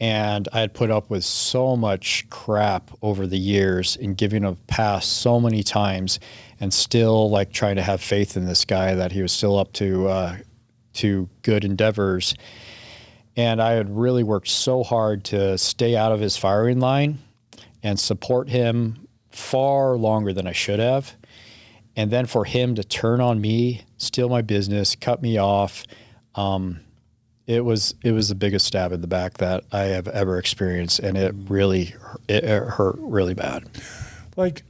And I had put up with so much crap over the years and giving a pass so many times, and still like trying to have faith in this guy that he was still up to good endeavors. And I had really worked so hard to stay out of his firing line and support him far longer than I should have. And then for him to turn on me, steal my business, cut me off, it was the biggest stab in the back that I have ever experienced, and it hurt really bad. Like,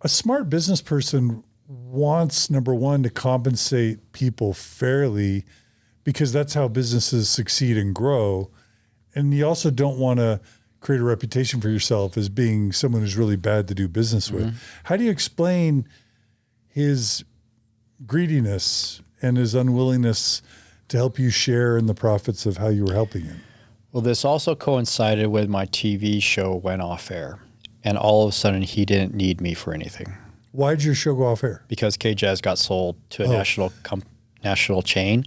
a smart business person wants, number one, to compensate people fairly, because that's how businesses succeed and grow. And you also don't want to create a reputation for yourself as being someone who's really bad to do business with. How do you explain his greediness and his unwillingness to help you share in the profits of how you were helping him? Well, this also coincided with my TV show went off air, and all of a sudden he didn't need me for anything. Why did your show go off air? Because KJazz got sold to a national chain,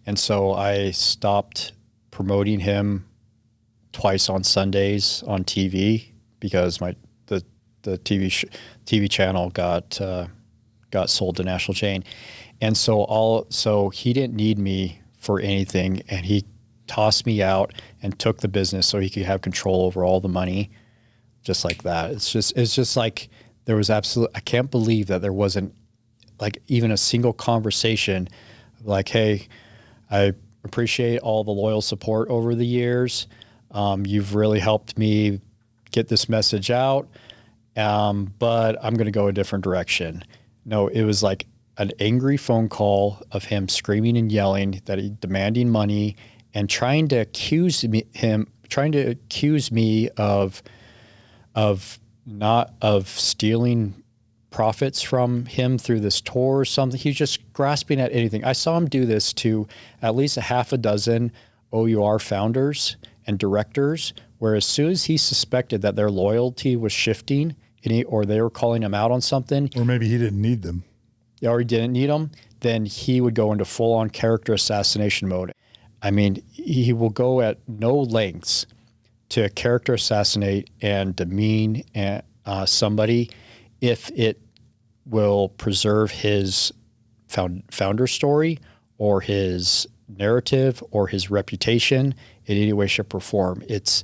and so I stopped promoting him twice on Sundays on TV because the TV channel got sold to national chain. And so he didn't need me for anything, and he tossed me out and took the business so he could have control over all the money, just like that. It's just like there was I can't believe that there wasn't like even a single conversation like, hey, I appreciate all the loyal support over the years. You've really helped me get this message out, but I'm going to go a different direction. No, it was like an angry phone call of him screaming and yelling that he demanding money and trying to accuse me of stealing profits from him through this tour or something. He was just grasping at anything. I saw him do this to at least a half a dozen OUR founders and directors, where as soon as he suspected that their loyalty was shifting or they were calling him out on something, or maybe he didn't need them, or he didn't need them, then he would go into full-on character assassination mode. I mean, he will go at no lengths to character assassinate and demean somebody if it will preserve his founder story or his narrative or his reputation in any way, shape, or form. It's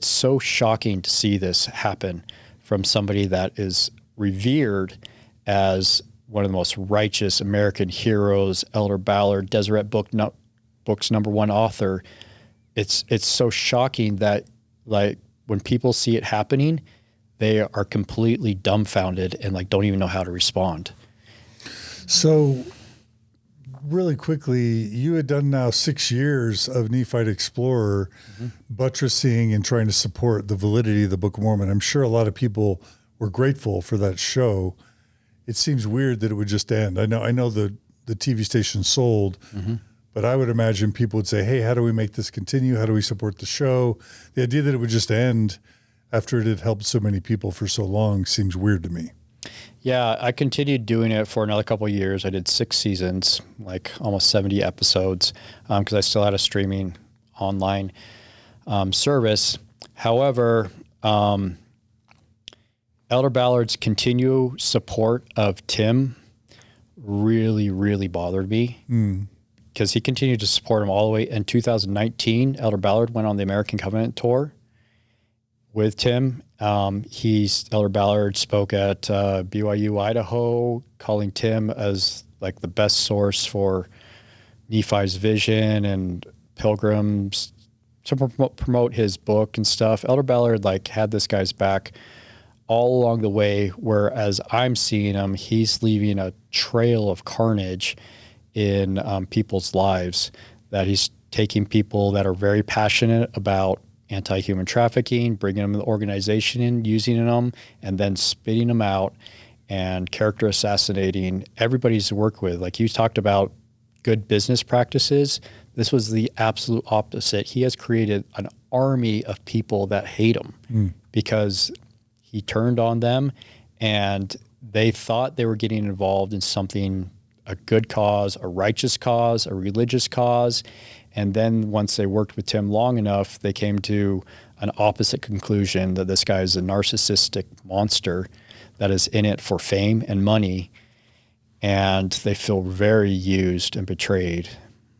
so shocking to see this happen from somebody that is revered as one of the most righteous American heroes, Elder Ballard, Deseret Book's #1 author. It's so shocking that, like, when people see it happening, they are completely dumbfounded and like don't even know how to respond. So really quickly, you had done now 6 years of Nephite Explorer, buttressing and trying to support the validity of the Book of Mormon. I'm sure a lot of people were grateful for that show. It seems weird that it would just end. I know the TV station sold, but I would imagine people would say, hey, how do we make this continue? How do we support the show? The idea that it would just end after it had helped so many people for so long seems weird to me. Yeah, I continued doing it for another couple of years. I did 6 seasons, like almost 70 episodes, because I still had a streaming online service. However, Elder Ballard's continued support of Tim really, really bothered me because he continued to support him all the way. In 2019, Elder Ballard went on the American Covenant tour with Tim. Elder Ballard spoke at BYU, Idaho, calling Tim as like the best source for Nephi's vision and pilgrims to promote his book and stuff. Elder Ballard like had this guy's back all along the way, whereas I'm seeing him, he's leaving a trail of carnage in people's lives, that he's taking people that are very passionate about anti-human trafficking, bringing them to the organization in, using them, and then spitting them out and character assassinating everybody he's worked with. Like you talked about good business practices. This was the absolute opposite. He has created an army of people that hate him because he turned on them and they thought they were getting involved in something, a good cause, a righteous cause, a religious cause. And then once they worked with Tim long enough, they came to an opposite conclusion that this guy is a narcissistic monster that is in it for fame and money. And they feel very used and betrayed.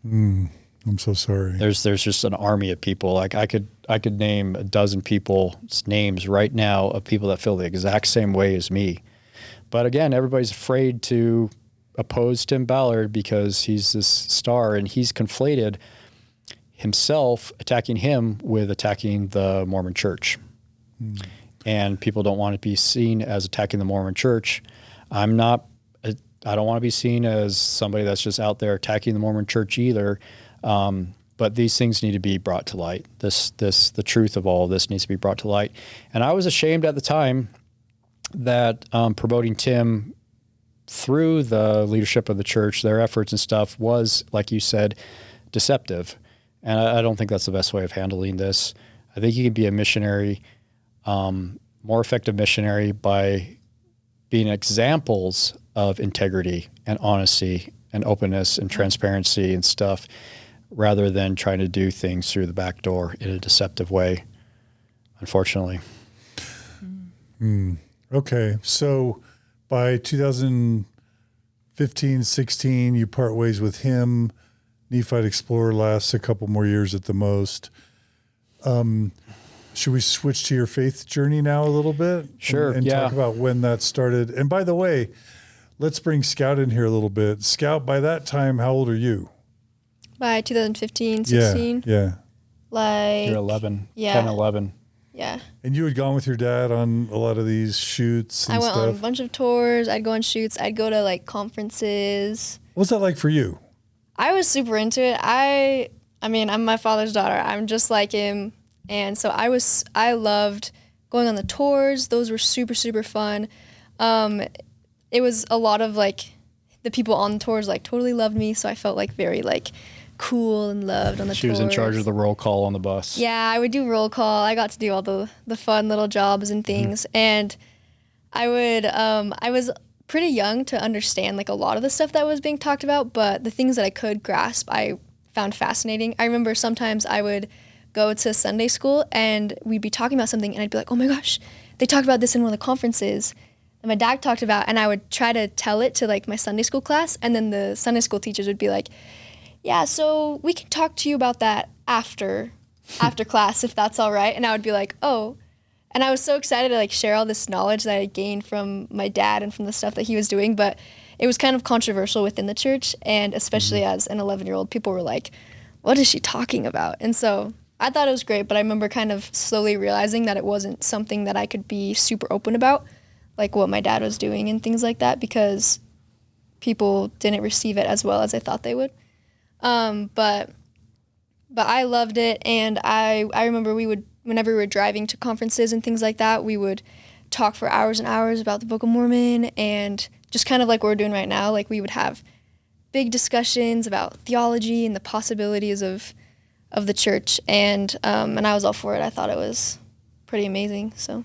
I'm so sorry. There's just an army of people. Like I could name a dozen people's names right now of people that feel the exact same way as me. But again, everybody's afraid to oppose Tim Ballard because he's this star, and he's conflated himself attacking him with attacking the Mormon Church. And people don't want to be seen as attacking the Mormon Church. I don't want to be seen as somebody that's just out there attacking the Mormon Church either. But these things need to be brought to light. The truth of all of this needs to be brought to light. And I was ashamed at the time that promoting Tim through the leadership of the church, their efforts and stuff was, like you said, deceptive. And I don't think that's the best way of handling this. I think you can be a missionary, more effective missionary by being examples of integrity and honesty and openness and transparency and stuff, rather than trying to do things through the back door in a deceptive way, unfortunately. Okay. So by 2015, 16, you part ways with him. Nephite Explorer lasts a couple more years at the most. Should we switch to your faith journey now a little bit? Sure. And talk about when that started. And by the way, let's bring Scout in here a little bit. Scout, by that time, how old are you? By 2015, 16. Yeah. Like You're 11, yeah. 10, 11. Yeah. And you had gone with your dad on a lot of these shoots and I went stuff. on a bunch of tours. I'd go on shoots. I'd go to like conferences. What's that like for you? I was super into it. I mean, I'm my father's daughter. I'm just like him. And so I loved going on the tours. Those were super, super fun. It was a lot of like the people on the tours like totally loved me. So I felt like very like cool and loved on the tours. She was in charge of the roll call on the bus. Yeah, I would do roll call. I got to do all the fun little jobs and things. And I was pretty young to understand like a lot of the stuff that was being talked about, but the things that I could grasp, I found fascinating. I remember sometimes I would go to Sunday school and we'd be talking about something and I'd be like, oh my gosh, they talked about this in one of the conferences that my dad talked about, and I would try to tell it to like my Sunday school class, and then the Sunday school teachers would be like, yeah, so we can talk to you about that after class if that's all right. And I would be like, oh. And I was so excited to like share all this knowledge that I gained from my dad and from the stuff that he was doing, but it was kind of controversial within the church, and especially as an 11-year-old, people were like, what is she talking about? And so I thought it was great, but I remember kind of slowly realizing that it wasn't something that I could be super open about, like what my dad was doing and things like that, because people didn't receive it as well as I thought they would. But I loved it, and I remember whenever we were driving to conferences and things like that, we would talk for hours and hours about the Book of Mormon, and just kind of like what we're doing right now, like we would have big discussions about theology and the possibilities of the church, and I was all for it. I thought it was pretty amazing. So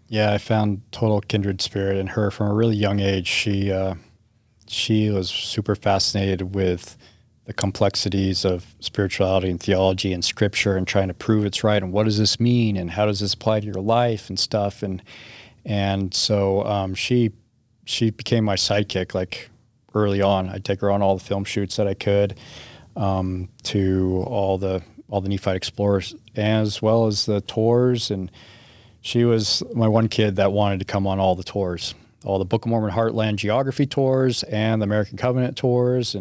Yeah, I found total kindred spirit in her from a really young age. She was super fascinated with the complexities of spirituality and theology and scripture and trying to prove it's right and what does this mean and how does this apply to your life and stuff. And so she became my sidekick like early on. I'd take her on all the film shoots that I could, to all the Nephite Explorers as well as the tours. And she was my one kid that wanted to come on all the tours, all the Book of Mormon Heartland geography tours and the American Covenant tours.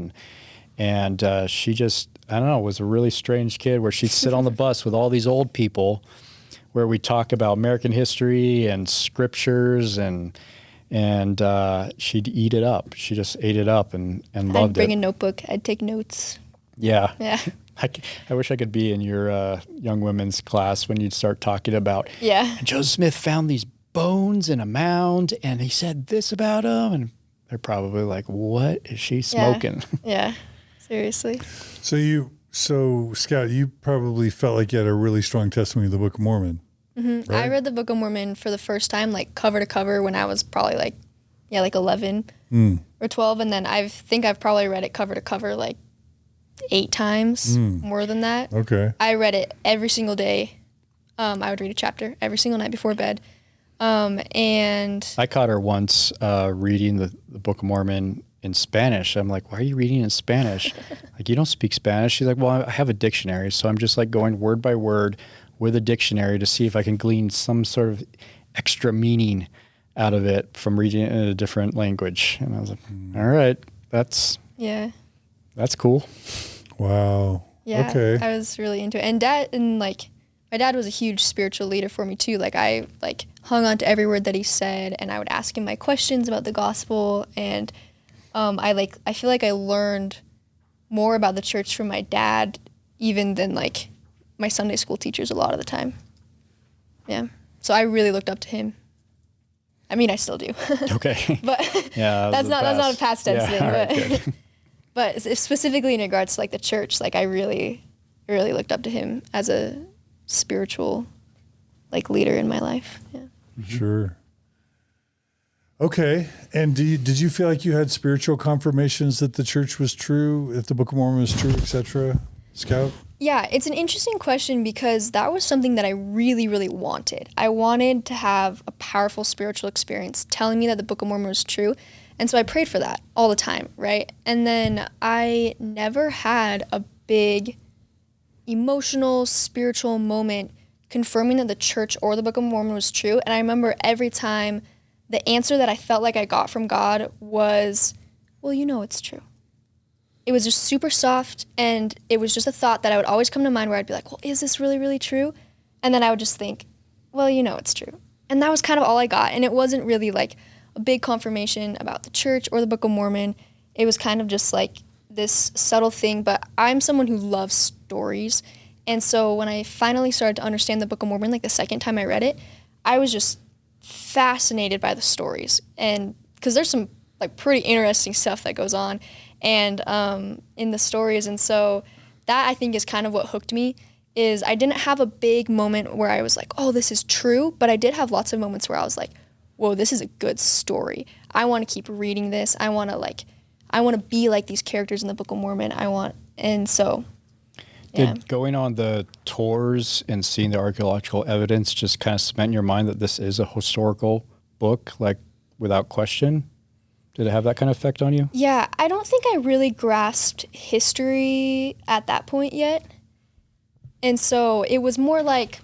And she just, I don't know, was a really strange kid where she'd sit on the bus with all these old people where we talk about American history and scriptures and she'd eat it up. She just ate it up and loved it. I'd bring a notebook. I'd take notes. Yeah. Yeah. I wish I could be in your young women's class when you'd start talking about, Yeah. Joseph Smith found these bones in a mound and he said this about them. And they're probably like, what is she smoking? Yeah. Seriously. So Scout, you probably felt like you had a really strong testimony of the Book of Mormon. Mm-hmm. Right? I read the Book of Mormon for the first time, like cover to cover, when I was probably like 11 or 12. And then I think I've probably read it cover to cover like 8 times, more than that. Okay. I read it every single day. I would read a chapter every single night before bed. And I caught her once reading the Book of Mormon in Spanish. I'm like, why are you reading in Spanish? Like, you don't speak Spanish. She's like, well, I have a dictionary. So I'm just like going word by word with a dictionary to see if I can glean some sort of extra meaning out of it from reading it in a different language. And I was like, all right, that's cool. Wow. yeah, Okay. I was really into it. And my dad was a huge spiritual leader for me too. Like, I hung on to every word that he said, and I would ask him my questions about the gospel. And I feel like I learned more about the church from my dad even than like my Sunday school teachers a lot of the time. Yeah. So I really looked up to him. I mean, I still do. Okay. But Yeah, that's not a past tense thing. All right, But, good. but specifically in regards to like the church, like I really looked up to him as a spiritual like leader in my life. Yeah. Sure. Okay. And did you feel like you had spiritual confirmations that the church was true, that the Book of Mormon was true, etc., Scout? Yeah, it's an interesting question because that was something that I really, really wanted. I wanted to have a powerful spiritual experience telling me that the Book of Mormon was true. And so I prayed for that all the time, right? And then I never had a big emotional, spiritual moment confirming that the church or the Book of Mormon was true. And I remember every time the answer that I felt like I got from God was, well, it's true. It was just super soft, and it was just a thought that I would always come to mind where I'd be like, well, is this really, really true? And then I would just think, well, it's true. And that was kind of all I got. And it wasn't really like a big confirmation about the church or the Book of Mormon. It was kind of just like this subtle thing. But I'm someone who loves stories. And so when I finally started to understand the Book of Mormon, like the second time I read it, I was just fascinated by the stories. And because there's some like pretty interesting stuff that goes on and in the stories. And so that I think is kind of what hooked me. Is I didn't have a big moment where I was like, oh, this is true, but I did have lots of moments where I was like, whoa, this is a good story. I want to keep reading this. I want to be like these characters in the Book of Mormon. Did going on the tours and seeing the archaeological evidence just kind of cement in your mind that this is a historical book, like without question? Did it have that kind of effect on you? Yeah, I don't think I really grasped history at that point yet. And so it was more like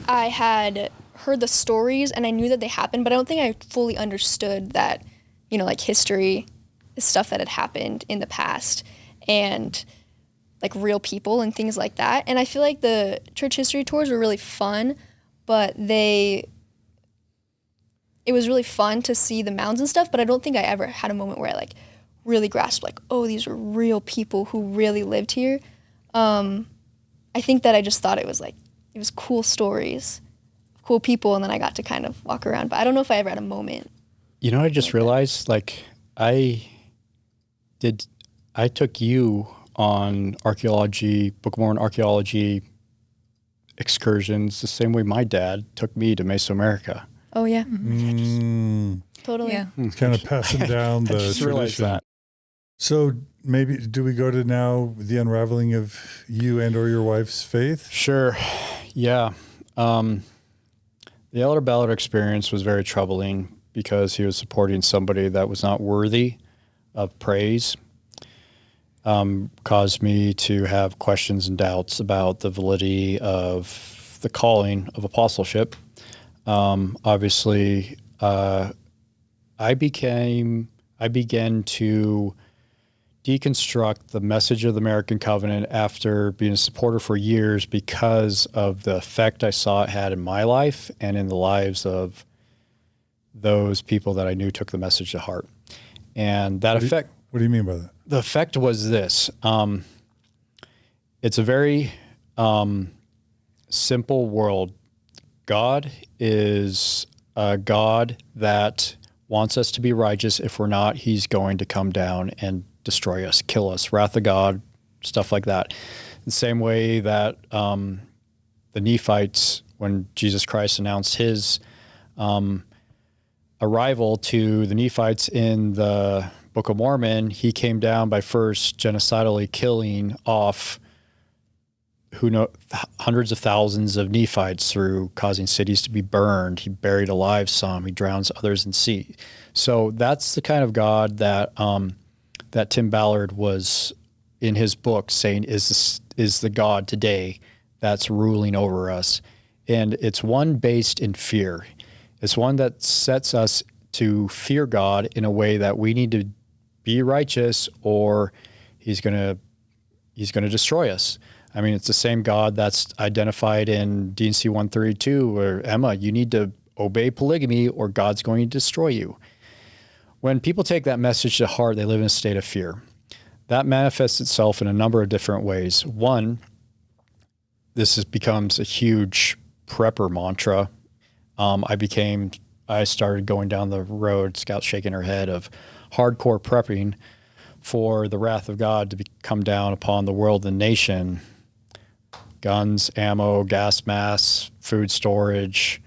I had heard the stories and I knew that they happened, but I don't think I fully understood that, like history is stuff that had happened in the past and like real people and things like that. And I feel like the church history tours were really fun, but it was really fun to see the mounds and stuff, but I don't think I ever had a moment where I like really grasped like, oh, these were real people who really lived here. I think that I just thought it was cool stories, cool people, and then I got to kind of walk around. But I don't know if I ever had a moment. I just realized I took you on archaeology, Book of Mormon archaeology excursions the same way my dad took me to Mesoamerica. Oh, yeah. Totally. Yeah. It's kind of passing down the just realized tradition. that. So maybe do we go to now the unraveling of you and or your wife's faith? Sure. Yeah. The Elder Ballard experience was very troubling because he was supporting somebody that was not worthy of praise. Caused me to have questions and doubts about the validity of the calling of apostleship. Obviously, I began to deconstruct the message of the American Covenant after being a supporter for years because of the effect I saw it had in my life and in the lives of those people that I knew took the message to heart. And that effect... What do you mean by that? The effect was this. it's a very simple world. God is a God that wants us to be righteous. If we're not, he's going to come down and destroy us, kill us, wrath of God, stuff like that. The same way that the Nephites, when Jesus Christ announced his arrival to the Nephites in the Book of Mormon, he came down by first genocidally killing off hundreds of thousands of Nephites through causing cities to be burned. He buried alive some. He drowns others in sea. So that's the kind of God that that Tim Ballard was in his book saying is the God today that's ruling over us. And it's one based in fear. It's one that sets us to fear God in a way that we need to be righteous, or he's going to destroy us. I mean, it's the same God that's identified in D&C 132, where Emma, you need to obey polygamy or God's going to destroy you. When people take that message to heart, they live in a state of fear. That manifests itself in a number of different ways. One, becomes a huge prepper mantra. I started going down the road, Scout shaking her head, of hardcore prepping for the wrath of God to come down upon the world and nation. Guns, ammo, gas masks, food storage,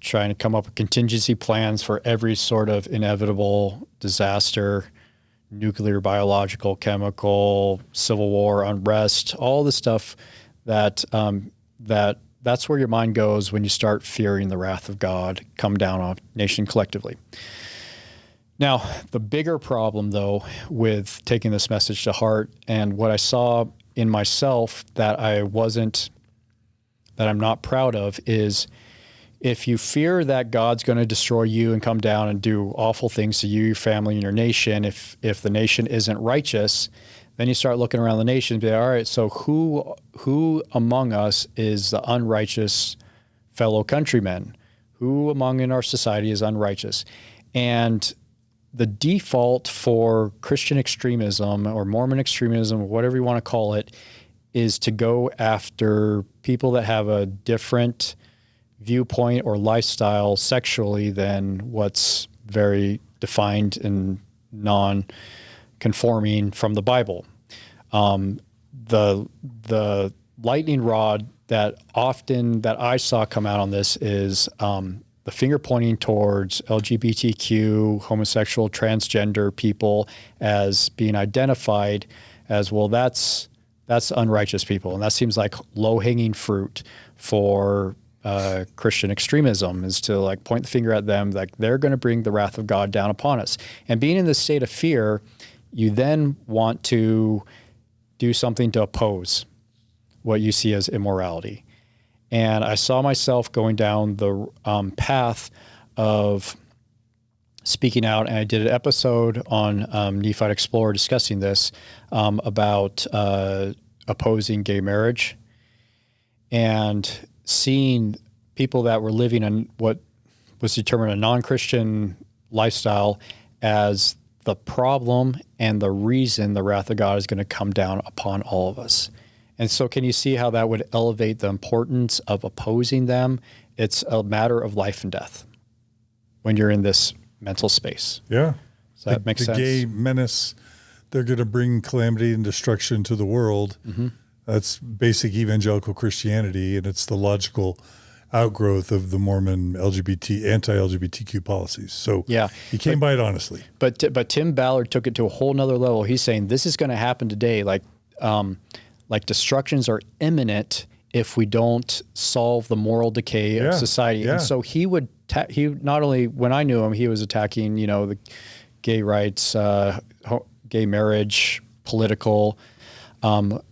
trying to come up with contingency plans for every sort of inevitable disaster, nuclear, biological, chemical, civil war, unrest, all the stuff that's where your mind goes when you start fearing the wrath of God come down on a nation collectively. Now, the bigger problem, though, with taking this message to heart, and what I saw in myself that I'm not proud of, is if you fear that God's going to destroy you and come down and do awful things to you, your family, and your nation, if the nation isn't righteous, then you start looking around the nation and be like, all right, so who among us is the unrighteous fellow countrymen? Who among in our society is unrighteous? And the default for Christian extremism or Mormon extremism, or whatever you want to call it, is to go after people that have a different viewpoint or lifestyle sexually than what's very defined and non-conforming from the Bible. The lightning rod that I saw come out on this is the finger pointing towards LGBTQ, homosexual, transgender people as being identified as, well, that's unrighteous people. And that seems like low-hanging fruit for Christian extremism, is to like point the finger at them, like they're going to bring the wrath of God down upon us. And being in this state of fear, you then want to do something to oppose what you see as immorality. And I saw myself going down the path of speaking out, and I did an episode on Nephite Explorer discussing this, about opposing gay marriage and seeing people that were living in what was determined a non-Christian lifestyle as the problem and the reason the wrath of God is going to come down upon all of us. And so can you see how that would elevate the importance of opposing them? It's a matter of life and death when you're in this mental space. Yeah. Does that make sense? The gay menace, they're going to bring calamity and destruction to the world. Mm-hmm. That's basic evangelical Christianity, and it's the logical outgrowth of the Mormon anti-LGBTQ policies. So yeah, he came by it honestly. But Tim Ballard took it to a whole nother level. He's saying this is going to happen today. Like destructions are imminent if we don't solve the moral decay of society. Yeah. And so he would, he not only, when I knew him, he was attacking, the gay rights, gay marriage, political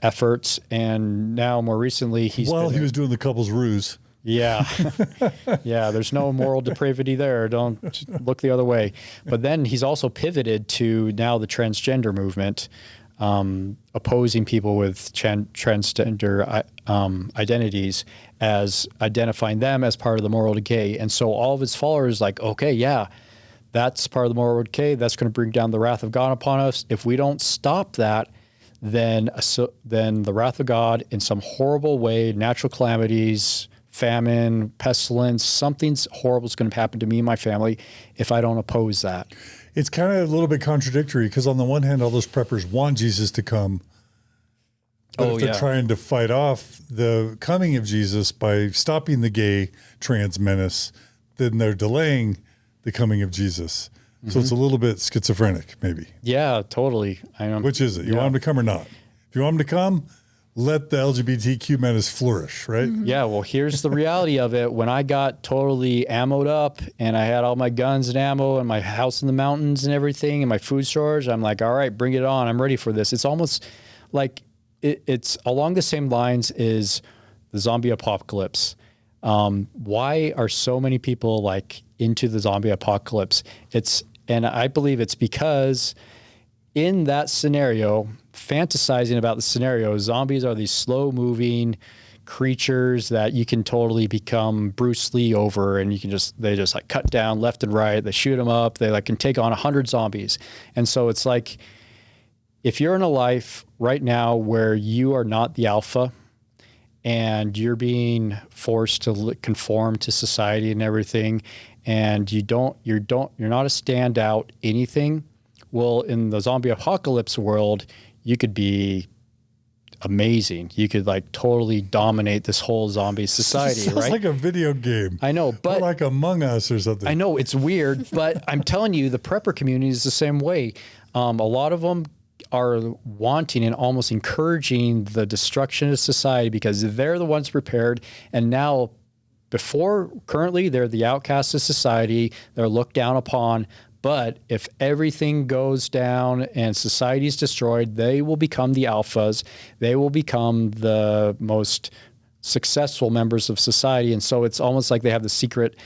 efforts. And now more recently, he was doing the couple's ruse. Yeah. Yeah. There's no moral depravity there. Don't look the other way. But then he's also pivoted to now the transgender movement, opposing people with transgender identities, as identifying them as part of the moral decay. And so all of his followers like, okay, yeah, that's part of the moral decay. That's going to bring down the wrath of God upon us. If we don't stop that, then the wrath of God in some horrible way, natural calamities, famine, pestilence, something's horrible is going to happen to me and my family if I don't oppose that. It's kind of a little bit contradictory because on the one hand, all those preppers want Jesus to come. But if they're trying to fight off the coming of Jesus by stopping the gay trans menace, then they're delaying the coming of Jesus. So it's a little bit schizophrenic, maybe. Yeah, totally. I know. Which is it? You want him to come or not? If you want him to come, let the LGBTQ menace flourish, right? Yeah, well, here's the reality of it. When I got totally ammoed up and I had all my guns and ammo and my house in the mountains and everything and my food storage, I'm like, all right, bring it on. I'm ready for this. It's almost like it's along the same lines as the zombie apocalypse. Why are so many people like into the zombie apocalypse? And I believe it's because in that scenario, fantasizing about the scenario, zombies are these slow moving creatures that you can totally become Bruce Lee over, and they just like cut down left and right. They shoot them up. They like can take on 100 zombies. And so it's like, if you're in a life right now where you are not the alpha and you're being forced to conform to society and everything, and you're not a standout anything, well, in the zombie apocalypse world, you could be amazing. You could like totally dominate this whole zombie society, Sounds right? like a video game. I know, but or like Among Us or something. I know it's weird, but I'm telling you, the prepper community is the same way. A lot of them are wanting and almost encouraging the destruction of society because they're the ones prepared. And now, currently, they're the outcasts of society. They're looked down upon. But if everything goes down and society is destroyed, they will become the alphas. They will become the most successful members of society. And so it's almost like they have the secret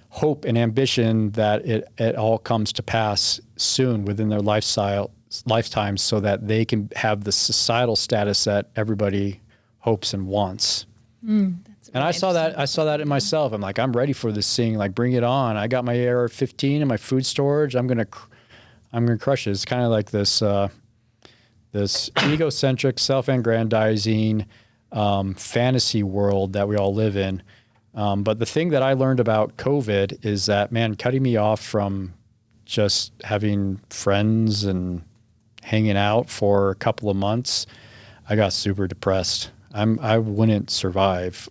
hope and ambition that it all comes to pass soon within their lifetimes so that they can have the societal status that everybody hopes and wants. And I saw that in myself. I'm like, I'm ready for this thing. Like, bring it on. I got my AR-15 and my food storage. I'm gonna crush it. It's kind of like this egocentric, self-aggrandizing fantasy world that we all live in. But the thing that I learned about COVID is that, man, cutting me off from just having friends and hanging out for a couple of months, I got super depressed. I wouldn't survive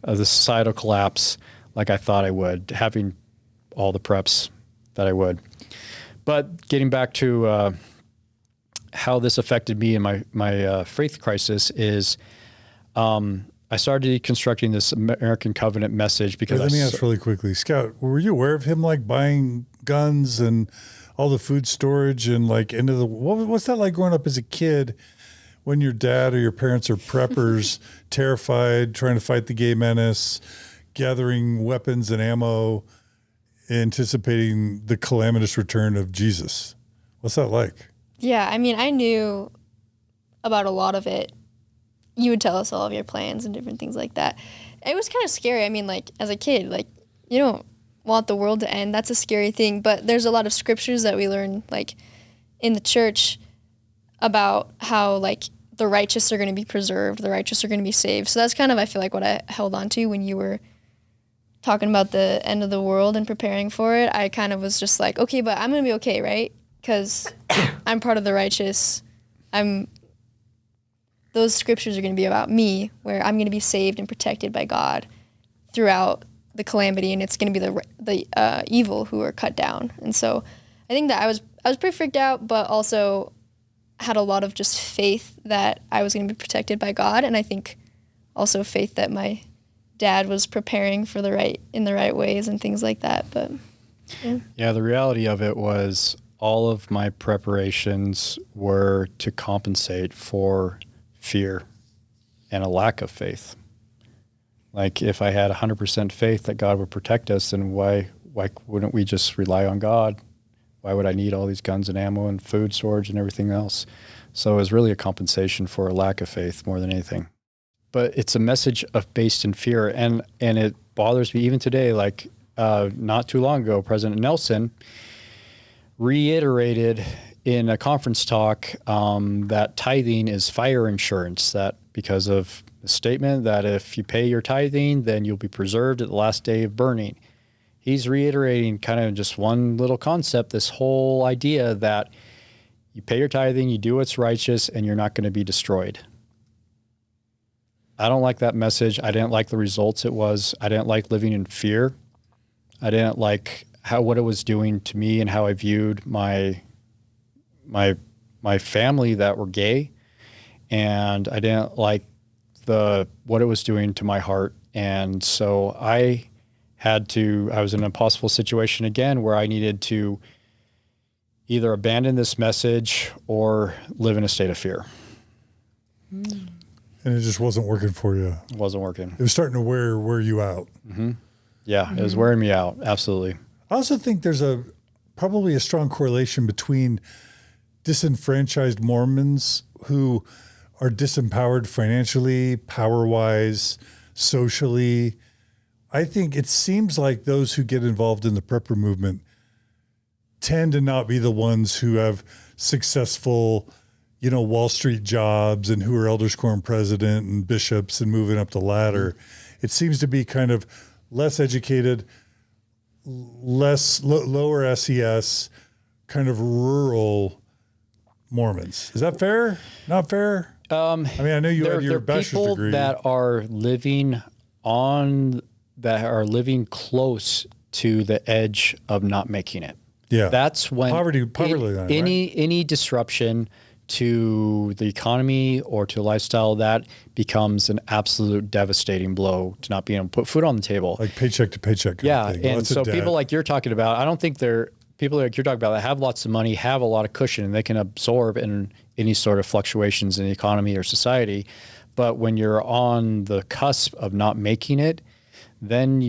the societal collapse like I thought I would, having all the preps that I would. But getting back to how this affected me in my faith crisis is I started deconstructing this American Covenant message because let me ask really quickly, Scout, were you aware of him like buying guns and all the food storage and like what's that like growing up as a kid when your dad or your parents are preppers, terrified, trying to fight the gay menace, gathering weapons and ammo, anticipating the calamitous return of Jesus? What's that like? Yeah, I mean, I knew about a lot of it. You would tell us all of your plans and different things like that. It was kind of scary. I mean, like, as a kid, like, you don't want the world to end. That's a scary thing. But there's a lot of scriptures that we learn, like, in the church about how, like, the righteous are going to be preserved, the righteous are going to be saved. So that's kind of, I feel like, what I held on to when you were talking about the end of the world and preparing for it. I kind of was just like, okay, but I'm going to be okay, right? Because I'm part of the righteous. Those scriptures are going to be about me, where I'm going to be saved and protected by God throughout the calamity, and it's going to be the evil who are cut down. And so I think that I was pretty freaked out, but also had a lot of just faith that I was going to be protected by God, and I think also faith that my dad was preparing for in the right ways and things like that. But yeah, the reality of it was all of my preparations were to compensate for fear and a lack of faith. Like, if I had 100% faith that God would protect us, then why wouldn't we just rely on God? Why would I need all these guns and ammo and food storage and everything else? So it was really a compensation for a lack of faith more than anything. But it's a message based in fear, and it bothers me even today. Like, not too long ago, President Nelson reiterated in a conference talk that tithing is fire insurance, that because of the statement that if you pay your tithing, then you'll be preserved at the last day of burning. He's reiterating kind of just one little concept, this whole idea that you pay your tithing, you do what's righteous, and you're not going to be destroyed. I don't like that message. I didn't like the results it was. I didn't like living in fear. I didn't like what it was doing to me and how I viewed my family that were gay. And I didn't like what it was doing to my heart. And so I was in an impossible situation again where I needed to either abandon this message or live in a state of fear. And it just wasn't working for you. It wasn't working. It was starting to wear you out. Mm-hmm. Yeah, it was wearing me out. Absolutely. I also think there's probably a strong correlation between disenfranchised Mormons who are disempowered financially, power-wise, socially. I think it seems like those who get involved in the prepper movement tend to not be the ones who have successful, Wall Street jobs and who are elders quorum president and bishops and moving up the ladder. It seems to be kind of less educated, lower SES, kind of rural Mormons. Is that fair? Not fair? I know you had your bachelor's degree. There are people that are living close to the edge of not making it. Yeah. That's when poverty line, any disruption to the economy or to lifestyle, that becomes an absolute devastating blow to not being able to put food on the table. Like paycheck to paycheck kind of thing. And so people like you're talking about, I don't think people like you're talking about that have lots of money, have a lot of cushion, and they can absorb in any sort of fluctuations in the economy or society. But when you're on the cusp of not making it, then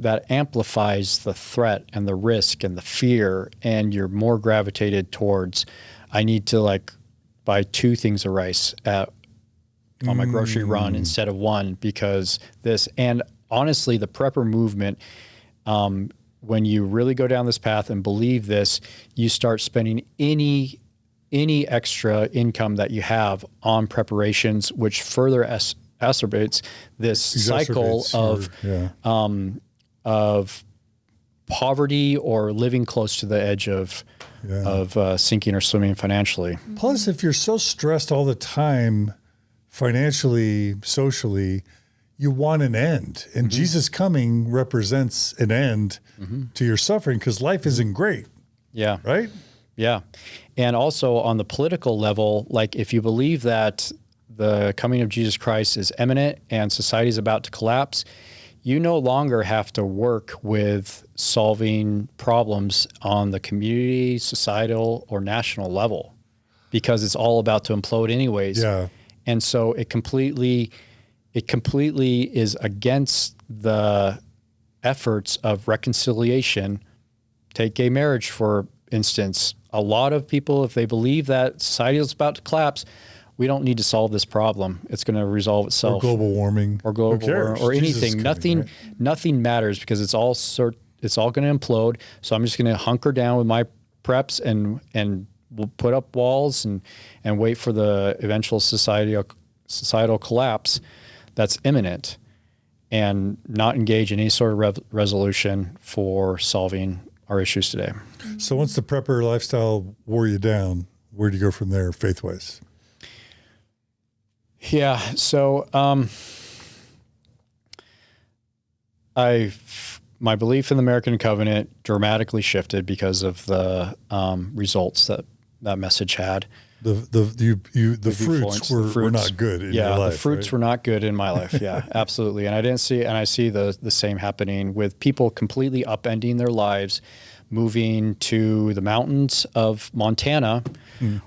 that amplifies the threat and the risk and the fear, and you're more gravitated towards, I need to buy 2 things of rice on my grocery run instead of 1 because this. And honestly, the prepper movement, when you really go down this path and believe this, you start spending any extra income that you have on preparations, which further exacerbates this cycle of poverty or living close to the edge of sinking or swimming financially. Plus, if you're so stressed all the time, financially, socially, you want an end. And Jesus coming represents an end to your suffering because life isn't great. Yeah. Right? Yeah. And also on the political level, if you believe that the coming of Jesus Christ is imminent and society is about to collapse, you no longer have to work with solving problems on the community, societal, or national level because it's all about to implode anyways. Yeah. And so it completely is against the efforts of reconciliation. Take gay marriage, for instance. A lot of people, if they believe that society is about to collapse, we don't need to solve this problem. It's going to resolve itself. Or global warming. Or anything. Nothing matters because it's all going to implode. So I'm just going to hunker down with my preps and we'll put up walls and wait for the eventual societal collapse that's imminent and not engage in any sort of resolution for solving our issues today. So once the prepper lifestyle wore you down, where do you go from there faith-wise? Yeah. So, my belief in the American covenant dramatically shifted because of the results that message had. The fruits were not good in your life. The fruits were not good in my life. Yeah, absolutely. And I see the same happening with people completely upending their lives, moving to the mountains of Montana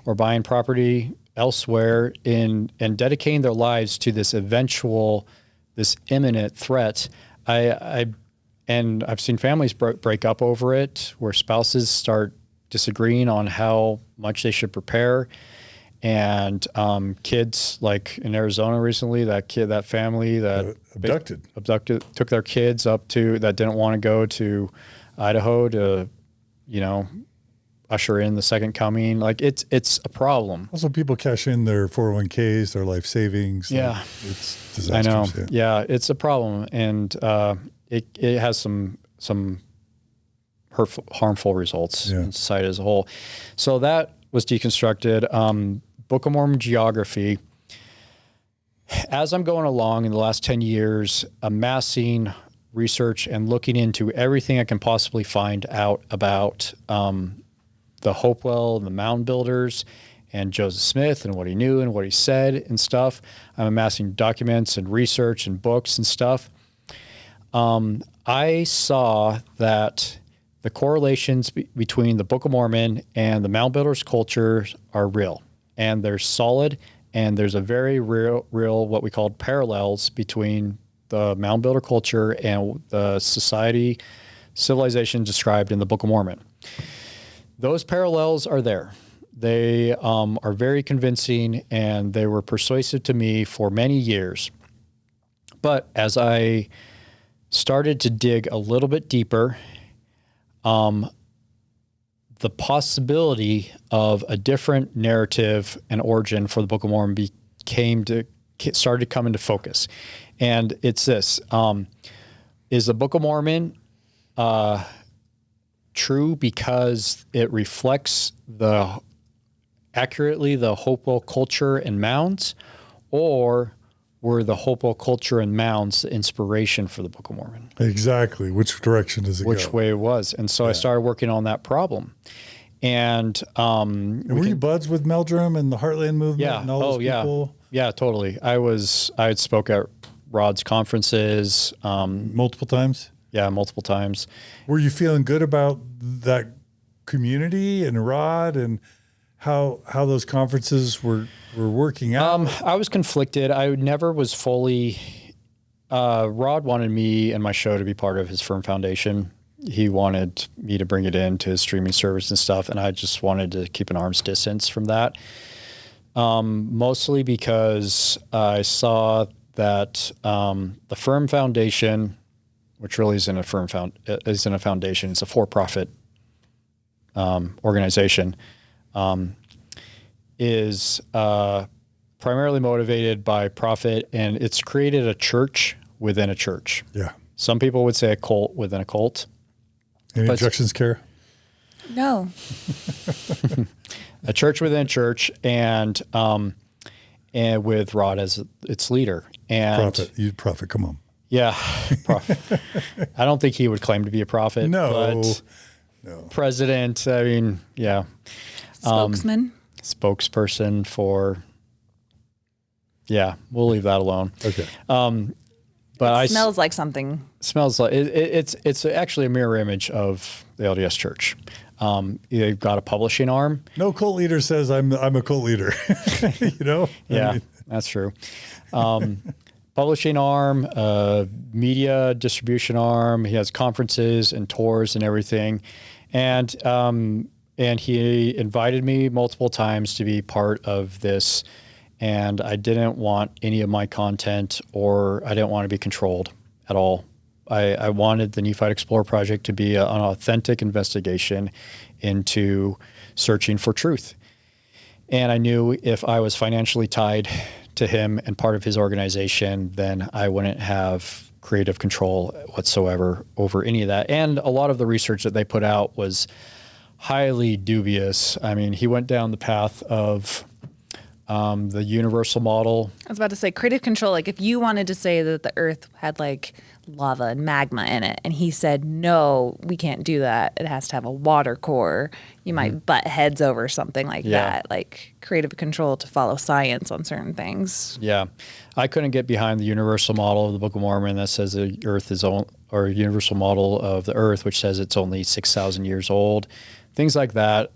or buying property elsewhere and dedicating their lives to this imminent threat. I've seen families break up over it, where spouses start disagreeing on how much they should prepare, and kids, like in Arizona recently, that family that abducted took their kids that didn't want to go to Idaho to, usher in the second coming. Like it's a problem. Also, people cash in their 401ks, their life savings. Yeah. Like, it's I know. disastrous. Yeah, it's a problem, and it has some hurtful, harmful results in society as a whole. So that was deconstructed. Book of Mormon geography. As I'm going along in the last 10 years, amassing research and looking into everything I can possibly find out about the Hopewell and the Mound Builders and Joseph Smith and what he knew and what he said and stuff. I'm amassing documents and research and books and stuff. I saw that the correlations between the Book of Mormon and the Mound Builders culture are real, and they're solid, and there's a very real what we call parallels between the Mound Builder culture and the civilization described in the Book of Mormon. Those parallels are there. They are very convincing, and they were persuasive to me for many years. But as I started to dig a little bit deeper, the possibility of a different narrative and origin for the Book of Mormon started to come into focus. And it's this, is the Book of Mormon true because it reflects accurately the Hopewell culture and mounds, or were the Hopewell culture and mounds the inspiration for the Book of Mormon? Exactly. Which direction does it go? Which way it was. And so I started working on that problem. And were you buds with Meldrum and the Heartland movement and all those people? Yeah, totally. I had spoke at Rod's conferences. Multiple times? Yeah, multiple times. Were you feeling good about that community and Rod and how those conferences were working out? I was conflicted. I never was fully. Rod wanted me and my show to be part of his firm foundation. He wanted me to bring it into his streaming service and stuff, and I just wanted to keep an arm's distance from that. Mostly because I saw that the firm foundation, which really isn't a isn't a foundation, it's a for-profit organization, is primarily motivated by profit, and it's created a church within a church. Yeah. Some people would say a cult within a cult. Any objections, Carah? No. A church within a church, and with Rod as its leader. And Prophet, come on. Yeah, prophet. I don't think he would claim to be a prophet. No. President, I mean, yeah. Spokesman. Spokesperson for, yeah, we'll leave that alone. Okay. But it smells like something. Smells like it's actually a mirror image of the LDS Church. They've got a publishing arm. No cult leader says I'm a cult leader. You know? Yeah, that's true. Publishing arm, media distribution arm. He has conferences and tours and everything, and he invited me multiple times to be part of this. And I didn't want any of my content, or I didn't want to be controlled at all. I wanted the Nephite Explorer project to be an authentic investigation into searching for truth. And I knew if I was financially tied to him and part of his organization, then I wouldn't have creative control whatsoever over any of that. And a lot of the research that they put out was highly dubious. I mean, he went down the path of the universal model. I was about to say creative control. Like if you wanted to say that the earth had like lava and magma in it, and he said, no, we can't do that. It has to have a water core. You might butt heads over something like that. Like creative control to follow science on certain things. Yeah. I couldn't get behind the universal model of the Book of Mormon that says the earth is or universal model of the earth, which says it's only 6,000 years old. Things like that.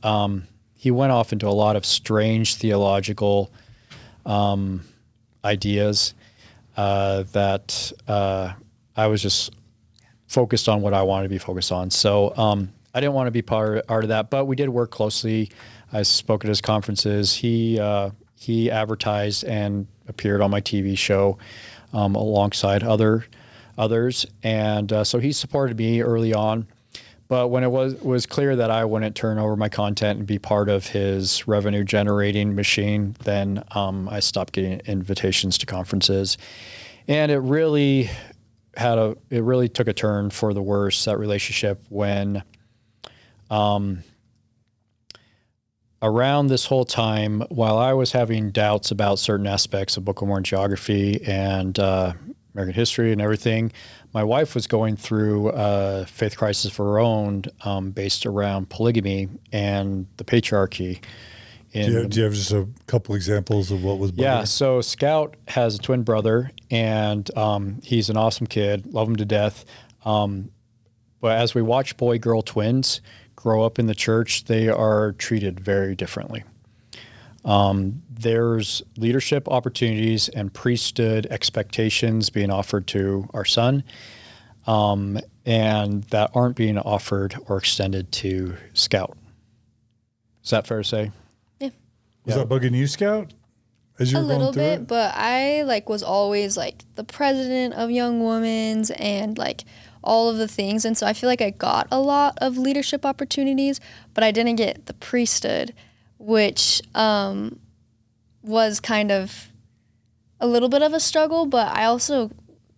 He went off into a lot of strange theological ideas that I was just focused on what I wanted to be focused on. So I didn't want to be part of that, but we did work closely. I spoke at his conferences. He advertised and appeared on my TV show alongside others. And so he supported me early on. But when it was clear that I wouldn't turn over my content and be part of his revenue generating machine, then I stopped getting invitations to conferences. And it really took a turn for the worse, that relationship, when around this whole time, while I was having doubts about certain aspects of Book of Mormon geography and American history and everything, my wife was going through a faith crisis of her own, based around polygamy and the patriarchy. Do you have just a couple examples of what was bothering? Yeah, so Scout has a twin brother, and he's an awesome kid, love him to death. But as we watch boy-girl twins grow up in the church, they are treated very differently. There's leadership opportunities and priesthood expectations being offered to our son, and that aren't being offered or extended to Scout. Is that fair to say? Yeah. Was that bugging you, Scout? As you were A little going through bit, it? but I was always the president of Young Women's and all of the things. And so I feel like I got a lot of leadership opportunities, but I didn't get the priesthood, which was kind of a little bit of a struggle. But I also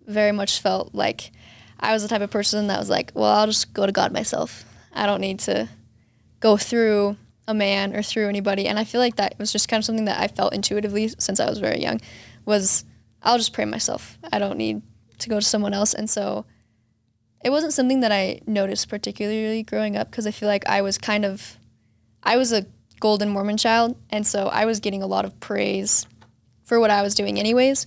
very much felt like I was the type of person that was well, I'll just go to God myself. I don't need to go through a man or through anybody. And I feel like that was just kind of something that I felt intuitively since I was very young, was I'll just pray myself. I don't need to go to someone else. And so it wasn't something that I noticed particularly growing up, because I feel like I was a golden Mormon child, and so I was getting a lot of praise for what I was doing anyways.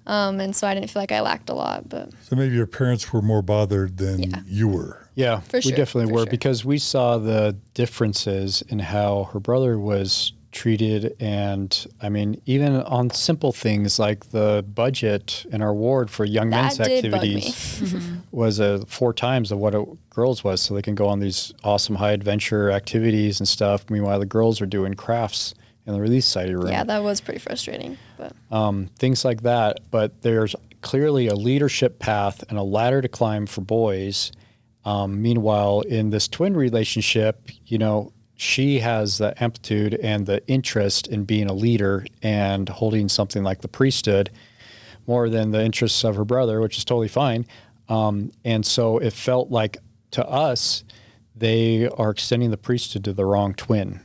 And so I didn't feel like I lacked a lot. But So maybe your parents were more bothered than you were. Yeah, For we sure, definitely for were, sure. because we saw the differences in how her brother was treated. And I mean, even on simple things like the budget in our ward for young men's that did bug me. activities was 4 times of what a girls was. So they can go on these awesome high adventure activities and stuff. Meanwhile, the girls are doing crafts in the release society room. Yeah, that was pretty frustrating. But Things like that. But there's clearly a leadership path and a ladder to climb for boys. Meanwhile, in this twin relationship, she has the amplitude and the interest in being a leader and holding something like the priesthood more than the interests of her brother, which is totally fine. And so it felt like, to us, they are extending the priesthood to the wrong twin.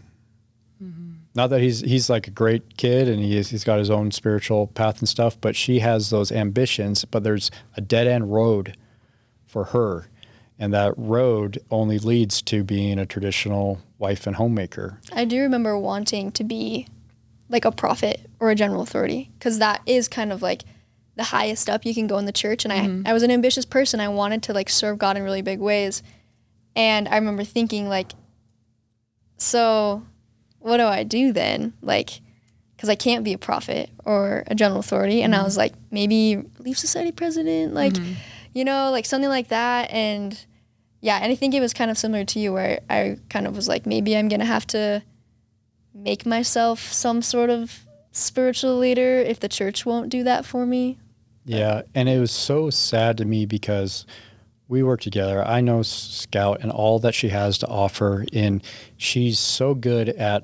Not that he's a great kid and he's got his own spiritual path and stuff, but she has those ambitions, but there's a dead end road for her. And that road only leads to being a traditional wife and homemaker. I do remember wanting to be a prophet or a general authority, because that is kind of the highest up you can go in the church. And I was an ambitious person. I wanted to serve God in really big ways. And I remember thinking so what do I do then? Because I can't be a prophet or a general authority. And I was maybe Relief Society president, something like that. And yeah, and I think it was kind of similar to you, where I kind of was maybe I'm going to have to make myself some sort of spiritual leader if the church won't do that for me. Yeah, and it was so sad to me because we work together. I know Scout and all that she has to offer, and she's so good at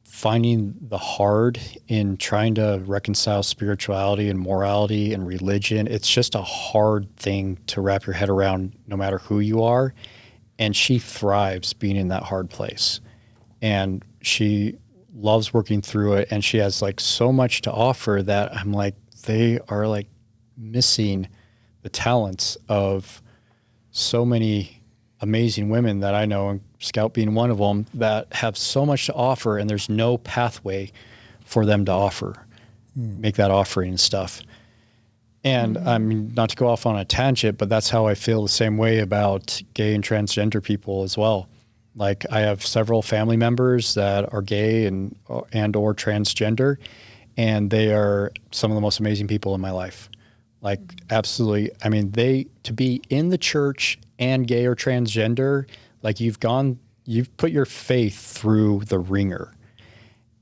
finding the hard in trying to reconcile spirituality and morality and religion. It's just a hard thing to wrap your head around no matter who you are. And she thrives being in that hard place. And she loves working through it. And she has so much to offer that I'm they are missing the talents of so many amazing women that I know, and Scout being one of them, that have so much to offer, and there's no pathway for them to offer, make that offering and stuff. And I mean, not to go off on a tangent, but that's how I feel the same way about gay and transgender people as well. I have several family members that are gay and or transgender, and they are some of the most amazing people in my life. Absolutely. I mean, to be in the church and gay or transgender, you've put your faith through the ringer,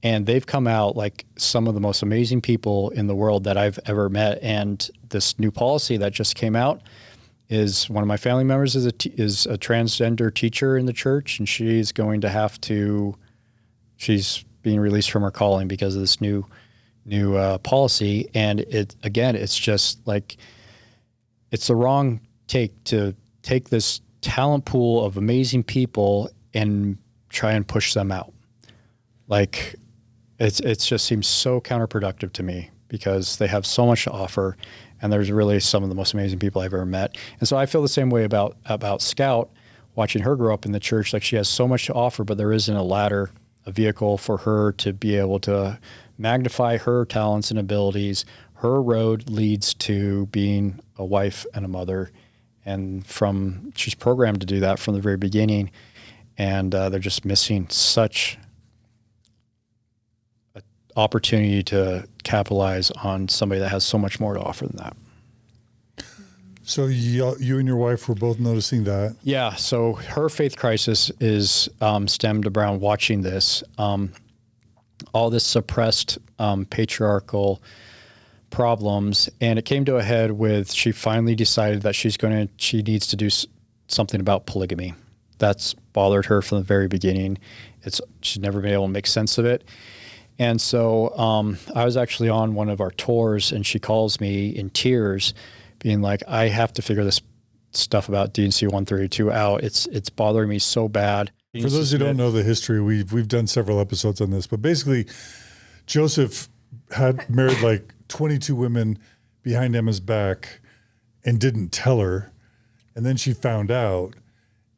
and they've come out some of the most amazing people in the world that I've ever met. And this new policy that just came out is one of my family members is a transgender teacher in the church, and she's going to have to. She's being released from her calling because of this new policy, and it's just like it's the wrong take to take this talent pool of amazing people and try and push them out. Like it just seems so counterproductive to me because they have so much to offer, and there's really some of the most amazing people I've ever met. And so I feel the same way about Scout, watching her grow up in the church. Like she has so much to offer, but there isn't a ladder, a vehicle for her to be able to magnify her talents and abilities. Her road leads to being a wife and a mother, and she's programmed to do that from the very beginning. And they're just missing such an opportunity to capitalize on somebody that has so much more to offer than that. So you and your wife were both noticing that. Yeah. So her faith crisis is stemmed around watching this, all this suppressed patriarchal problems, and it came to a head with she finally decided that she needs to do something about polygamy. That's bothered her from the very beginning. She's never been able to make sense of it. And so I was actually on one of our tours, and she calls me in tears, being like, I have to figure this stuff about D&C 132 out. It's bothering me so bad. For those who don't know the history, we've done several episodes on this, but basically Joseph had married like 22 women behind Emma's back and didn't tell her. And then she found out,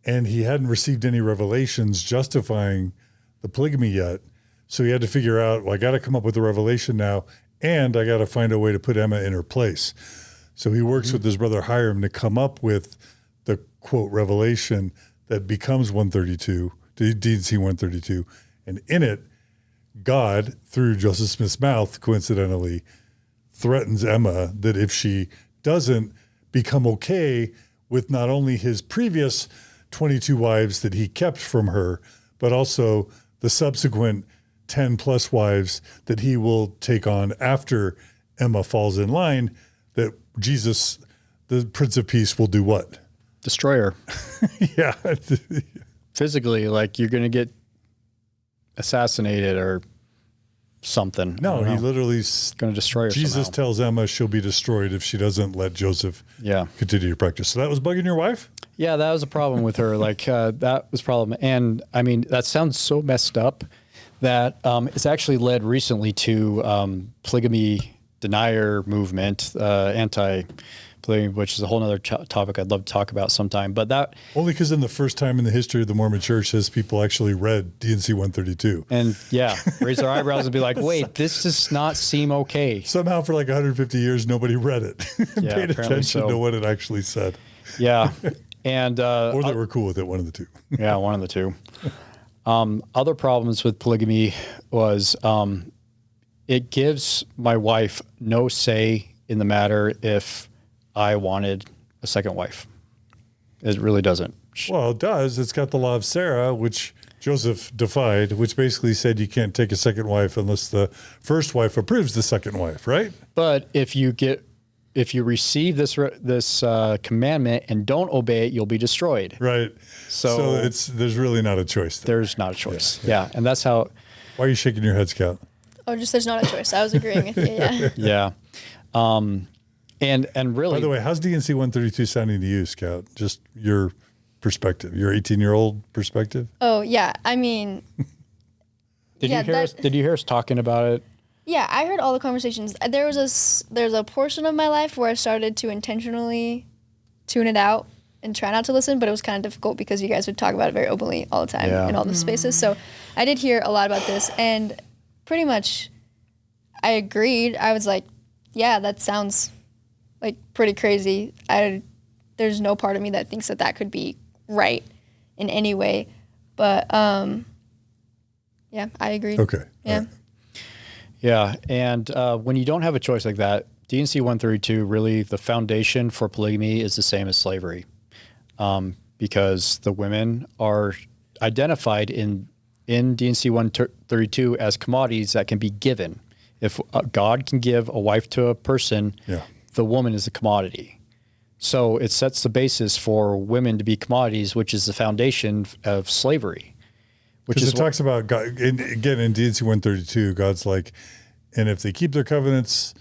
and he hadn't received any revelations justifying the polygamy yet. So he had to figure out, well, I got to come up with a revelation now, and I got to find a way to put Emma in her place. So he works with his brother Hiram to come up with the quote revelation that becomes 132, D&C 132. And in it, God, through Joseph Smith's mouth, coincidentally, threatens Emma that if she doesn't become okay with not only his previous 22 wives that he kept from her, but also the subsequent 10 plus wives that he will take on after Emma falls in line, that Jesus, the Prince of Peace, will do what? Destroy her. Yeah. Physically, like you're going to get assassinated or something. No, he literally going to destroy her. Jesus somehow. tells Emma she'll be destroyed if she doesn't let Joseph continue to practice. So that was bugging your wife? Yeah, that was a problem with her. Like that was a problem. And I mean, that sounds so messed up that it's actually led recently to polygamy denier movement, anti-polygamy, which is a whole other topic I'd love to talk about sometime. But that only because in the first time in the history of the Mormon Church has people actually read D&C 132. And raise their eyebrows and be like, wait, this does not seem okay. Somehow for like 150 years, nobody read it and paid attention to what it actually said. Yeah. And or they were cool with it, one of the two. Yeah, one of the two. Other problems with polygamy was it gives my wife no say in the matter if I wanted a second wife. It really doesn't. Well, it does. It's got the law of Sarah, which Joseph defied, which basically said you can't take a second wife unless the first wife approves the second wife, right? But if you receive this commandment and don't obey it, you'll be destroyed. Right. So there's really not a choice there. There's not a choice. Yeah. And that's how. Why are you shaking your head, Scout? Oh, just there's not a choice. I was agreeing with you. Yeah. Yeah. And really. By the way, how's D&C 132 sounding to you, Scout? Just your perspective, your 18-year-old perspective? Oh, yeah. I mean. Did you hear us talking about it? Yeah, I heard all the conversations. There's a portion of my life where I started to intentionally tune it out and try not to listen, but it was kind of difficult because you guys would talk about it very openly all the time in all the spaces. So I did hear a lot about this, and pretty much I agreed. I was like, yeah, that sounds like pretty crazy. There's no part of me that thinks that could be right in any way. But yeah, I agreed. Okay. Yeah. Right. Yeah, and when you don't have a choice like that, D&C 132, really the foundation for polygamy is the same as slavery, because the women are identified in D&C 132 as commodities that can be given. If God can give a wife to a person, the woman is a commodity. So it sets the basis for women to be commodities, which is the foundation of slavery. Because it talks about God, again, in D&C 132, God's like, and if they keep their covenants,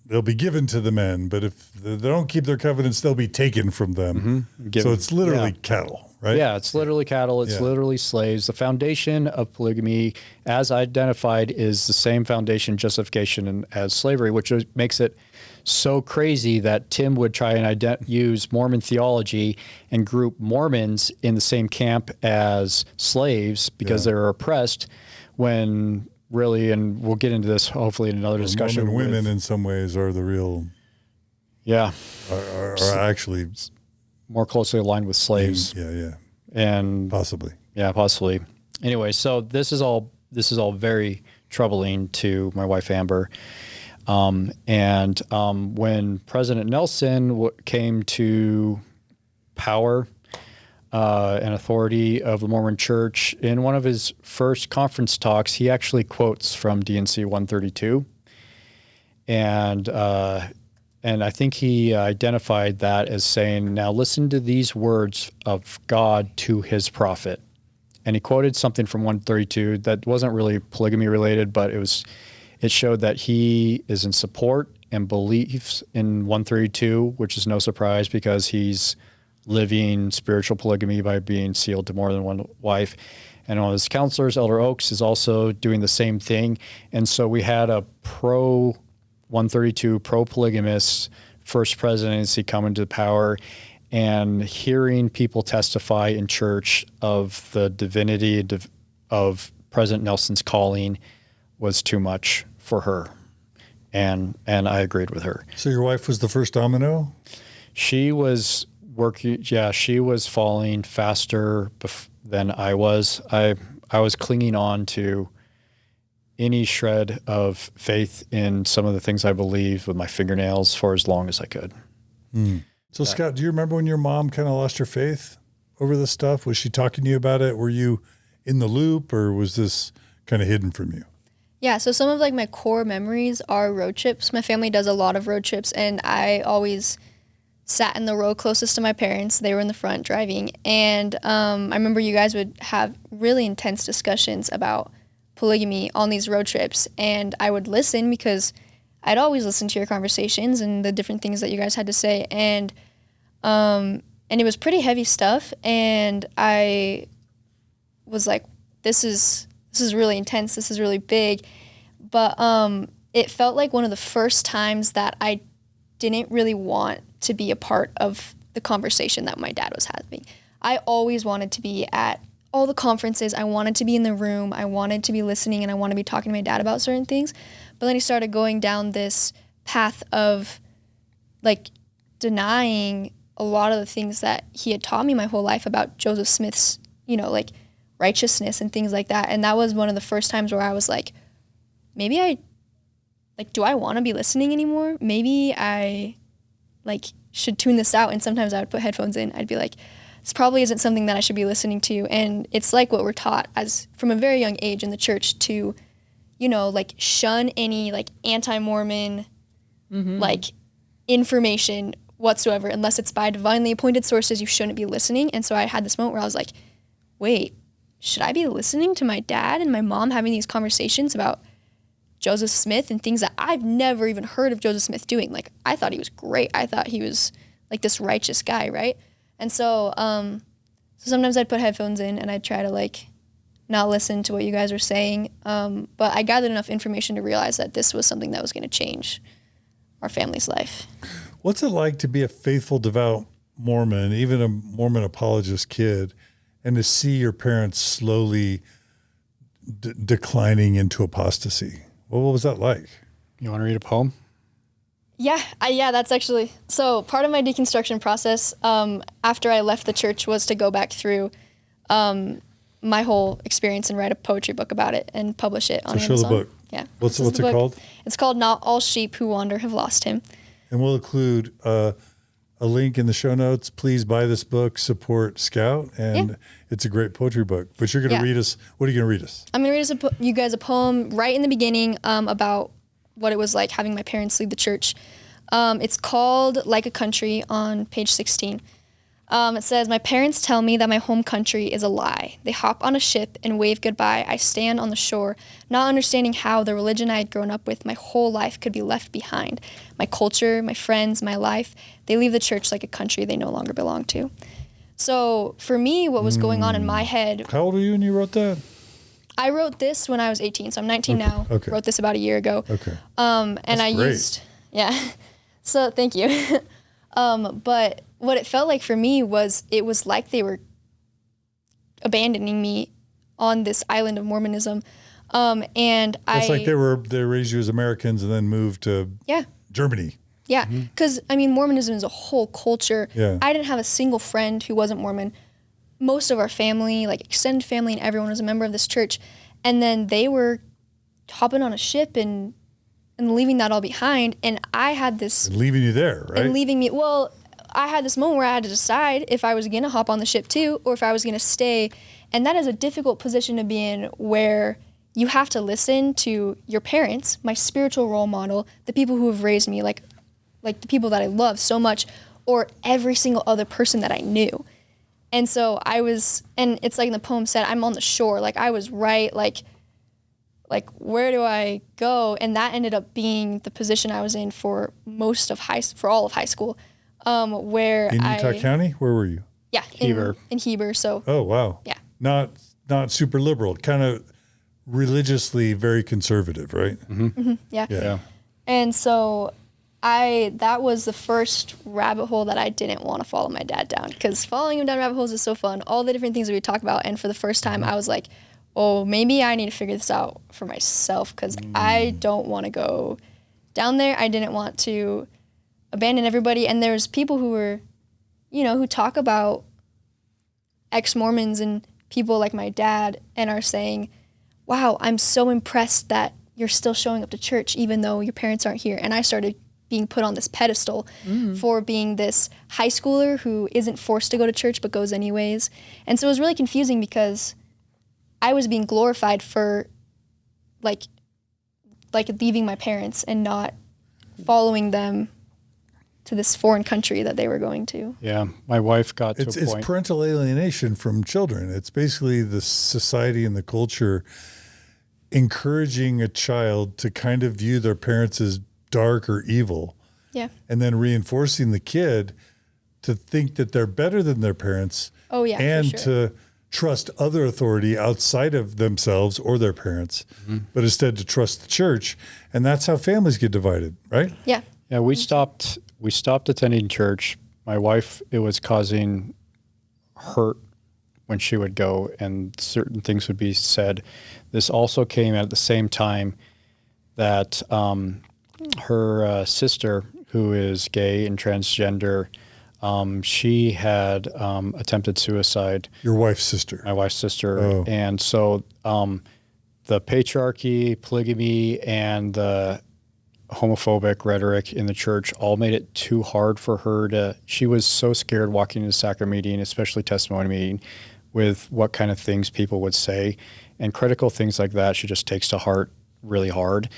they'll be given to the men. But if they don't keep their covenants, they'll be taken from them. So it's literally cattle, right? Yeah, it's literally cattle. It's literally slaves. The foundation of polygamy, as identified, is the same foundation justification as slavery, which makes it so crazy that Tim would try and use Mormon theology and group Mormons in the same camp as slaves because they're oppressed, when really, and we'll get into this hopefully in another discussion. Mormon women in some ways are the real, are actually more closely aligned with slaves. And possibly. Yeah, possibly. Anyway, so this is all very troubling to my wife Amber. When President Nelson came to power and authority of the Mormon Church, in one of his first conference talks, he actually quotes from D&C 132. And I think he identified that as saying, now listen to these words of God to his prophet. And he quoted something from 132 that wasn't really polygamy related, but it showed that he is in support and believes in 132, which is no surprise because he's living spiritual polygamy by being sealed to more than one wife. And one of his counselors, Elder Oaks, is also doing the same thing. And so we had a pro-132, pro-polygamist first presidency come into power, and hearing people testify in church of the divinity of President Nelson's calling was too much for her. And I agreed with her. So your wife was the first domino? She was working. Yeah, she was falling faster than I was. I was clinging on to any shred of faith in some of the things I believe with my fingernails for as long as I could. So Scott, do you remember when your mom kind of lost her faith over this stuff? Was she talking to you about it? Were you in the loop, or was this kind of hidden from you? Yeah, so some of like my core memories are road trips. My family does a lot of road trips, and I always sat in the row closest to my parents. They were in the front driving. And I remember you guys would have really intense discussions about polygamy on these road trips. And I would listen because I'd always listen to your conversations and the different things that you guys had to say. And it was pretty heavy stuff. And I was like, this is really intense. This is really big. But it felt like one of the first times that I didn't really want to be a part of the conversation that my dad was having. I always wanted to be at all the conferences. I wanted to be in the room. I wanted to be listening, and I wanted to be talking to my dad about certain things. But then he started going down this path of like denying a lot of the things that he had taught me my whole life about Joseph Smith's, like righteousness and things like that. And that was one of the first times where I was like, maybe do I want to be listening anymore? Maybe I should tune this out. And sometimes I would put headphones in. I'd be like, this probably isn't something that I should be listening to. And it's like what we're taught as from a very young age in the church to, shun any anti-Mormon information whatsoever, unless it's by divinely appointed sources. You shouldn't be listening. And so I had this moment where I was like, wait, should I be listening to my dad and my mom having these conversations about Joseph Smith and things that I've never even heard of Joseph Smith doing? Like, I thought he was great. I thought he was like this righteous guy, right? And so sometimes I'd put headphones in and I'd try to not listen to what you guys were saying. But I gathered enough information to realize that this was something that was going to change our family's life. What's it like to be a faithful, devout Mormon, even a Mormon apologist kid, and to see your parents slowly declining into apostasy? What was that like? You want to read a poem? Yeah, that's actually, so part of my deconstruction process after I left the church was to go back through my whole experience and write a poetry book about it and publish it on Amazon. Show the book. Yeah. What's it called? It's called Not All Sheep Who Wander Have Lost Him. And we'll include a link in the show notes. Please buy this book, support Scout, and it's a great poetry book. But you're going to read us, what are you going to read us? I'm going to read you guys a poem right in the beginning about what it was like having my parents leave the church. It's called Like a Country on page 16. It says, my parents tell me that my home country is a lie. They hop on a ship and wave goodbye. I stand on the shore, not understanding how the religion I had grown up with my whole life could be left behind. My culture, my friends, my life, they leave the church like a country they no longer belong to. So for me, what was going on in my head... How old were you when you wrote that? I wrote this when I was 18, so I'm 19 now. Okay. Wrote this about a year ago. Okay. And That's I great. used... Yeah. So thank you. But what it felt like for me was it was like they were abandoning me on this island of Mormonism. And It's like they raised you as Americans and then moved to Germany. Yeah, because, I mean, Mormonism is a whole culture. Yeah. I didn't have a single friend who wasn't Mormon. Most of our family, like extended family and everyone was a member of this church. And then they were hopping on a ship and leaving that all behind. And I had this... And leaving you there, right? And leaving me... Well, I had this moment where I had to decide if I was going to hop on the ship too or if I was going to stay. And that is a difficult position to be in where you have to listen to your parents, my spiritual role model, the people who have raised me, like the people that I love so much, or every single other person that I knew. And so I was, and it's like in the poem said, I'm on the shore. Like I was right, like where do I go? And that ended up being the position I was in for for all of high school. Where in Utah County? Where were you? Yeah, Heber. In Heber. So. Oh, wow. Yeah. Not super liberal, kind of religiously very conservative, right? Mm-hmm. Yeah. And so that was the first rabbit hole that I didn't want to follow my dad down, because following him down rabbit holes is so fun. All the different things that we talk about. And for the first time, I was like, oh, maybe I need to figure this out for myself, because I don't want to go down there. I didn't want to abandon everybody. And there's people who were, who talk about ex-Mormons and people like my dad and are saying, wow, I'm so impressed that you're still showing up to church even though your parents aren't here. And I started being put on this pedestal for being this high schooler who isn't forced to go to church but goes anyways. And so it was really confusing because I was being glorified for like leaving my parents and not following them to this foreign country that they were going to. Yeah, my wife got to a point. It's parental alienation from children. It's basically the society and the culture encouraging a child to kind of view their parents as dark or evil. Yeah. And then reinforcing the kid to think that they're better than their parents. Oh, yeah, and for sure. to trust other authority outside of themselves or their parents, but instead to trust the church. And that's how families get divided, right? Yeah. Yeah, we stopped attending church. My wife, it was causing hurt when she would go and certain things would be said. This also came at the same time that her sister, who is gay and transgender, she had attempted suicide. Your wife's sister. My wife's sister. Oh. And so the patriarchy, polygamy, and the homophobic rhetoric in the church all made it too hard for her she was so scared walking into sacrament meeting, especially testimony meeting, with what kind of things people would say. And critical things like that she just takes to heart really hard.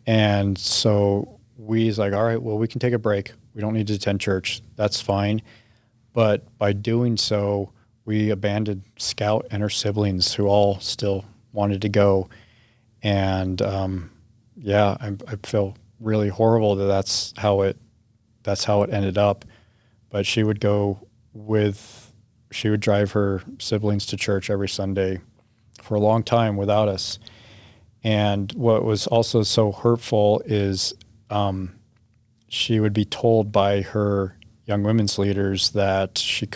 And so we's like, all right, well, we can take a break. We don't need to attend church. That's fine. But by doing so, we abandoned Scout and her siblings who all still wanted to go. And I feel really horrible that's how it ended up. But she would drive her siblings to church every Sunday for a long time without us. And what was also so hurtful is she would be told by her young women's leaders that she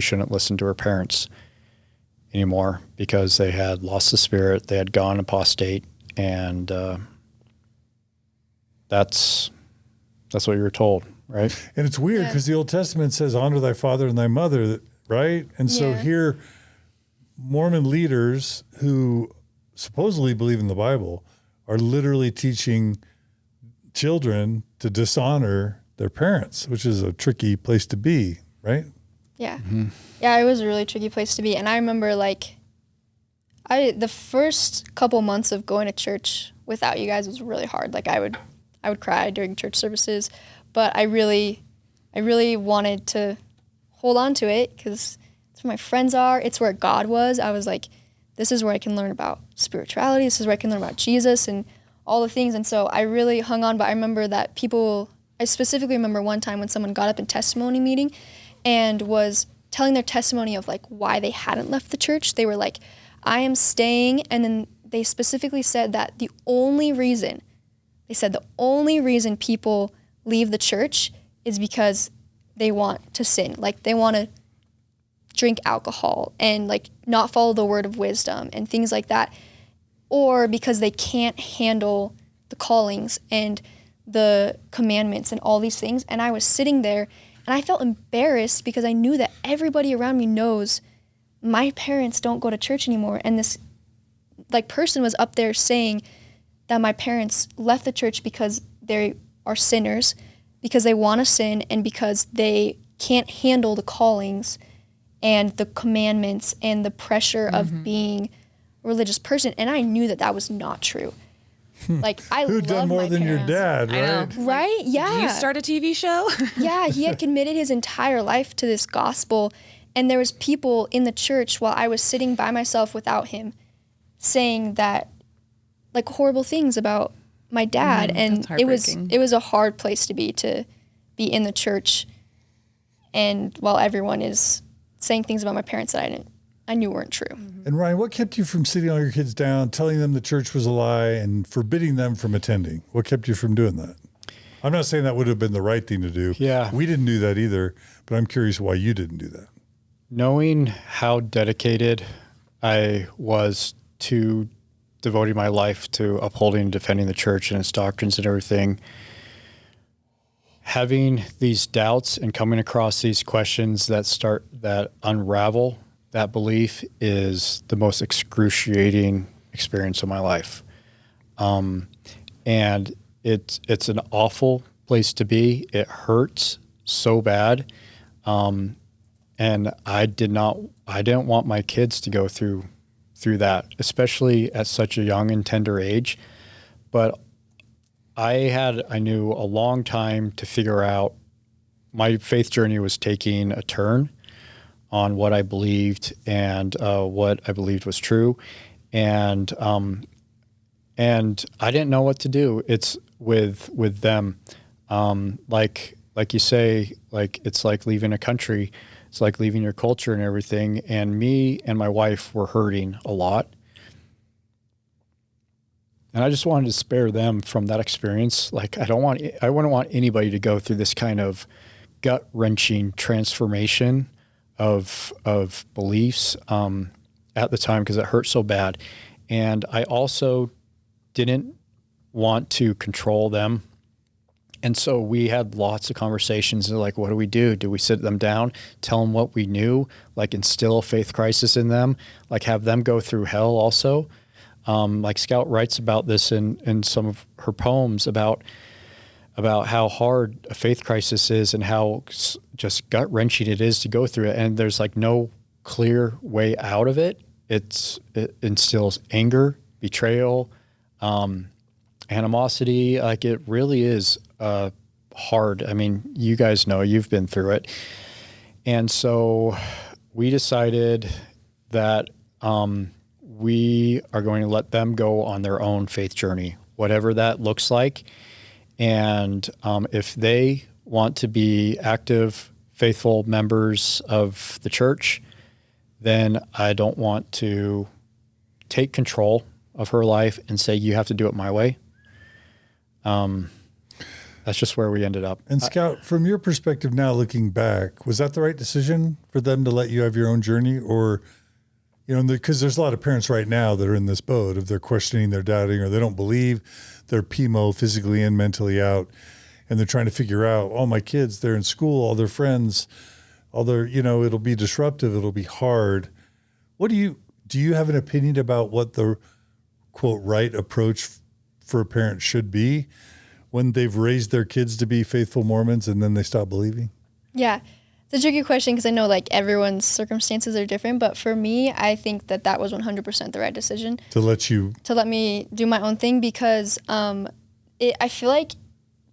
shouldn't listen to her parents anymore because they had lost the spirit, they had gone apostate, and that's what you were told, right? And it's weird because the Old Testament says, honor thy father and thy mother, right? And so here, Mormon leaders who supposedly believe in the Bible are literally teaching children to dishonor their parents, which is a tricky place to be, right? Yeah. Mm-hmm. Yeah, it was a really tricky place to be. And I remember the first couple months of going to church without you guys was really hard. Like I would cry during church services, But I really wanted to hold on to it because it's where my friends are. It's where God was. I was like, this is where I can learn about spirituality. This is where I can learn about Jesus and all the things. And so I really hung on. But I remember that I specifically remember one time when someone got up in testimony meeting and was telling their testimony of like why they hadn't left the church. They were like, I am staying. And then they specifically said that the only reason people leave the church is because they want to sin. Like they want to drink alcohol and like not follow the word of wisdom and things like that. Or because they can't handle the callings and the commandments and all these things. And I was sitting there and I felt embarrassed because I knew that everybody around me knows my parents don't go to church anymore. And this like person was up there saying that my parents left the church because they are sinners, because they want to sin, and because they can't handle the callings and the commandments and the pressure of being a religious person. And I knew that that was not true. Like I Who'd done more than your dad, I know. right? Right? Yeah. Did you start a TV show? Yeah, he had committed his entire life to this gospel, and there was people in the church while I was sitting by myself without him saying that like horrible things about my dad, and it was a hard place to be in the church, and while everyone is saying things about my parents that I knew weren't true. And Ryan, what kept you from sitting all your kids down, telling them the church was a lie, and forbidding them from attending? What kept you from doing that? I'm not saying that would have been the right thing to do. Yeah. We didn't do that either, but I'm curious why you didn't do that. Knowing how dedicated I was to devoting my life to upholding and defending the church and its doctrines and everything, having these doubts and coming across these questions that unravel that belief is the most excruciating experience of my life. And it's an awful place to be. It hurts so bad. And I didn't want my kids to go through that, especially at such a young and tender age. But I knew a long time to figure out my faith journey was taking a turn on what I believed and what I believed was true. And I didn't know what to do. It's with them. Like you say, like, it's like leaving a country. It's like leaving your culture and everything. And me and my wife were hurting a lot. And I just wanted to spare them from that experience. Like, I wouldn't want anybody to go through this kind of gut-wrenching transformation of beliefs at the time, because it hurt so bad. And I also didn't want to control them. And so we had lots of conversations like, what do we do? Do we sit them down, tell them what we knew, like instill a faith crisis in them, like have them go through hell also? Like Scout writes about this in some of her poems about how hard a faith crisis is and how just gut-wrenching it is to go through it. And there's like no clear way out of it. It instills anger, betrayal, animosity. Like, it really is hard. I mean, you guys know, you've been through it. And so we decided that we are going to let them go on their own faith journey, whatever that looks like. And if they want to be active, faithful members of the church, then I don't want to take control of her life and say, you have to do it my way. That's just where we ended up. And Scout, from your perspective now, looking back, was that the right decision for them to let you have your own journey? Or, you know, because there's a lot of parents right now that are in this boat of they're questioning, they're doubting, or they don't believe, they're PMO, physically and mentally out, and they're trying to figure out, oh, my kids, they're in school, all their friends, all their, you know, it'll be disruptive, it'll be hard. Do you have an opinion about what the, quote, right approach for a parent should be when they've raised their kids to be faithful Mormons and then they stop believing? Yeah, it's a tricky question because I know like everyone's circumstances are different, but for me, I think that was 100% the right decision. To let me do my own thing, because I feel like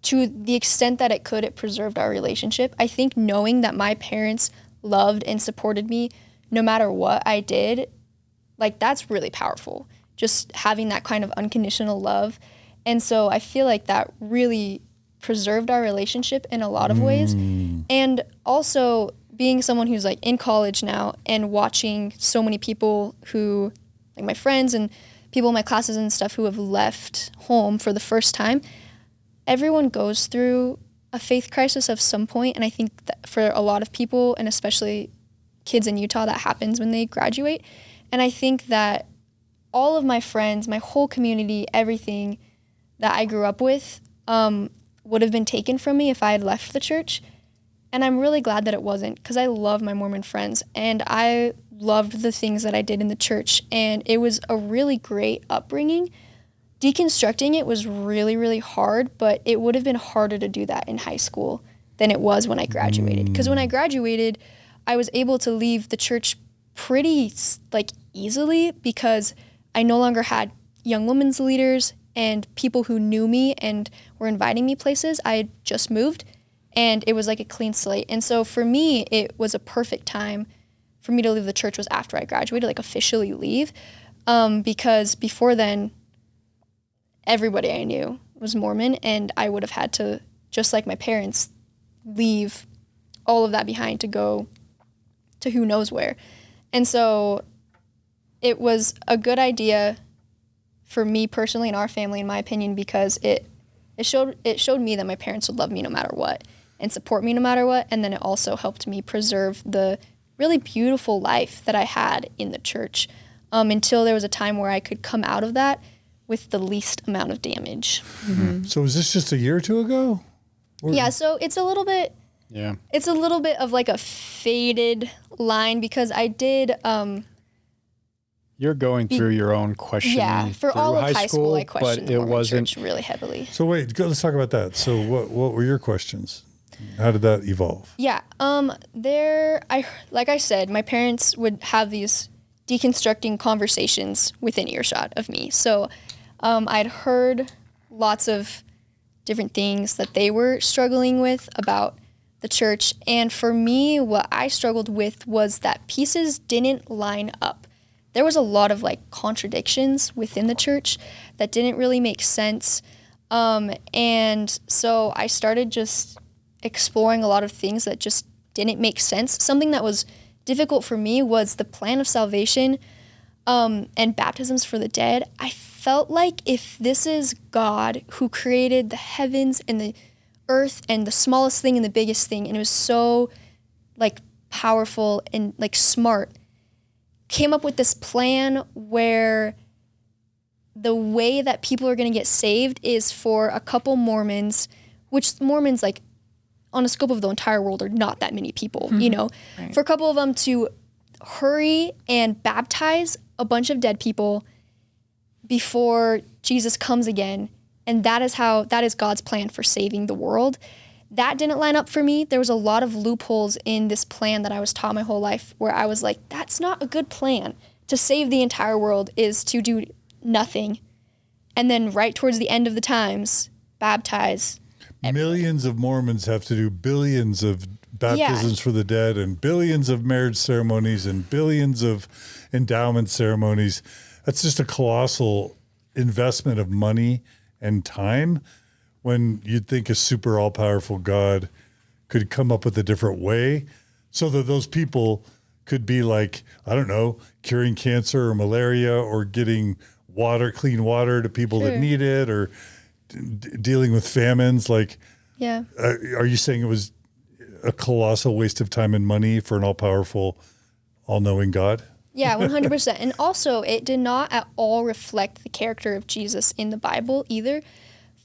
to the extent that it could, it preserved our relationship. I think knowing that my parents loved and supported me no matter what I did, like, that's really powerful. Just having that kind of unconditional love. And so I feel like that really preserved our relationship in a lot of ways. And also being someone who's like in college now and watching so many people who, like my friends and people in my classes and stuff, who have left home for the first time, everyone goes through a faith crisis of some point. And I think that for a lot of people, and especially kids in Utah, that happens when they graduate. And I think that all of my friends, my whole community, everything that I grew up with would have been taken from me if I had left the church. And I'm really glad that it wasn't, because I love my Mormon friends and I loved the things that I did in the church. And it was a really great upbringing. Deconstructing it was really, really hard, but it would have been harder to do that in high school than it was when I graduated. Because when I graduated, I was able to leave the church pretty like easily, because I no longer had young women's leaders and people who knew me and were inviting me places. I had just moved and it was like a clean slate. And so for me, it was a perfect time for me to leave the church was after I graduated, like officially leave. Because before then, everybody I knew was Mormon, and I would have had to, just like my parents, leave all of that behind to go to who knows where. And so it was a good idea for me personally and our family, in my opinion, because it showed me that my parents would love me no matter what and support me no matter what. And then it also helped me preserve the really beautiful life that I had in the church until there was a time where I could come out of that with the least amount of damage. So was this just a year or two ago? Yeah, so it's a little bit of like a faded line, because I did You're going through your own questioning. Yeah, for all of high school I questioned but the it Mormon wasn't church really heavily. So wait, let's talk about that. So what were your questions? How did that evolve? Yeah, like I said, my parents would have these deconstructing conversations within earshot of me. So I'd heard lots of different things that they were struggling with about the church. And for me, what I struggled with was that pieces didn't line up. There was a lot of like contradictions within the church that didn't really make sense. And so I started just exploring a lot of things that just didn't make sense. Something that was difficult for me was the plan of salvation and baptisms for the dead. I felt like if this is God who created the heavens and the earth and the smallest thing and the biggest thing, and it was so like powerful and like smart, came up with this plan where the way that people are going to get saved is for a couple Mormons, which Mormons, like on a scope of the entire world, are not that many people, you know, right. For a couple of them to hurry and baptize a bunch of dead people before Jesus comes again. And that is God's plan for saving the world. That didn't line up for me. There was a lot of loopholes in this plan that I was taught my whole life, where I was like, that's not a good plan. To save the entire world is to do nothing. And then right towards the end of the times, baptize everyone. Millions of Mormons have to do billions of baptisms for the dead and billions of marriage ceremonies and billions of endowment ceremonies. That's just a colossal investment of money and time, when you'd think a super all-powerful God could come up with a different way so that those people could be like, I don't know, curing cancer or malaria, or getting clean water to people that need it, or dealing with famines. Like, yeah. Are you saying it was a colossal waste of time and money for an all-powerful, all-knowing God? Yeah, 100%. And also, it did not at all reflect the character of Jesus in the Bible either.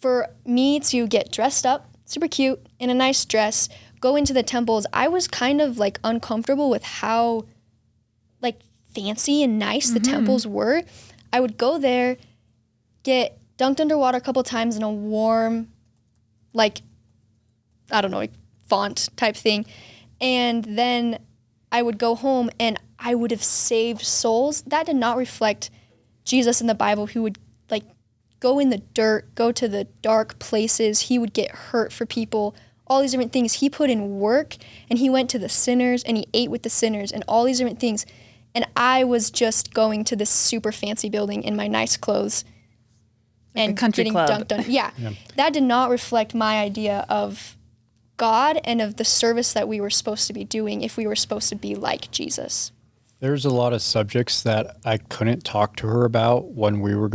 For me to get dressed up, super cute, in a nice dress, go into the temples, I was kind of like uncomfortable with how like fancy and nice the temples were. I would go there, get dunked underwater a couple times in a warm, like, I don't know, like font type thing. And then I would go home and I would have saved souls. That did not reflect Jesus in the Bible, who would like go in the dirt, go to the dark places. He would get hurt for people, all these different things. He put in work, and he went to the sinners, and he ate with the sinners, and all these different things. And I was just going to this super fancy building in my nice clothes Like and a country getting club. dunked on. Yeah, that did not reflect my idea of God and of the service that we were supposed to be doing if we were supposed to be like Jesus. There's a lot of subjects that I couldn't talk to her about when we were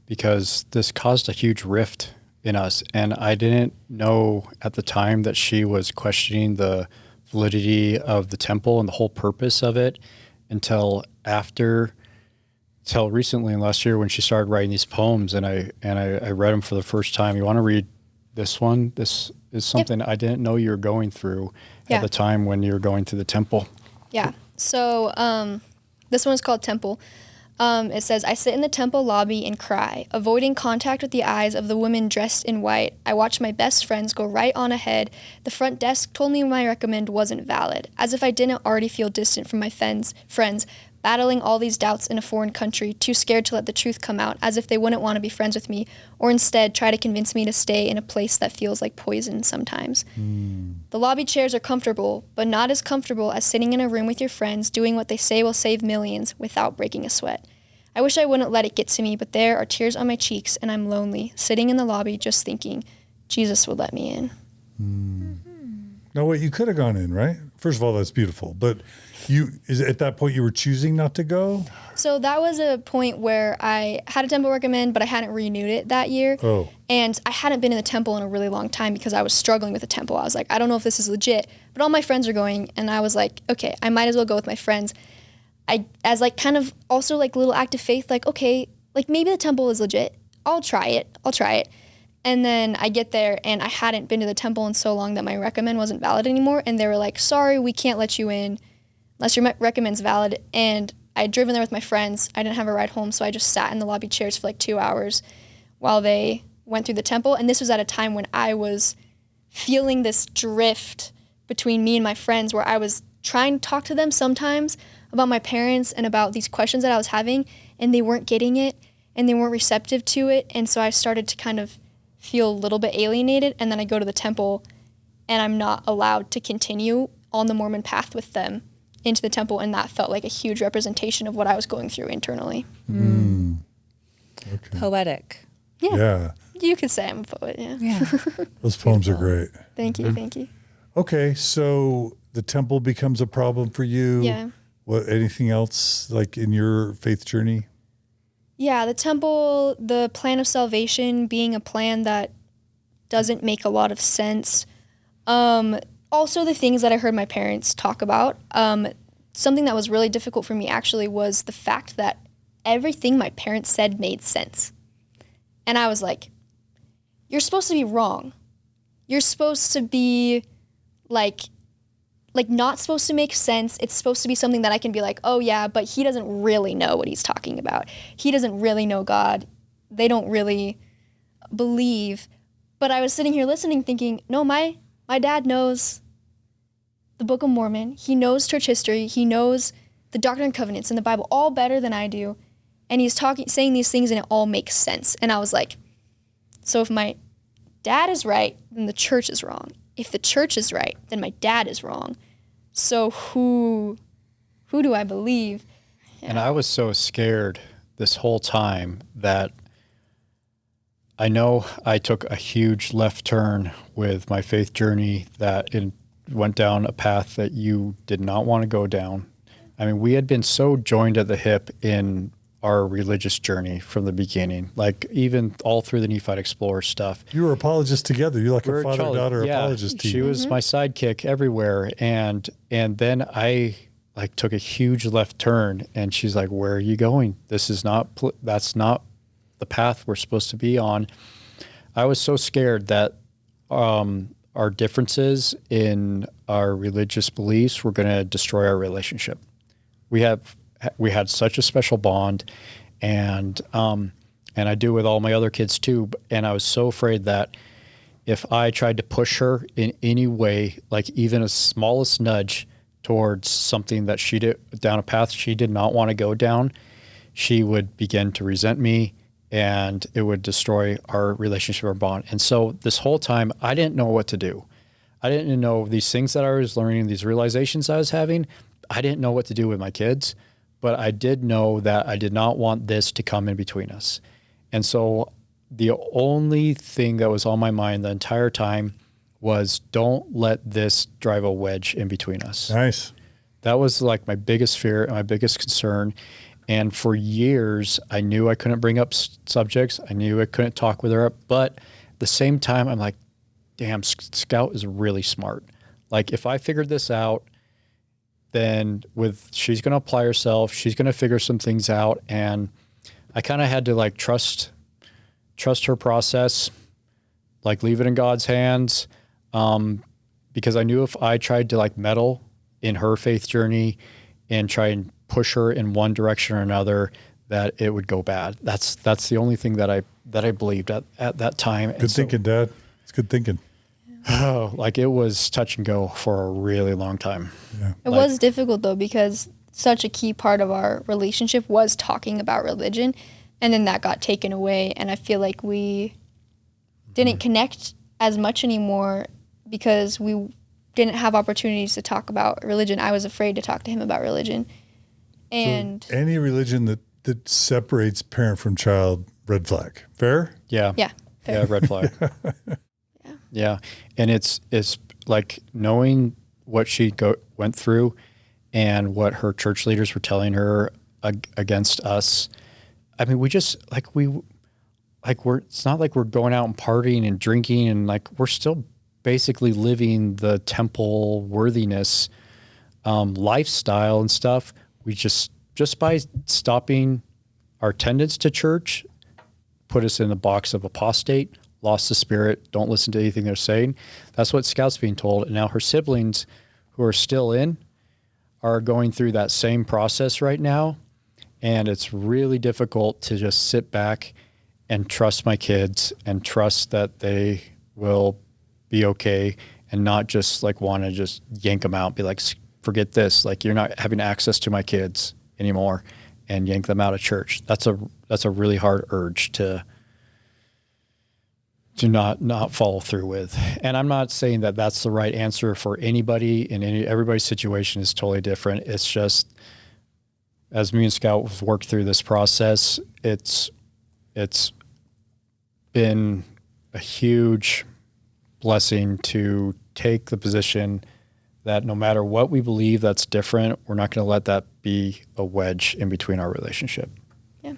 because this caused a huge rift in us. And I didn't know at the time that she was questioning the validity of the temple and the whole purpose of it until recently, last year, when she started writing these poems, and I read them for the first time. You want to read this one? This is something I didn't know you were going through at the time when you were going to the temple. Yeah. So this one is called Temple. It says, I sit in the temple lobby and cry, avoiding contact with the eyes of the women dressed in white. I watch my best friends go right on ahead. The front desk told me my recommend wasn't valid, as if I didn't already feel distant from my friends, battling all these doubts in a foreign country, too scared to let the truth come out, as if they wouldn't want to be friends with me, or instead try to convince me to stay in a place that feels like poison sometimes. The lobby chairs are comfortable, but not as comfortable as sitting in a room with your friends, doing what they say will save millions without breaking a sweat. I wish I wouldn't let it get to me, but there are tears on my cheeks, and I'm lonely, sitting in the lobby just thinking, Jesus would let me in. No, wait, you could have gone in, right? First of all, that's beautiful. But at that point you were choosing not to go? So that was a point where I had a temple recommend, but I hadn't renewed it that year. Oh. And I hadn't been in the temple in a really long time because I was struggling with the temple. I was like, I don't know if this is legit, but all my friends are going, and I was like, okay, I might as well go with my friends. As like kind of also like little act of faith, like, okay, like maybe the temple is legit. I'll try it. And then I get there, and I hadn't been to the temple in so long that my recommend wasn't valid anymore. And they were like, sorry, we can't let you in unless your recommend's valid. And I had driven there with my friends. I didn't have a ride home, so I just sat in the lobby chairs for like 2 hours while they went through the temple. And this was at a time when I was feeling this drift between me and my friends, where I was trying to talk to them sometimes about my parents and about these questions that I was having, and they weren't getting it, and they weren't receptive to it. And so I started to kind of feel a little bit alienated, and then I go to the temple, and I'm not allowed to continue on the Mormon path with them into the temple, and that felt like a huge representation of what I was going through internally. Okay. Poetic. Yeah. You could say I'm a poet, yeah. Those poems are great. Thank you. Okay, so the temple becomes a problem for you. Yeah. What? Anything else like in your faith journey? Yeah, the temple, the plan of salvation being a plan that doesn't make a lot of sense. Also, the things that I heard my parents talk about. Something that was really difficult for me actually was the fact that everything my parents said made sense. And I was like, you're supposed to be wrong. You're supposed to be like not supposed to make sense. It's supposed to be something that I can be like, oh yeah, but he doesn't really know what he's talking about. He doesn't really know God. They don't really believe. But I was sitting here listening thinking, no, my dad knows the Book of Mormon. He knows church history. He knows the Doctrine and Covenants in the Bible all better than I do. And he's saying these things, and it all makes sense. And I was like, so if my dad is right, then the church is wrong. If the church is right, then my dad is wrong. So who do I believe? Yeah. And I was so scared this whole time that I know I took a huge left turn with my faith journey that it went down a path that you did not want to go down. I mean, we had been so joined at the hip in our religious journey from the beginning, like even all through the Nephite Explorer stuff. You were apologists together. You're like a father-daughter apologist team. She was my sidekick everywhere. And then I like took a huge left turn, and she's like, where are you going? This is that's not the path we're supposed to be on. I was so scared that our differences in our religious beliefs were going to destroy our relationship. We had such a special bond, and I do with all my other kids too. And I was so afraid that if I tried to push her in any way, like even a smallest nudge towards something that she did down a path she did not want to go down, she would begin to resent me and it would destroy our relationship or bond. And so this whole time, I didn't know what to do. I didn't know these things that I was learning, these realizations I was having. I didn't know what to do with my kids, but I did know that I did not want this to come in between us. And so the only thing that was on my mind the entire time was, don't let this drive a wedge in between us. Nice. That was like my biggest fear and my biggest concern. And for years, I knew I couldn't bring up subjects. I knew I couldn't talk with her. But at the same time, I'm like, damn, Scout is really smart. Like, if I figured this out, then she's going to apply herself. She's going to figure some things out. And I kind of had to like trust her process, like leave it in God's hands. Because I knew if I tried to like meddle in her faith journey and try and push her in one direction or another, that it would go bad. That's the only thing that I believed at that time. Good thinking, Dad. It's good thinking. Oh, like it was touch and go for a really long time. Yeah. It was difficult though, because such a key part of our relationship was talking about religion, and then that got taken away, and I feel like we didn't connect as much anymore because we didn't have opportunities to talk about religion. I was afraid to talk to him about religion. And so any religion that separates parent from child, red flag. Fair? Yeah. Yeah. Fair. Yeah, red flag. Yeah. And it's like knowing what she went through and what her church leaders were telling her against us. I mean, it's not like we're going out and partying and drinking, and like we're still basically living the temple worthiness lifestyle and stuff. We just by stopping our attendance to church, put us in the box of apostate, lost the spirit, don't listen to anything they're saying. That's what Scout's being told. And now her siblings who are still in are going through that same process right now. And it's really difficult to just sit back and trust my kids and trust that they will be okay, and not just like want to just yank them out, be like, forget this. Like, you're not having access to my kids anymore, and yank them out of church. That's a really hard urge to not follow through with. And I'm not saying that that's the right answer for anybody, and everybody's situation is totally different. It's just, as me and Scout have worked through this process, it's been a huge blessing to take the position that no matter what we believe that's different, we're not going to let that be a wedge in between our relationship. Yeah.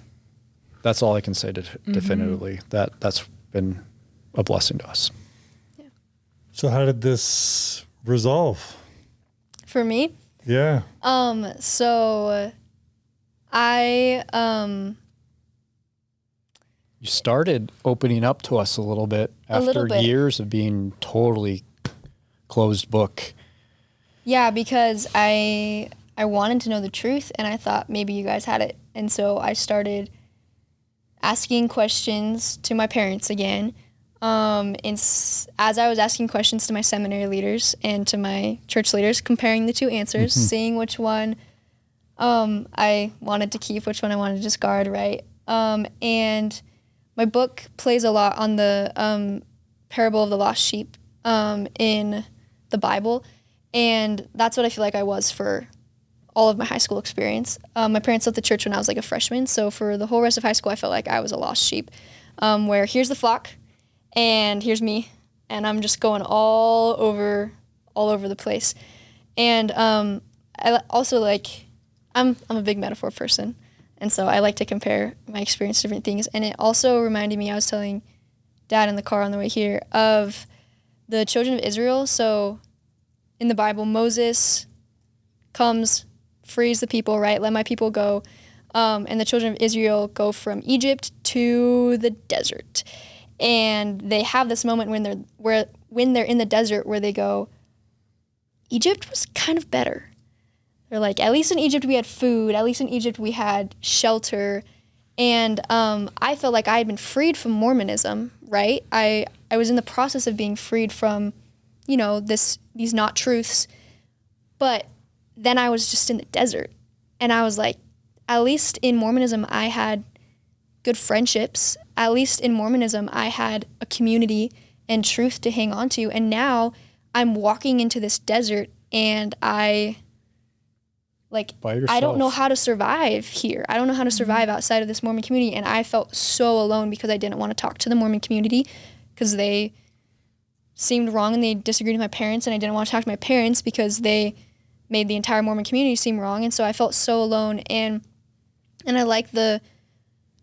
That's all I can say definitively. That's been a blessing to us. Yeah. So how did this resolve? For me? Yeah. So I You started opening up to us a little bit after years of being totally closed book. Yeah, because I wanted to know the truth, and I thought maybe you guys had it. And so I started asking questions to my parents again. As I was asking questions to my seminary leaders and to my church leaders, comparing the two answers, seeing which one I wanted to keep, which one I wanted to discard, right? And my book plays a lot on the parable of the lost sheep in the Bible. And that's what I feel like I was for all of my high school experience. My parents left the church when I was like a freshman. So for the whole rest of high school, I felt like I was a lost sheep, where here's the flock and here's me. And I'm just going all over the place. And I also I'm a big metaphor person. And so I like to compare my experience to different things. And it also reminded me, I was telling Dad in the car on the way here, of the children of Israel. So in the Bible, Moses comes, frees the people, right? Let my people go. And the children of Israel go from Egypt to the desert. And they have this moment when they're in the desert where they go, Egypt was kind of better. They're like, at least in Egypt we had food. At least in Egypt we had shelter. And I felt like I had been freed from Mormonism, right? I was in the process of being freed from, these not truths. But then I was just in the desert. And I was like, at least in Mormonism I had good friendships. At least in Mormonism, I had a community and truth to hang on to. And now I'm walking into this desert and I don't know how to survive here. I don't know how to survive outside of this Mormon community. And I felt so alone because I didn't want to talk to the Mormon community because they seemed wrong and they disagreed with my parents. And I didn't want to talk to my parents because they made the entire Mormon community seem wrong. And so I felt so alone. And I like the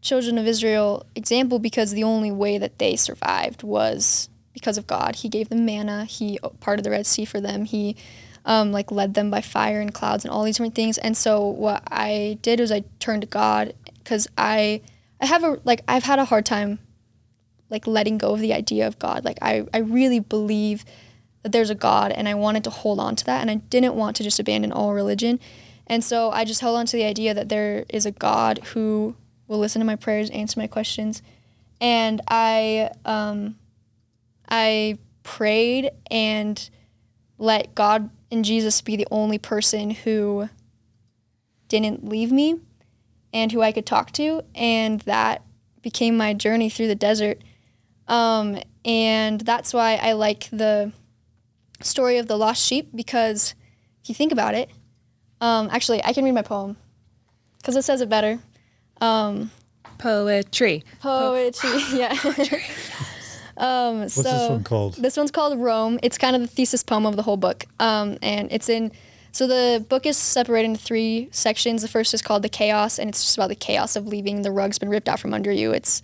children of Israel example because the only way that they survived was because of God. He gave them manna. He parted the Red Sea for them. He led them by fire and clouds and all these different things. And so what I did was I turned to God because I've had a hard time letting go of the idea of God. I really believe that there's a God and I wanted to hold on to that and I didn't want to just abandon all religion. And so I just held on to the idea that there is a God who will listen to my prayers, answer my questions. And I prayed and let God and Jesus be the only person who didn't leave me and who I could talk to. And that became my journey through the desert. And that's why I like the story of the lost sheep, because if you think about it, actually, I can read my poem because it says it better. Poetry, yeah. What's this one called? This one's called Rome. It's kind of the thesis poem of the whole book. And so the book is separated into 3 sections. The first is called The Chaos, and it's just about the chaos of leaving. The rug's been ripped out from under you. It's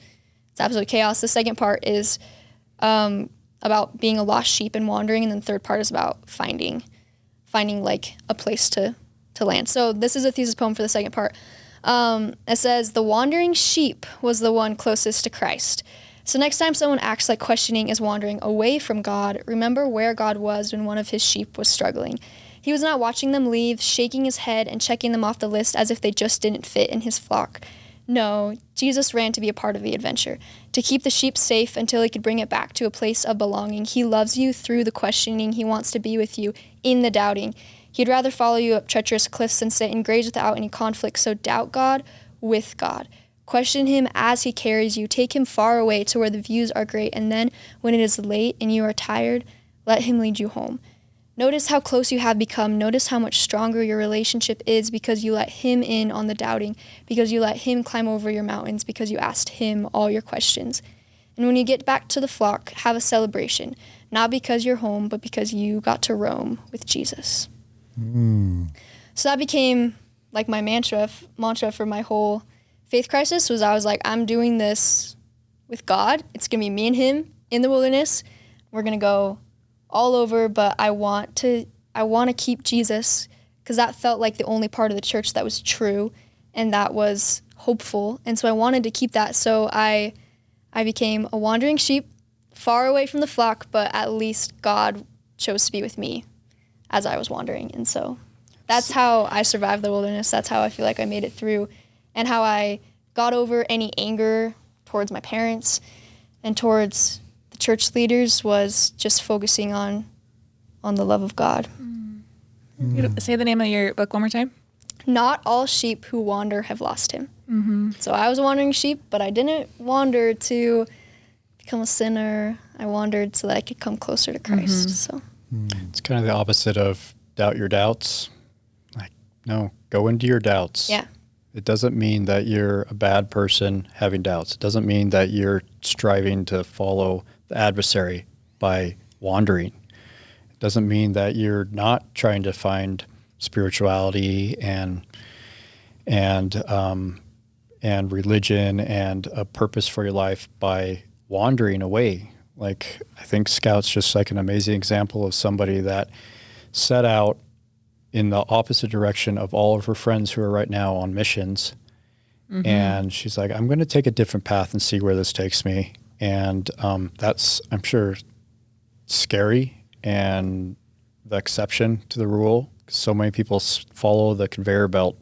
absolute chaos. The second part is about being a lost sheep and wandering, and then the third part is about finding a place to land. So this is a thesis poem for the second part. It says, "The wandering sheep was the one closest to Christ. So next time someone acts like questioning is wandering away from God, remember where God was when one of his sheep was struggling. He was not watching them leave, shaking his head and checking them off the list as if they just didn't fit in his flock. No, Jesus ran to be a part of the adventure, to keep the sheep safe until he could bring it back to a place of belonging. He loves you through the questioning. He wants to be with you in the doubting. He'd rather follow you up treacherous cliffs than sit in graves without any conflict. So doubt God with God. Question him as he carries you. Take him far away to where the views are great. And then when it is late and you are tired, let him lead you home. Notice how close you have become. Notice how much stronger your relationship is because you let him in on the doubting, because you let him climb over your mountains, because you asked him all your questions. And when you get back to the flock, have a celebration, not because you're home, but because you got to roam with Jesus." So that became like my mantra for my whole faith crisis. I was like, I'm doing this with God. It's going to be me and him in the wilderness. We're going to go all over, but I want to keep Jesus, because that felt like the only part of the church that was true and that was hopeful. And so I wanted to keep that. So I became a wandering sheep, far away from the flock, but at least God chose to be with me as I was wandering. And so that's how I survived the wilderness. That's how I feel like I made it through, and how I got over any anger towards my parents and towards the church leaders was just focusing on the love of God. Say the name of your book one more time. Not all sheep who wander have lost him. Mm-hmm. So I was a wandering sheep, but I didn't wander to become a sinner. I wandered so that I could come closer to Christ. So it's kind of the opposite of doubt your doubts. Like, no, go into your doubts. yeah. It doesn't mean that you're a bad person having doubts. It doesn't mean that you're striving to follow the adversary by wandering. It doesn't mean that you're not trying to find spirituality and religion and a purpose for your life by wandering away. Like, I think Scout's just like an amazing example of somebody that set out in the opposite direction of all of her friends who are right now on missions. Mm-hmm. And she's like, I'm going to take a different path and see where this takes me. And that's, I'm sure, scary and the exception to the rule. So many people follow the conveyor belt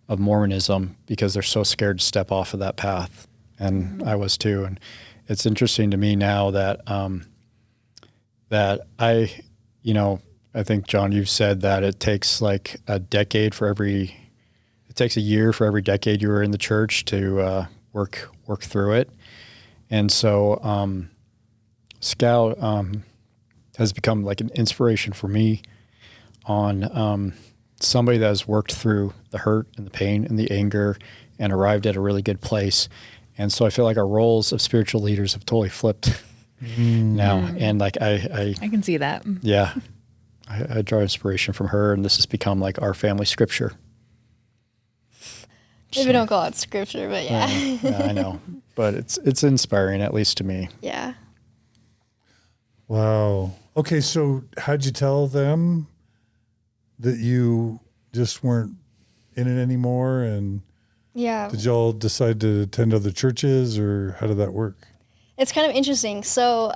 of Mormonism because they're so scared to step off of that path. And I was too. And it's interesting to me now that I think, John, you've said that it takes like a year for every decade you were in the church to work through it. And so Scout has become like an inspiration for me on somebody that has worked through the hurt and the pain and the anger and arrived at a really good place. And so I feel like our roles of spiritual leaders have totally flipped now. And like I can see that. Yeah. I draw inspiration from her, and this has become like our family scripture. Maybe don't call it scripture, but yeah. Yeah, I know. But it's inspiring, at least to me. Yeah. Wow. Okay, so how'd you tell them that you just weren't in it anymore? And Yeah. did y'all decide to attend other churches, or how did that work? It's kind of interesting. So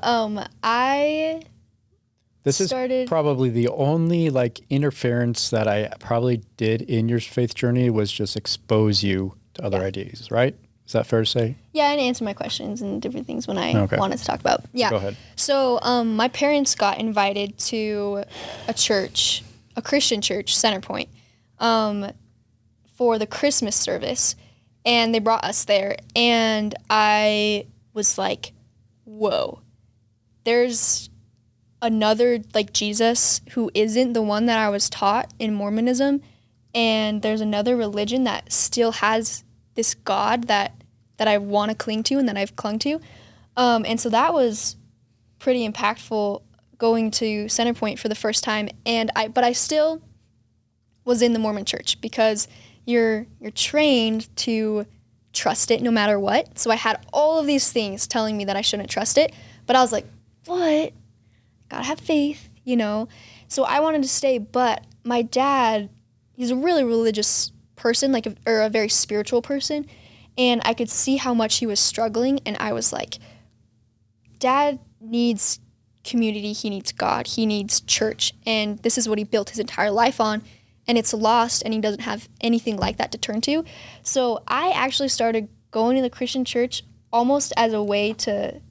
This is probably the only like interference that I probably did in your faith journey was just expose you to other ideas, right? Is that fair to say? Yeah, and answer my questions and different things when I wanted to talk about. Yeah. Go ahead. So my parents got invited to a church, a Christian church, Centerpoint, for the Christmas service, and they brought us there, and I was like, whoa, there's another like Jesus who isn't the one that I was taught in Mormonism, and there's another religion that still has this God that I want to cling to and that I've clung to, and so that was pretty impactful going to Centerpoint for the first time. And I still was in the Mormon Church because you're trained to trust it no matter what. So I had all of these things telling me that I shouldn't trust it, but I was like, what? Gotta have faith, you know? So I wanted to stay, but my dad, he's a really religious person, or a very spiritual person, and I could see how much he was struggling, and I was like, Dad needs community, he needs God, he needs church, and this is what he built his entire life on, and it's lost, and he doesn't have anything like that to turn to. So I actually started going to the Christian church almost as a way to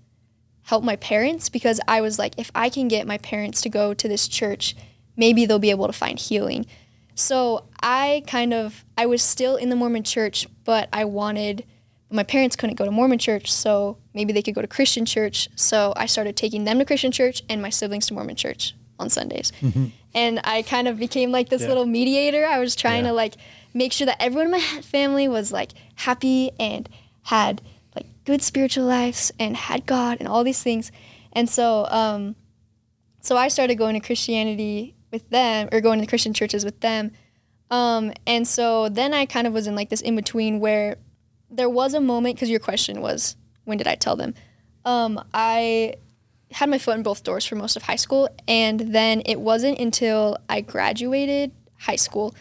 help my parents, because I was like, if I can get my parents to go to this church, maybe they'll be able to find healing. So I was still in the Mormon church, but my parents couldn't go to Mormon church, so maybe they could go to Christian church. So I started taking them to Christian church and my siblings to Mormon church on Sundays. Mm-hmm. And I kind of became like this little mediator. I was trying to like make sure that everyone in my family was like happy and had like good spiritual lives and had God and all these things. And so so I started going to Christianity with them, or going to Christian churches with them. And so then I kind of was in like this in-between where there was a moment, because your question was, when did I tell them? I had my foot in both doors for most of high school, and then it wasn't until I graduated high school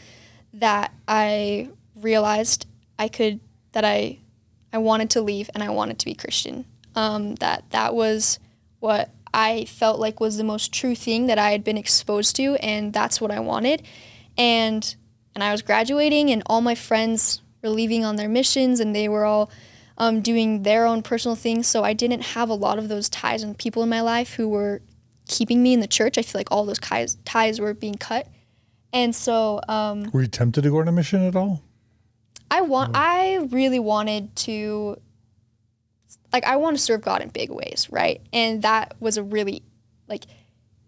that I realized I wanted to leave and I wanted to be Christian. That was what I felt like was the most true thing that I had been exposed to, and that's what I wanted. And I was graduating, and all my friends were leaving on their missions, and they were all doing their own personal things, so I didn't have a lot of those ties and people in my life who were keeping me in the church. I feel like all those ties were being cut. And so were you tempted to go on a mission at all? I really wanted to, I want to serve God in big ways, right? And that was a really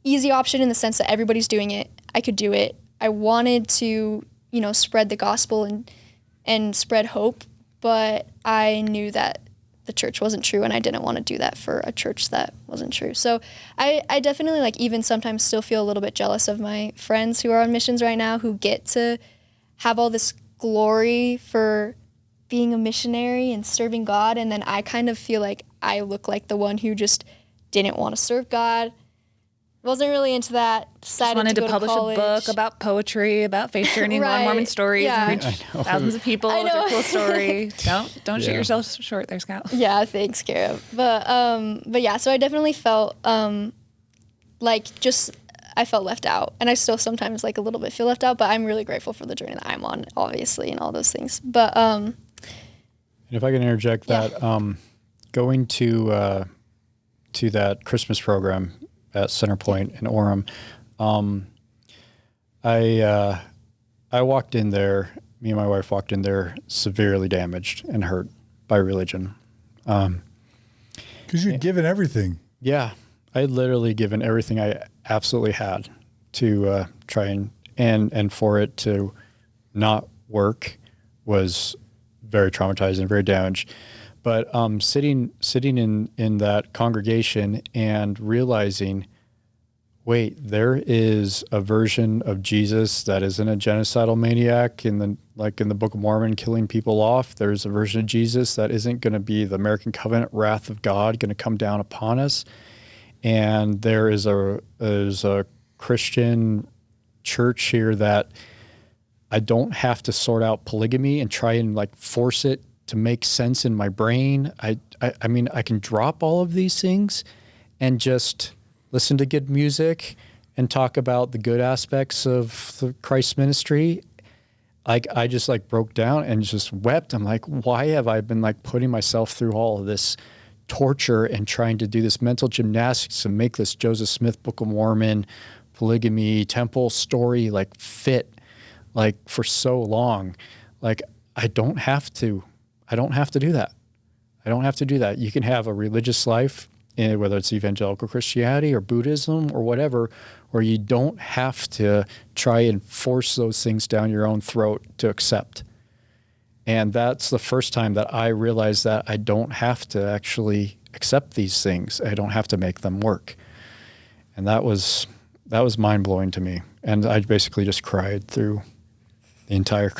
easy option in the sense that everybody's doing it. I could do it. I wanted to, spread the gospel and spread hope, but I knew that the church wasn't true, and I didn't want to do that for a church that wasn't true. So I definitely even sometimes still feel a little bit jealous of my friends who are on missions right now, who get to have all this glory for being a missionary and serving God, and then I kind of feel like I look like the one who just didn't want to serve God, wasn't really into that, decided wanted to go to publish college. a book about poetry, about faith journeying, Right. long Mormon stories, Yeah. and reach thousands of people with your cool story. Don't shoot yourself short there, Scout. Yeah, thanks, Carah. But yeah, so I definitely felt I felt left out, and I still sometimes a little bit feel left out. But I'm really grateful for the journey that I'm on, obviously, and all those things. But and if I can interject that, going to that Christmas program at Centerpoint in Orem, I walked in there. Me and my wife walked in there severely damaged and hurt, religion. Because you'd given everything. Yeah, I had literally given everything I absolutely had to try and for it to not work was very traumatizing, very damaged. But sitting in that congregation and realizing, wait, there is a version of Jesus that isn't a genocidal maniac in the Book of Mormon, killing people off. There's a version of Jesus that isn't going to be the American covenant wrath of God going to come down upon us. And there is a Christian church here that I don't have to sort out polygamy and try and like force it to make sense in my brain. I mean, I can drop all of these things and just listen to good music and talk about the good aspects of the Christ ministry. I just like broke down and just wept. I'm like, why have I been like putting myself through all of this torture and trying to do this mental gymnastics to make this Joseph Smith Book of Mormon polygamy temple story like fit like for so long? Like I don't have to do that. I don't have to do that. You can have a religious life, whether it's evangelical Christianity or Buddhism or whatever, where you don't have to try and force those things down your own throat to accept. And that's the first time that I realized that I don't have to actually accept these things. I don't have to make them work. And that was mind-blowing to me. And I basically just cried through the entire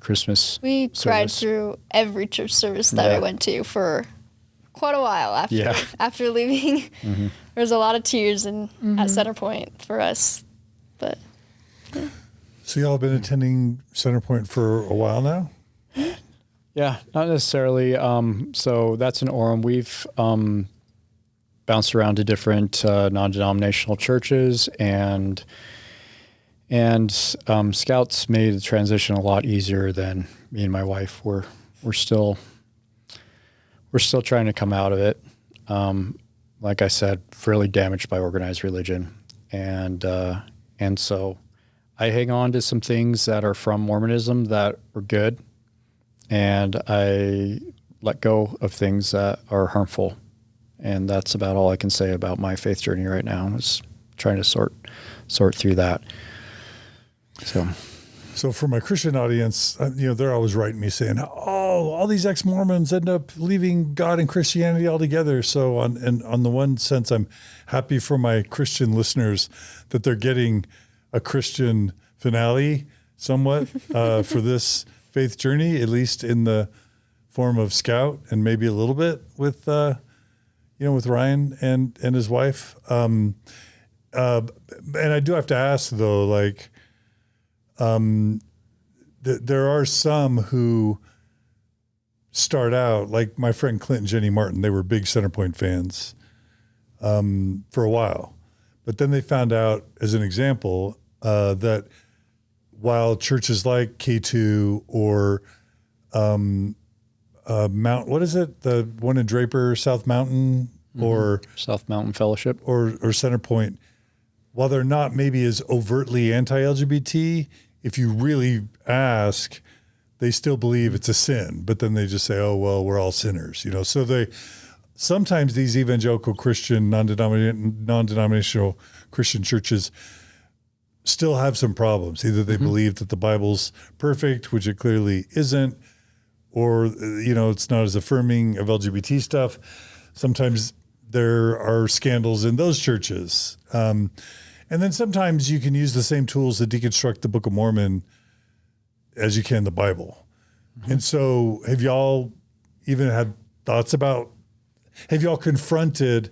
Christmas We service. cried through every church service that I went to for quite a while after leaving. Mm-hmm. There was a lot of tears at Centerpoint for us. But So y'all have been attending Centerpoint for a while now? Yeah, not necessarily. So that's in Orem. We've bounced around to different non-denominational churches, and Scouts made the transition a lot easier than me and my wife. We're still trying to come out of it. Like I said, fairly damaged by organized religion, and so I hang on to some things that are from Mormonism that were good, and I let go of things that are harmful. And that's about all I can say about my faith journey right now, is trying to sort through that. So for my Christian audience, they're always writing me saying, "Oh, all these ex-Mormons end up leaving God and Christianity altogether." So on the one sense, I'm happy for my Christian listeners that they're getting a Christian finale somewhat for this faith journey, at least in the form of Scout, and maybe a little bit with with Ryan and his wife. And I do have to ask though, like, there are some who start out, like my friend Clint and Jenny Martin, they were big Centerpoint fans for a while. But then they found out, as an example, that while churches like K2 or what is it? The one in Draper, South Mountain, or South Mountain Fellowship or Centerpoint, while they're not maybe as overtly anti-LGBT, if you really ask, they still believe it's a sin, but then they just say, "Oh, well, we're all sinners," So sometimes these evangelical Christian, non-denominational Christian churches still have some problems. Either they believe that the Bible's perfect, which it clearly isn't, or it's not as affirming of LGBT stuff. Sometimes there are scandals in those churches. And then sometimes you can use the same tools to deconstruct the Book of Mormon as you can the Bible. And so have y'all even had thoughts about, have y'all confronted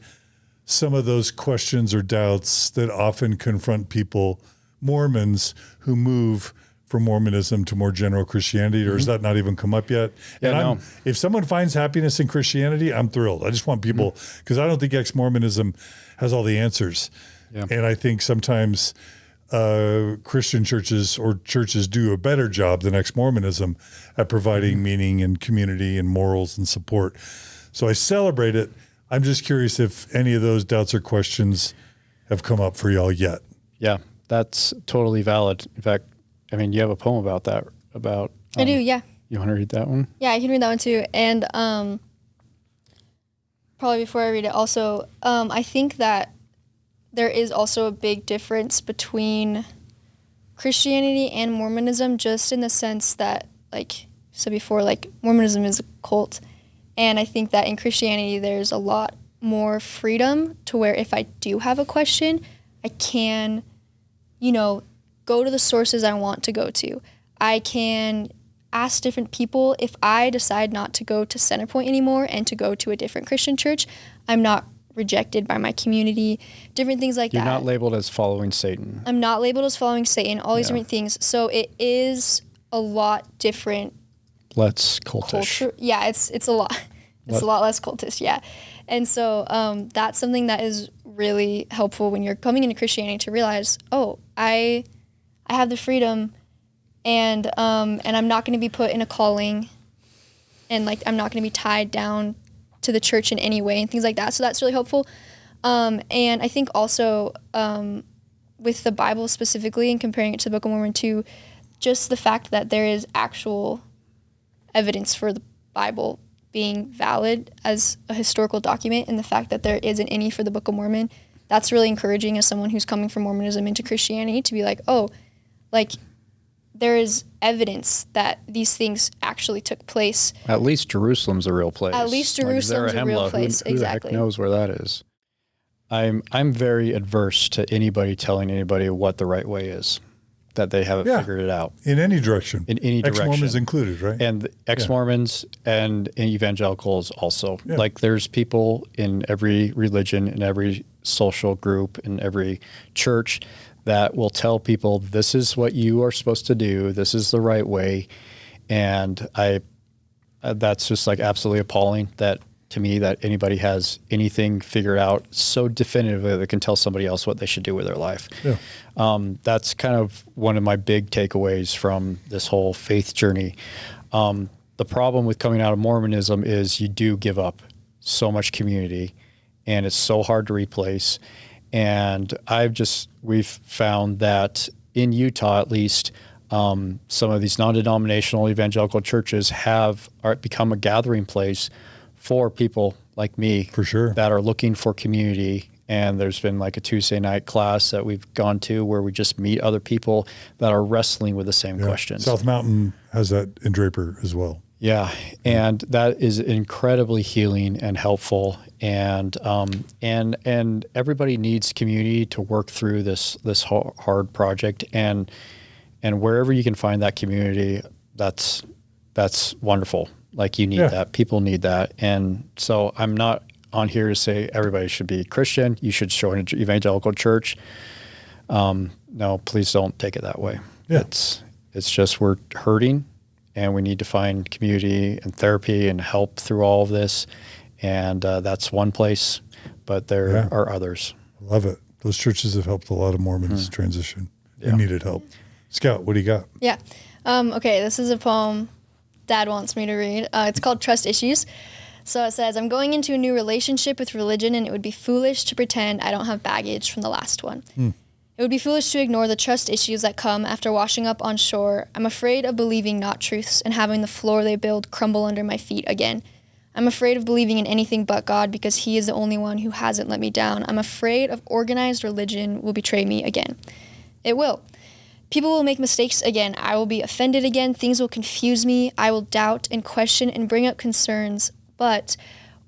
some of those questions or doubts that often confront people, Mormons, who move from Mormonism to more general Christianity, or has that not even come up yet? Yeah, And if someone finds happiness in Christianity, I'm thrilled. I just want people, because I don't think ex-Mormonism has all the answers. Yeah. And I think sometimes Christian churches or churches do a better job than ex-Mormonism at providing meaning and community and morals and support. So I celebrate it. I'm just curious if any of those doubts or questions have come up for y'all yet. Yeah, that's totally valid. In fact, I mean, you have a poem about that. I do, yeah. You want to read that one? Yeah, I can read that one too. And probably before I read it, also, I think that there is also a big difference between Christianity and Mormonism, just in the sense that, like I said before, like Mormonism is a cult. And I think that in Christianity, there's a lot more freedom to where if I do have a question, I can, go to the sources I want to go to. I can ask different people. If I decide not to go to Centerpoint anymore and to go to a different Christian church, I'm not rejected by my community, different things like that. You're not labeled as following Satan. I'm not labeled as following Satan, all these different things. So it is a lot different. Less cultish. Culture. Yeah, it's a lot. It's a lot less cultist, yeah. And so that's something that is really helpful when you're coming into Christianity to realize, oh, I have the freedom, and I'm not going to be put in a calling, and like I'm not going to be tied down to the church in any way and things like that. So that's really helpful. And I think also with the Bible specifically and comparing it to the Book of Mormon too, just the fact that there is actual evidence for the Bible being valid as a historical document, and the fact that there isn't any for the Book of Mormon, that's really encouraging as someone who's coming from Mormonism into Christianity to be like, oh, like there is evidence that these things actually took place. At least Jerusalem's a real place. At least Jerusalem's a real place. Who Exactly. the heck knows where that is? I'm very adverse to anybody telling anybody what the right way is, that they haven't figured it out. In any direction. In any direction. Ex-Mormons included, right? And ex-Mormons and evangelicals also. Yeah. Like there's people in every religion, in every social group, in every church that will tell people this is what you are supposed to do. This is the right way. And that's just like absolutely appalling that to me that anybody has anything figured out so definitively that can tell somebody else what they should do with their life. Yeah. That's kind of one of my big takeaways from this whole faith journey. The problem with coming out of Mormonism is you do give up so much community, and it's so hard to replace. And we've found that in Utah, at least, some of these non-denominational evangelical churches have become a gathering place for people like me, for sure, that are looking for community. And there's been like a Tuesday night class that we've gone to where we just meet other people that are wrestling with the same questions. South Mountain has that in Draper as well. Yeah, and that is incredibly healing and helpful, and everybody needs community to work through this hard project, and wherever you can find that community, that's wonderful. Like you need that, people need that, and so I'm not on here to say everybody should be Christian. You should join an evangelical church. No, please don't take it that way. Yeah. It's just we're hurting, and we need to find community and therapy and help through all of this. And that's one place, but there are others. I love it. Those churches have helped a lot of Mormons transition and needed help. Scout, what do you got? Yeah. Okay, this is a poem Dad wants me to read. It's called Trust Issues. So it says, I'm going into a new relationship with religion, and it would be foolish to pretend I don't have baggage from the last one. It would be foolish to ignore the trust issues that come after washing up on shore. I'm afraid of believing not truths and having the floor they build crumble under my feet again. I'm afraid of believing in anything but God because he is the only one who hasn't let me down. I'm afraid of organized religion will betray me again. It will. People will make mistakes again. I will be offended again. Things will confuse me. I will doubt and question and bring up concerns. But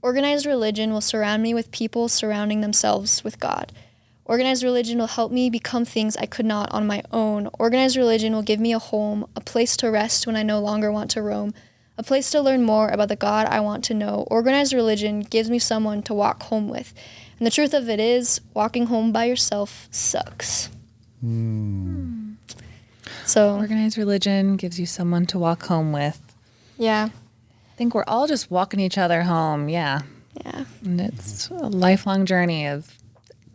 organized religion will surround me with people surrounding themselves with God. Organized religion will help me become things I could not on my own. Organized religion will give me a home, a place to rest when I no longer want to roam, a place to learn more about the God I want to know. Organized religion gives me someone to walk home with. And the truth of it is, walking home by yourself sucks. So organized religion gives you someone to walk home with. Yeah. I think we're all just walking each other home. Yeah. Yeah. And it's a lifelong journey of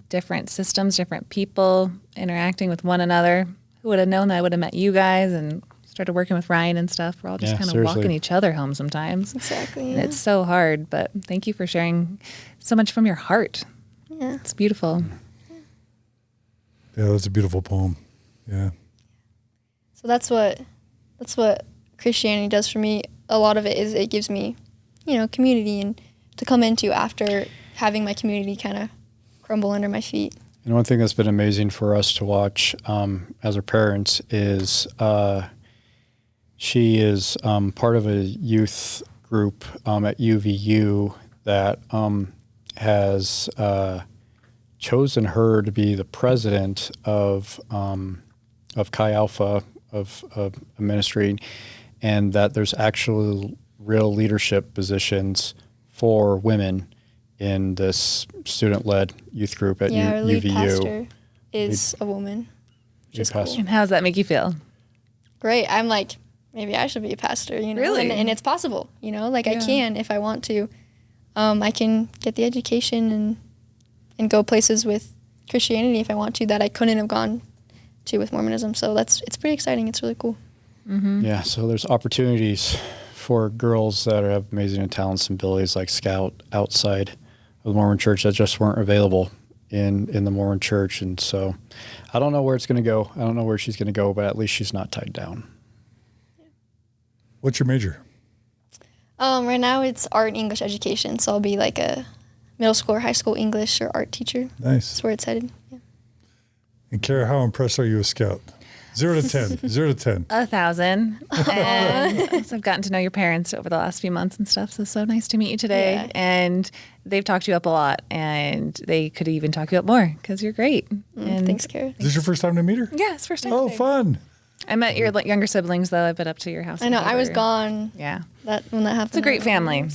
different systems, different people interacting with one another. Who would have known that I would have met you guys and started working with Ryan and stuff? We're all just kind of walking each other home sometimes. Exactly. And it's so hard, but thank you for sharing so much from your heart. Yeah. It's beautiful. Yeah, that's a beautiful poem. Yeah. So that's what Christianity does for me, a lot of it is it gives me, community and to come into after having my community kind of crumble under my feet. And one thing that's been amazing for us to watch as our parents is she is part of a youth group at UVU that has chosen her to be the president of Chi Alpha of a ministry, and that there's actually real leadership positions for women in this student-led youth group at our lead UVU. pastor is a woman, which is cool. And how does that make you feel? Great. I'm like, maybe I should be a pastor, Really? And it's possible, I can if I want to. I can get the education and go places with Christianity if I want to that I couldn't have gone to with Mormonism. So it's pretty exciting. It's really cool. Mm-hmm. Yeah, so there's opportunities for girls that have amazing talents and abilities like Scout outside of the Mormon church that just weren't available in the Mormon church. And so I don't know where it's going to go. I don't know where she's going to go, but at least she's not tied down. What's your major? Right now it's art and English education. So I'll be like a middle school or high school English or art teacher. Nice. That's where it's headed. Yeah. And Carah, how impressed are you with Scout? 0 to 10. 0 to 10. 1,000. And so I've gotten to know your parents over the last few months and stuff. So nice to meet you today. Yeah. And they've talked you up a lot, and they could even talk you up more because you're great. And Thanks, Carah. Is this your first time to meet her? Yeah, it's first time. Oh, today. fun. I met your younger siblings though. I've been up to your house. I know. and I was over. gone. Yeah, When that happened. it's a great family.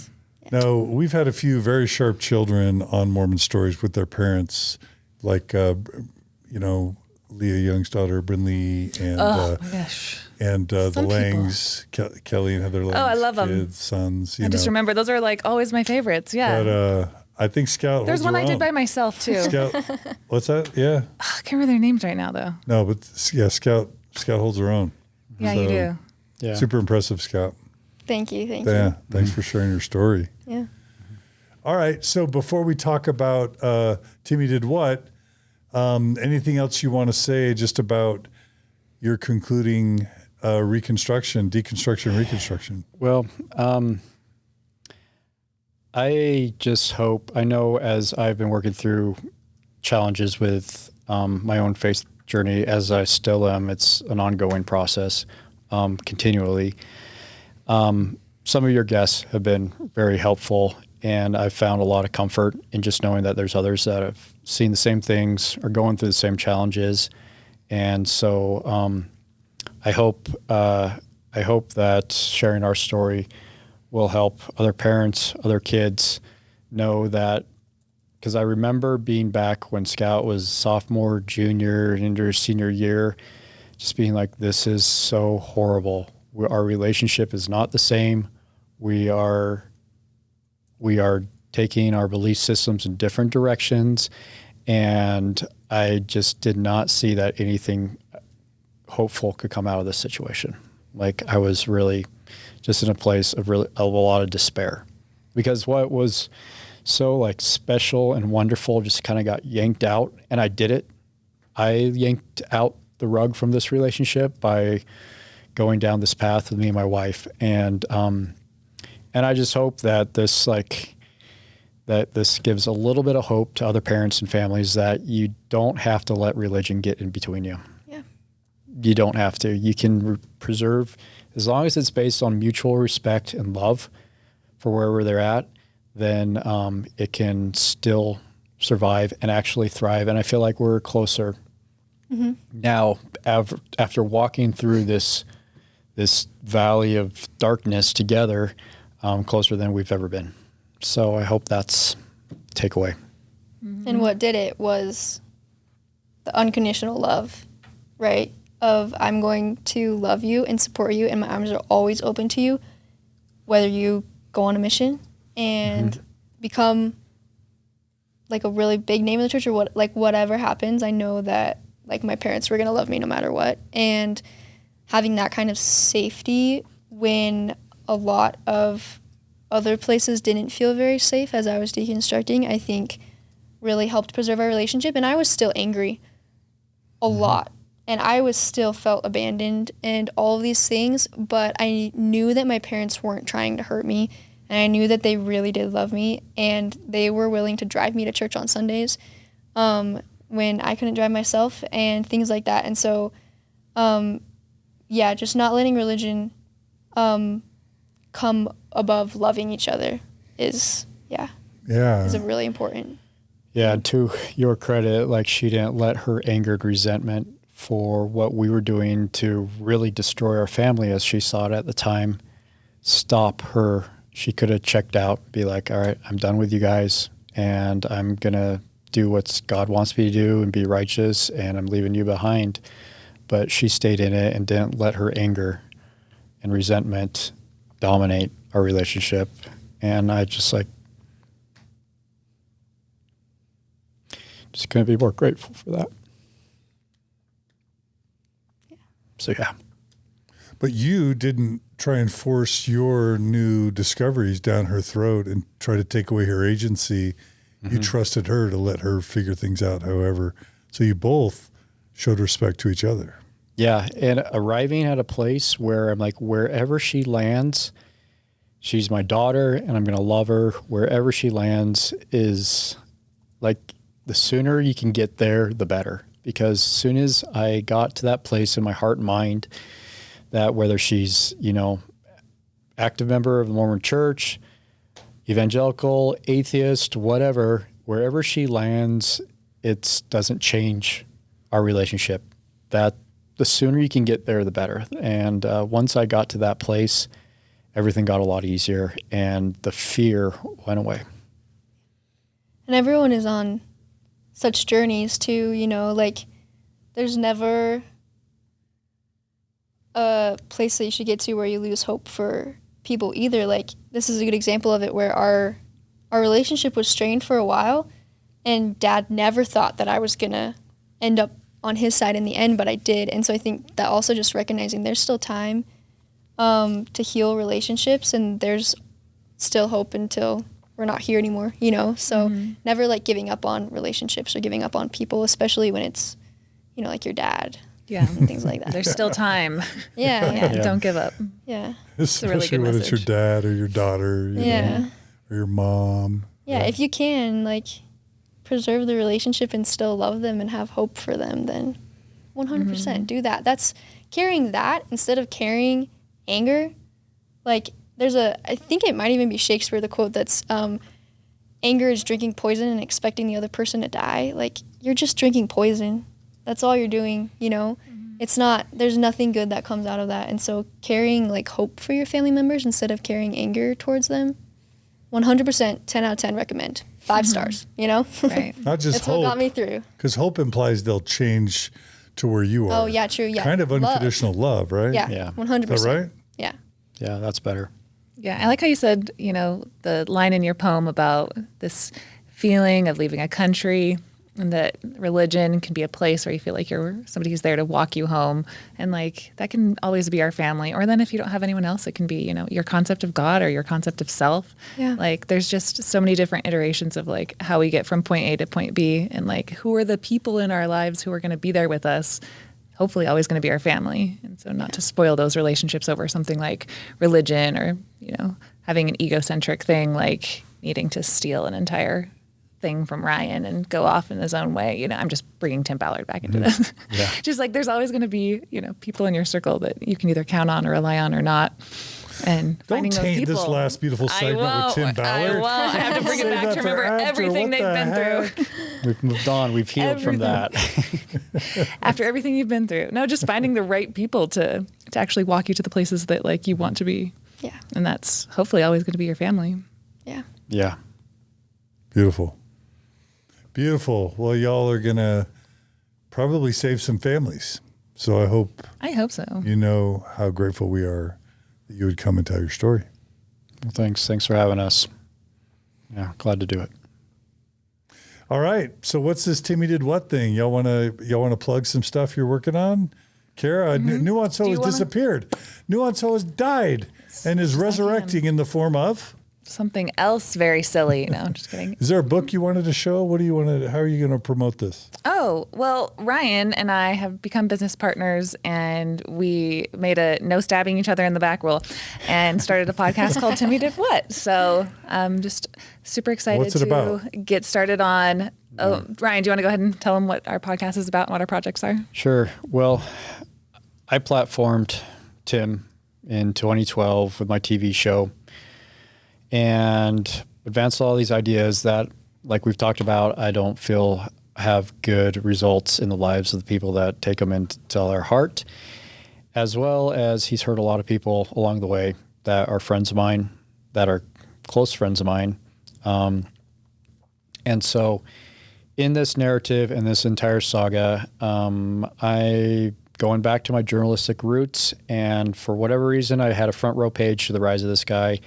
No, we've had a few very sharp children on Mormon Stories with their parents, like, Leah Young's daughter, Brinley, and Oh my gosh. and the Some people. Langs, Kelly and Heather Langs. I love 'em. kids, sons. I just remember those are like always my favorites. Yeah. But I think Scout. There's holds one her I did own. by myself too. Scout. What's that? Yeah. I can't remember their names right now though. No, but yeah, Scout holds her own. Yeah, So, you do. Yeah. Super impressive, Scout. Thank you. Yeah. Thanks for sharing your story. Yeah. All right. So before we talk about Timmy did what, anything else you want to say just about your concluding deconstruction, reconstruction? Well, I just hope, I know as I've been working through challenges with my own faith journey, as I still am, it's an ongoing process continually. Some of your guests have been very helpful, and I've found a lot of comfort in just knowing that there's others that have seen the same things or going through the same challenges. And so I hope that sharing our story will help other parents, other kids know that, because I remember being back when Scout was sophomore, junior, and into her senior year, just being like, this is so horrible. Our relationship is not the same. We are taking our belief systems in different directions. And I just did not see that anything hopeful could come out of this situation. Like, I was really just in a place of a lot of despair, because what was so like special and wonderful just kind of got yanked out, and I did it. I yanked out the rug from this relationship by going down this path with me and my wife. And I just hope that this gives a little bit of hope to other parents and families that you don't have to let religion get in between you. Yeah. You don't have to. You can preserve, as long as it's based on mutual respect and love for wherever they're at, then it can still survive and actually thrive. And I feel like we're closer now after walking through this valley of darkness together, closer than we've ever been. So I hope that's takeaway. And what did it was the unconditional love, right? Of, I'm going to love you and support you, and my arms are always open to you, whether you go on a mission and become like a really big name in the church, or whatever happens. I know that like my parents were going to love me no matter what. And having that kind of safety when a lot of other places didn't feel very safe as I was deconstructing, I think really helped preserve our relationship. And I was still angry a lot. And I was still felt abandoned and all of these things, but I knew that my parents weren't trying to hurt me. And I knew that they really did love me, and they were willing to drive me to church on Sundays when I couldn't drive myself and things like that. And so, just not letting religion come above loving each other is really important. Yeah, to your credit, like she didn't let her anger and resentment for what we were doing to really destroy our family as she saw it at the time stop her. She could have checked out, be like, all right, I'm done with you guys, and I'm going to do what God wants me to do and be righteous, and I'm leaving you behind. But she stayed in it and didn't let her anger and resentment dominate our relationship. And I just couldn't be more grateful for that. Yeah. So, yeah. But you didn't try and force your new discoveries down her throat and try to take away her agency. Mm-hmm. You trusted her to let her figure things out however. So you both showed respect to each other. Yeah, and arriving at a place where I'm like, wherever she lands, she's my daughter and I'm going to love her. Wherever she lands is like, the sooner you can get there, the better. Because as soon as I got to that place in my heart and mind, that whether she's, active member of the Mormon Church, evangelical, atheist, whatever, wherever she lands, it doesn't change our relationship. That the sooner you can get there, the better. And once I got to that place, everything got a lot easier and the fear went away. And everyone is on such journeys too, there's never a place that you should get to where you lose hope for people either. Like, this is a good example of it where our relationship was strained for a while, and Dad never thought that I was gonna end up on his side in the end, but I did. And so I think that also just recognizing there's still time to heal relationships, and there's still hope until we're not here anymore, so never giving up on relationships or giving up on people, especially when it's, like your dad. Yeah. And things like that. There's still time. Yeah. Don't give up. Yeah. Especially really good when message. it's your dad or your daughter, or your mom. Yeah. If you can, preserve the relationship and still love them and have hope for them, then 100% do that. That's carrying that instead of carrying anger. I think it might even be Shakespeare, the quote that's, anger is drinking poison and expecting the other person to die. You're just drinking poison. That's all you're doing, It's not, there's nothing good that comes out of that. And so carrying hope for your family members instead of carrying anger towards them, 100%, 10 out of 10 recommend. 5 stars, Right. Not just That's hope. what got me through. Because hope implies they'll change to where you are. Oh, yeah, true, yeah. Kind of unconditional love, right? Yeah, 100%. Is that right? Yeah. Yeah, that's better. Yeah, I like how you said, the line in your poem about this feeling of leaving a country and that religion can be a place where you feel like you're somebody who's there to walk you home. And that can always be our family. Or then if you don't have anyone else, it can be, your concept of God or your concept of self. Yeah. There's just so many different iterations of how we get from point A to point B and who are the people in our lives who are going to be there with us. Hopefully always going to be our family. And so not to spoil those relationships over something like religion or, having an egocentric thing like needing to steal an entire thing from Ryan and go off in his own way. I'm just bringing Tim Ballard back into this. Yeah. Just there's always going to be, people in your circle that you can either count on or rely on or not. And Don't finding those taint people. this last beautiful segment with Tim Ballard. I won't. I have to bring it Save back that to for remember after. everything What they've the been heck? through. We've moved on. We've healed from that. After everything you've been through. No, just finding the right people to actually walk you to the places that you want to be. Yeah. And that's hopefully always going to be your family. Yeah. Yeah. Beautiful. Beautiful. Well, y'all are going to probably save some families. So I hope so. you know how grateful we are that you would come and tell your story. Well, thanks. Thanks for having us. Yeah, glad to do it. All right. So what's this Timmy did what thing? Y'all want to plug some stuff you're working on? Carah, Nuance Ho has disappeared. Nuance Ho has died and is resurrecting in the form of? something else very silly. No, I'm just kidding. Is there a book you wanted to show? What do you want to? How are you going to promote this? Oh, well, Ryan and I have become business partners, and we made a no stabbing each other in the back rule and started a podcast called Timmy Did What. So I'm just super excited What's it to about? get started on. Oh, Ryan, do you want to go ahead and tell them what our podcast is about and what our projects are? Sure. Well, I platformed Tim in 2012 with my TV show and advanced all these ideas that, like we've talked about, I don't feel have good results in the lives of the people that take them into their heart, as well as he's hurt a lot of people along the way that are friends of mine, that are close friends of mine. And so in this narrative and this entire saga, I going back to my journalistic roots, and for whatever reason, I had a front row page to the rise of this guy.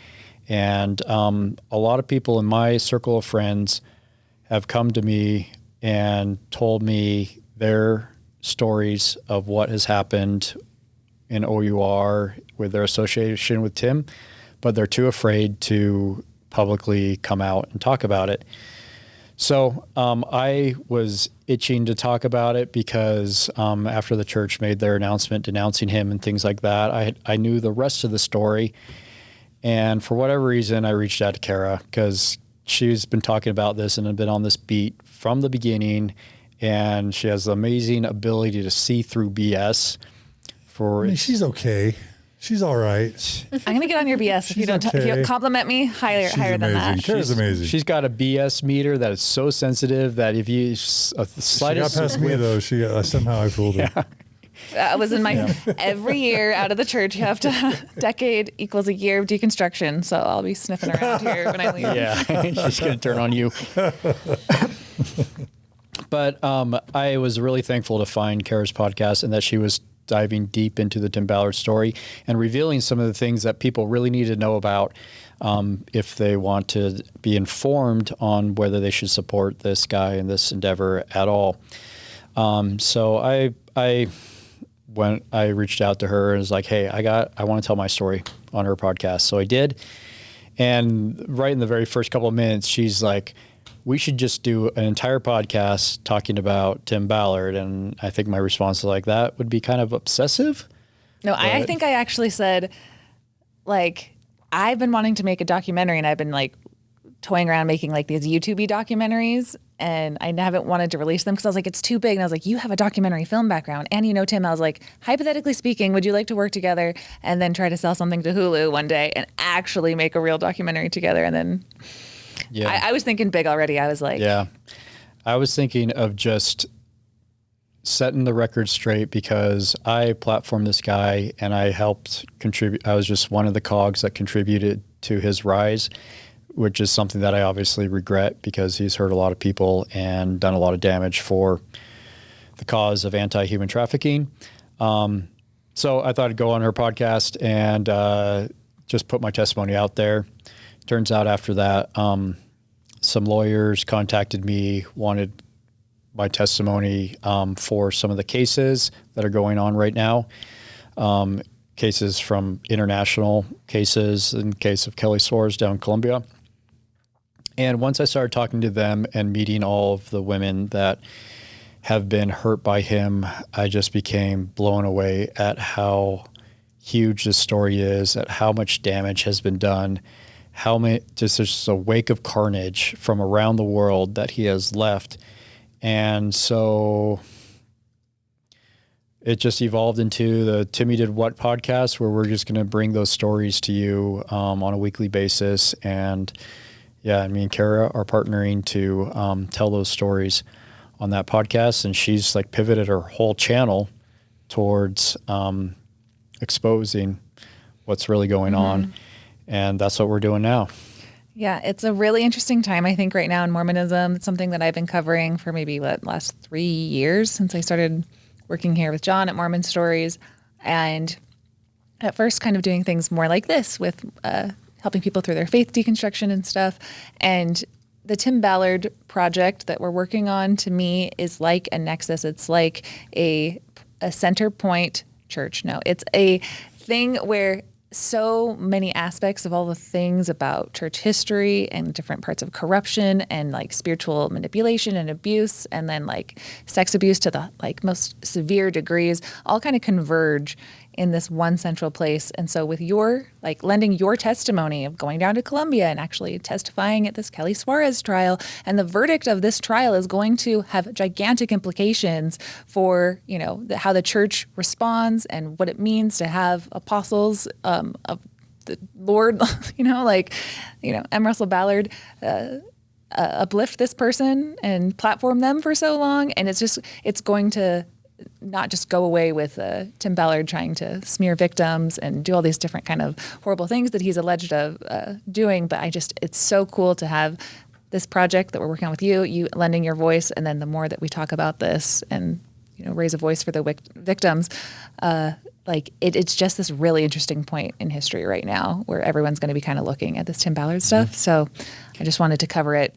And a lot of people in my circle of friends have come to me and told me their stories of what has happened in OUR with their association with Tim, but they're too afraid to publicly come out and talk about it. So I was itching to talk about it because after the church made their announcement denouncing him and things like that, I knew the rest of the story. And for whatever reason, I reached out to Carah because she's been talking about this and had been on this beat from the beginning. And she has the amazing ability to see through BS. She's okay. She's all right. I'm going to get on your BS if you don't if you compliment me higher than that. Carah's amazing. She's got a BS meter that is so sensitive that if you slightest she got past me though. Somehow I fooled her. I was in my every year out of the church. You have to decade equals a year of deconstruction. So I'll be sniffing around here when I leave. Yeah, she's going to turn on you. But I was really thankful to find Carah's podcast and that she was diving deep into the Tim Ballard story and revealing some of the things that people really need to know about if they want to be informed on whether they should support this guy and this endeavor at all. So I reached out to her and was like, hey, I want to tell my story on her podcast. So I did. And right in the very first couple of minutes, she's like, we should just do an entire podcast talking about Tim Ballard. And I think my response is like, that would be kind of obsessive. No, I think I actually said, like, I've been wanting to make a documentary and I've been like toying around making like these YouTube-y documentaries, and I haven't wanted to release them because I was like, it's too big. And I was like, you have a documentary film background and you know Tim. I was like, hypothetically speaking, would you like to work together and then try to sell something to Hulu one day and actually make a real documentary together? And then I was thinking big already. I was like, I was thinking of just setting the record straight because I platformed this guy and I helped contribute. I was just one of the cogs that contributed to his rise, which is something that I obviously regret because he's hurt a lot of people and done a lot of damage for the cause of anti-human trafficking. So I thought I'd go on her podcast and just put my testimony out there. Turns out after that, some lawyers contacted me, wanted my testimony for some of the cases that are going on right now. Cases from international cases, in case of Kelly Soares down in Colombia. And once I started talking to them and meeting all of the women that have been hurt by him, I just became blown away at how huge this story is, at how much damage has been done, how many, just a wake of carnage from around the world that he has left. And so it just evolved into the Timmy Did What podcast, where we're just going to bring those stories to you on a weekly basis. And yeah, me and Carah are partnering to tell those stories on that podcast. And she's like pivoted her whole channel towards exposing what's really going on. And that's what we're doing now. Yeah, it's a really interesting time, I think, right now in Mormonism. It's something that I've been covering for maybe last 3 years since I started working here with John at Mormon Stories. And at first kind of doing things more like this with helping people through their faith deconstruction and stuff. And the Tim Ballard project that we're working on, to me, is like a nexus. It's like a center point church. No, it's a thing where so many aspects of all the things about church history and different parts of corruption and like spiritual manipulation and abuse, and then like sex abuse to the like most severe degrees, all kind of converge in this one central place. And so with your like lending your testimony of going down to Colombia and actually testifying at this Kelly Suarez trial, and the verdict of this trial is going to have gigantic implications for, you know, how the church responds and what it means to have apostles of the Lord, you know, like, you know, M. Russell Ballard uplift this person and platform them for so long. And it's going to not just go away with Tim Ballard trying to smear victims and do all these different kind of horrible things that he's alleged of doing. But it's so cool to have this project that we're working on with you lending your voice. And then the more that we talk about this and, you know, raise a voice for the victims, it's just this really interesting point in history right now where everyone's going to be kind of looking at this Tim Ballard stuff. Mm-hmm. So I just wanted to cover it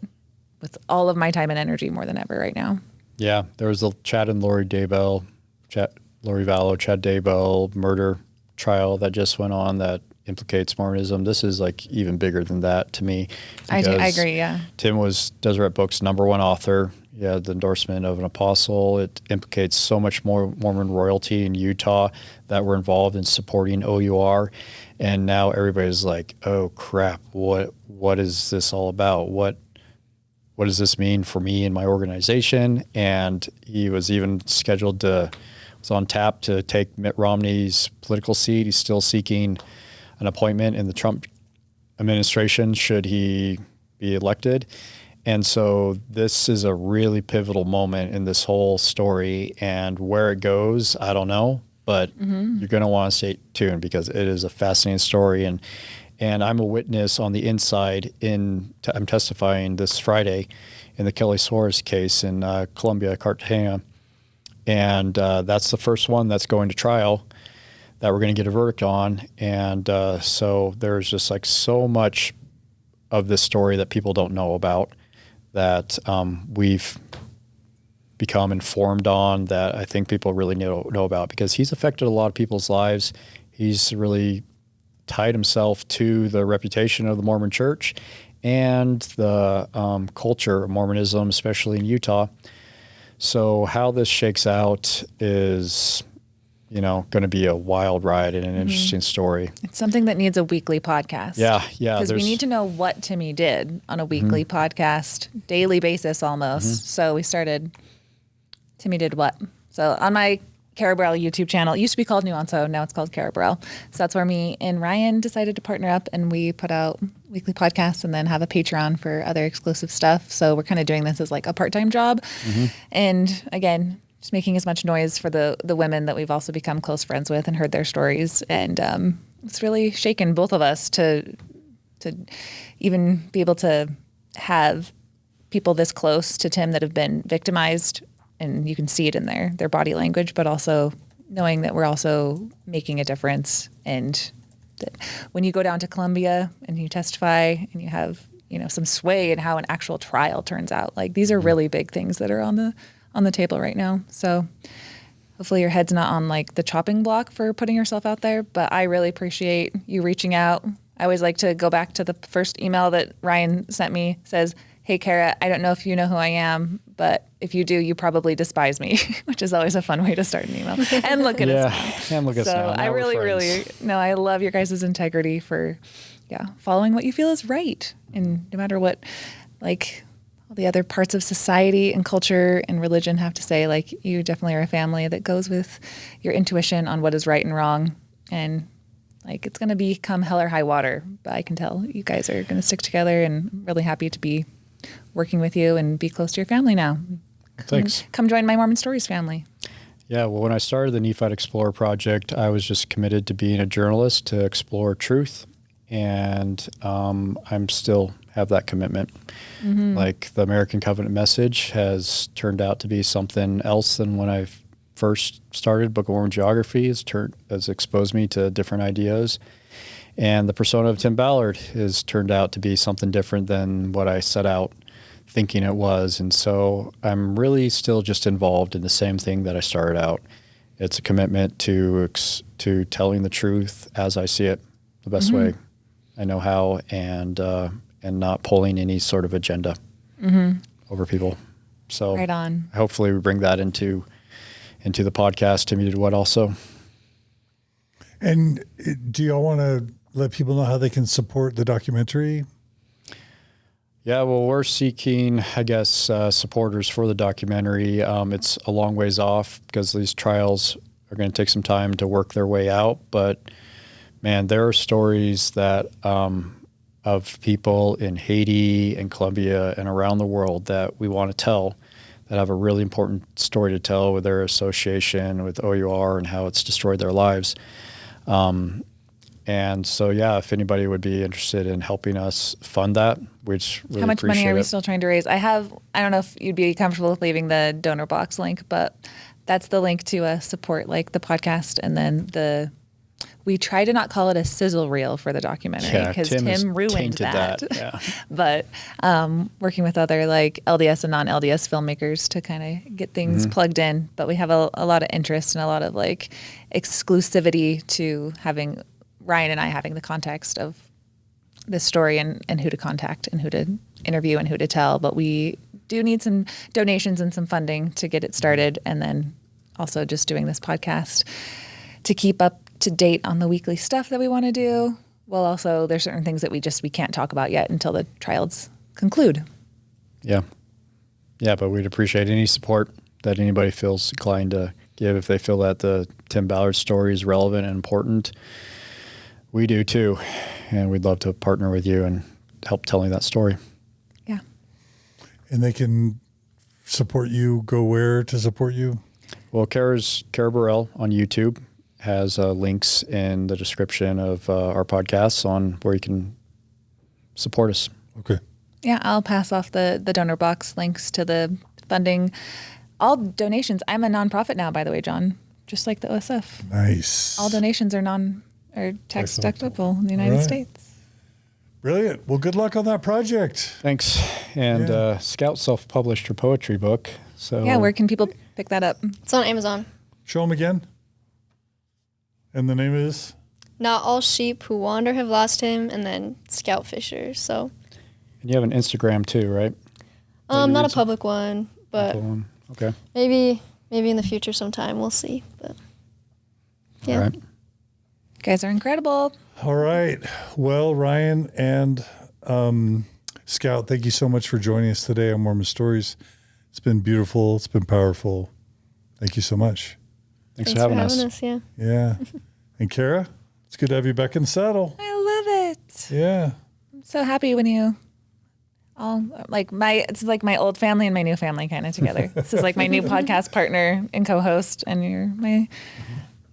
with all of my time and energy more than ever right now. Yeah, there was the Chad and Lori Vallow, Chad Daybell murder trial that just went on that implicates Mormonism. This is like even bigger than that to me. I agree, yeah. Tim was Deseret Book's #1 author. He had the endorsement of an apostle. It implicates so much more Mormon royalty in Utah that were involved in supporting OUR. And now everybody's like, oh crap, what is this all about? What does this mean for me and my organization? And he was even was on tap to take Mitt Romney's political seat. He's still seeking an appointment in the Trump administration should he be elected. And so this is a really pivotal moment in this whole story, and where it goes, I don't know, but you're going to want to stay tuned because it is a fascinating story. And I'm a witness on the inside I'm testifying this Friday in the Kelly Suarez case in Colombia, Cartagena. And that's the first one that's going to trial that we're going to get a verdict on. And so there's just like so much of this story that people don't know about that we've become informed on, that I think people really know about, because he's affected a lot of people's lives. He's really tied himself to the reputation of the Mormon Church and the culture of Mormonism, especially in Utah. So how this shakes out is, you know, going to be a wild ride and an interesting story. It's something that needs a weekly podcast. Yeah. Because we need to know what Timmy did on a weekly podcast, daily basis almost. So we started, Timmy did what? So on my Carah Burrell YouTube channel, it used to be called Nuanso, now it's called Carah Burrell. So that's where me and Ryan decided to partner up, and we put out weekly podcasts and then have a Patreon for other exclusive stuff. So we're kind of doing this as like a part-time job. And again, just making as much noise for the women that we've also become close friends with and heard their stories. And it's really shaken both of us to even be able to have people this close to Tim that have been victimized, and you can see it in their body language, but also knowing that we're also making a difference. And that when you go down to Colombia and you testify and you have, you know, some sway in how an actual trial turns out, like these are really big things that are on the table right now. So hopefully your head's not on like the chopping block for putting yourself out there, but I really appreciate you reaching out. I always like to go back to the first email that Ryan sent me. Says, hey, Carah, I don't know if you know who I am, but if you do, you probably despise me, which is always a fun way to start an email. And look at us now. And look at us now. I really, I love your guys' integrity for, following what you feel is right. And no matter what, like, all the other parts of society and culture and religion have to say, like, you definitely are a family that goes with your intuition on what is right and wrong. And like, it's going to become hell or high water, but I can tell you guys are going to stick together, and I'm really happy to be working with you and be close to your family now. Thanks. Come join my Mormon Stories family. Yeah, well, when I started the Nephite Explorer project, I was just committed to being a journalist to explore truth, and I'm still have that commitment. Like, the American Covenant message has turned out to be something else than when I first started. Book of Mormon geography has exposed me to different ideas. And the persona of Tim Ballard has turned out to be something different than what I set out thinking it was. And so I'm really still just involved in the same thing that I started out. It's a commitment to telling the truth as I see it. the best way I know how, and not pulling any sort of agenda over people. So Right on. hopefully we bring that into the podcast. Tim, you did what also? And do y'all want to let people know how they can support the documentary? Yeah, well, we're seeking, I guess, supporters for the documentary. It's a long ways off because these trials are going to take some time to work their way out. But man, there are stories that of people in Haiti and Colombia and around the world that we want to tell, that have a really important story to tell with their association with OUR and how it's destroyed their lives. And so, yeah, if anybody would be interested in helping us fund that, we'd really How much money are we it. still trying to raise? I don't know if you'd be comfortable with leaving the donor box link, but that's the link to support like the podcast. And then we try to not call it a sizzle reel for the documentary because Tim ruined that. Yeah. But working with other like LDS and non-LDS filmmakers to kind of get things plugged in. But we have a lot of interest and a lot of like exclusivity to having Ryan and I having the context of this story and who to contact and who to interview and who to tell. But we do need some donations and some funding to get it started. And then also just doing this podcast to keep up to date on the weekly stuff that we want to do. Well, also there's certain things that we can't talk about yet until the trials conclude. Yeah. Yeah, but we'd appreciate any support that anybody feels inclined to give if they feel that the Tim Ballard story is relevant and important. We do too, and we'd love to partner with you and help telling that story. Yeah. And they can support you, go where to support you? Well, Carah Burrell on YouTube has links in the description of our podcasts on where you can support us. Okay. Yeah, I'll pass off the donor box links to the funding. All donations. I'm a nonprofit now, by the way, John, just like the OSF. Nice. All donations are tax deductible in the United States. Brilliant. Well, good luck on that project. Thanks. And Scout self-published her poetry book. So Yeah, where can people pick that up? It's on Amazon. Show them again. And the name is? Not all sheep who wander have lost him, and then Scout Fisher. So. And you have an Instagram too, right? Not a public one, but okay. maybe in the future sometime. We'll see. But yeah. All right. You guys are incredible. All right. Well, Ryan and Scout, thank you so much for joining us today on Mormon Stories. It's been beautiful. It's been powerful. Thank you so much. Thanks for having us. Yeah. Yeah. And Carah, it's good to have you back in the saddle. I love it. Yeah. I'm so happy when you all it's like my old family and my new family kind of together. This is like my new podcast partner and co-host, and you're my,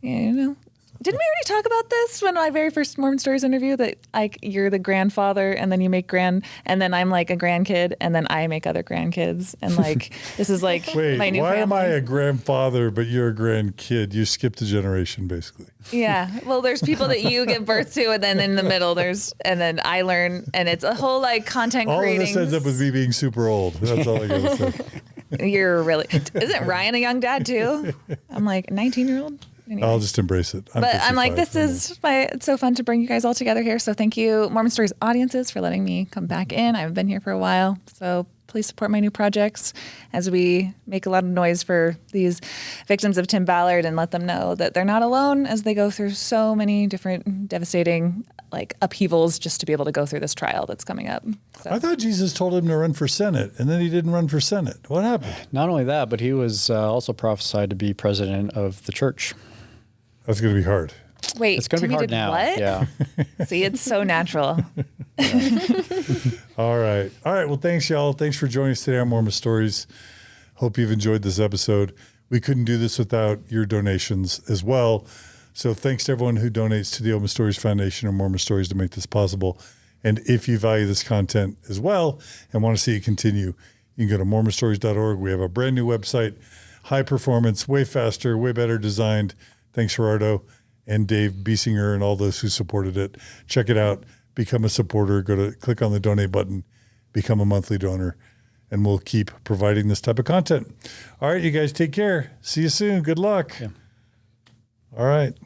Didn't we already talk about this when my very first Mormon Stories interview, that like you're the grandfather and then you make and then I'm like a grandkid and then I make other grandkids, and like this is like Wait, my new why family. am I a grandfather but you're a grandkid? You skipped a generation basically. Yeah. Well, there's people that you give birth to, and then in the middle and then I learn, and it's a whole like content All creating. of this ends up with me being super old. That's all I gotta say. You're really, isn't Ryan a young dad too? I'm like 19-year-old. Anyway. I'll just embrace it. But I'm like, it's so fun to bring you guys all together here. So thank you, Mormon Stories audiences, for letting me come back in. I've been here for a while. So please support my new projects as we make a lot of noise for these victims of Tim Ballard and let them know that they're not alone as they go through so many different devastating like upheavals just to be able to go through this trial that's coming up. So. I thought Jesus told him to run for Senate, and then he didn't run for Senate. What happened? Not only that, but he was also prophesied to be president of the church. That's going to be hard. Wait, it's going to be hard now. What? Yeah. See, it's so natural. All right. Well, thanks, y'all. Thanks for joining us today on Mormon Stories. Hope you've enjoyed this episode. We couldn't do this without your donations as well. So thanks to everyone who donates to the Mormon Stories Foundation or Mormon Stories to make this possible. And if you value this content as well and want to see it continue, you can go to mormonstories.org. We have a brand new website, high performance, way faster, way better designed. Thanks, Gerardo and Dave Biesinger and all those who supported it. Check it out. Become a supporter. Click on the donate button. Become a monthly donor. And we'll keep providing this type of content. All right, you guys take care. See you soon. Good luck. Yeah. All right.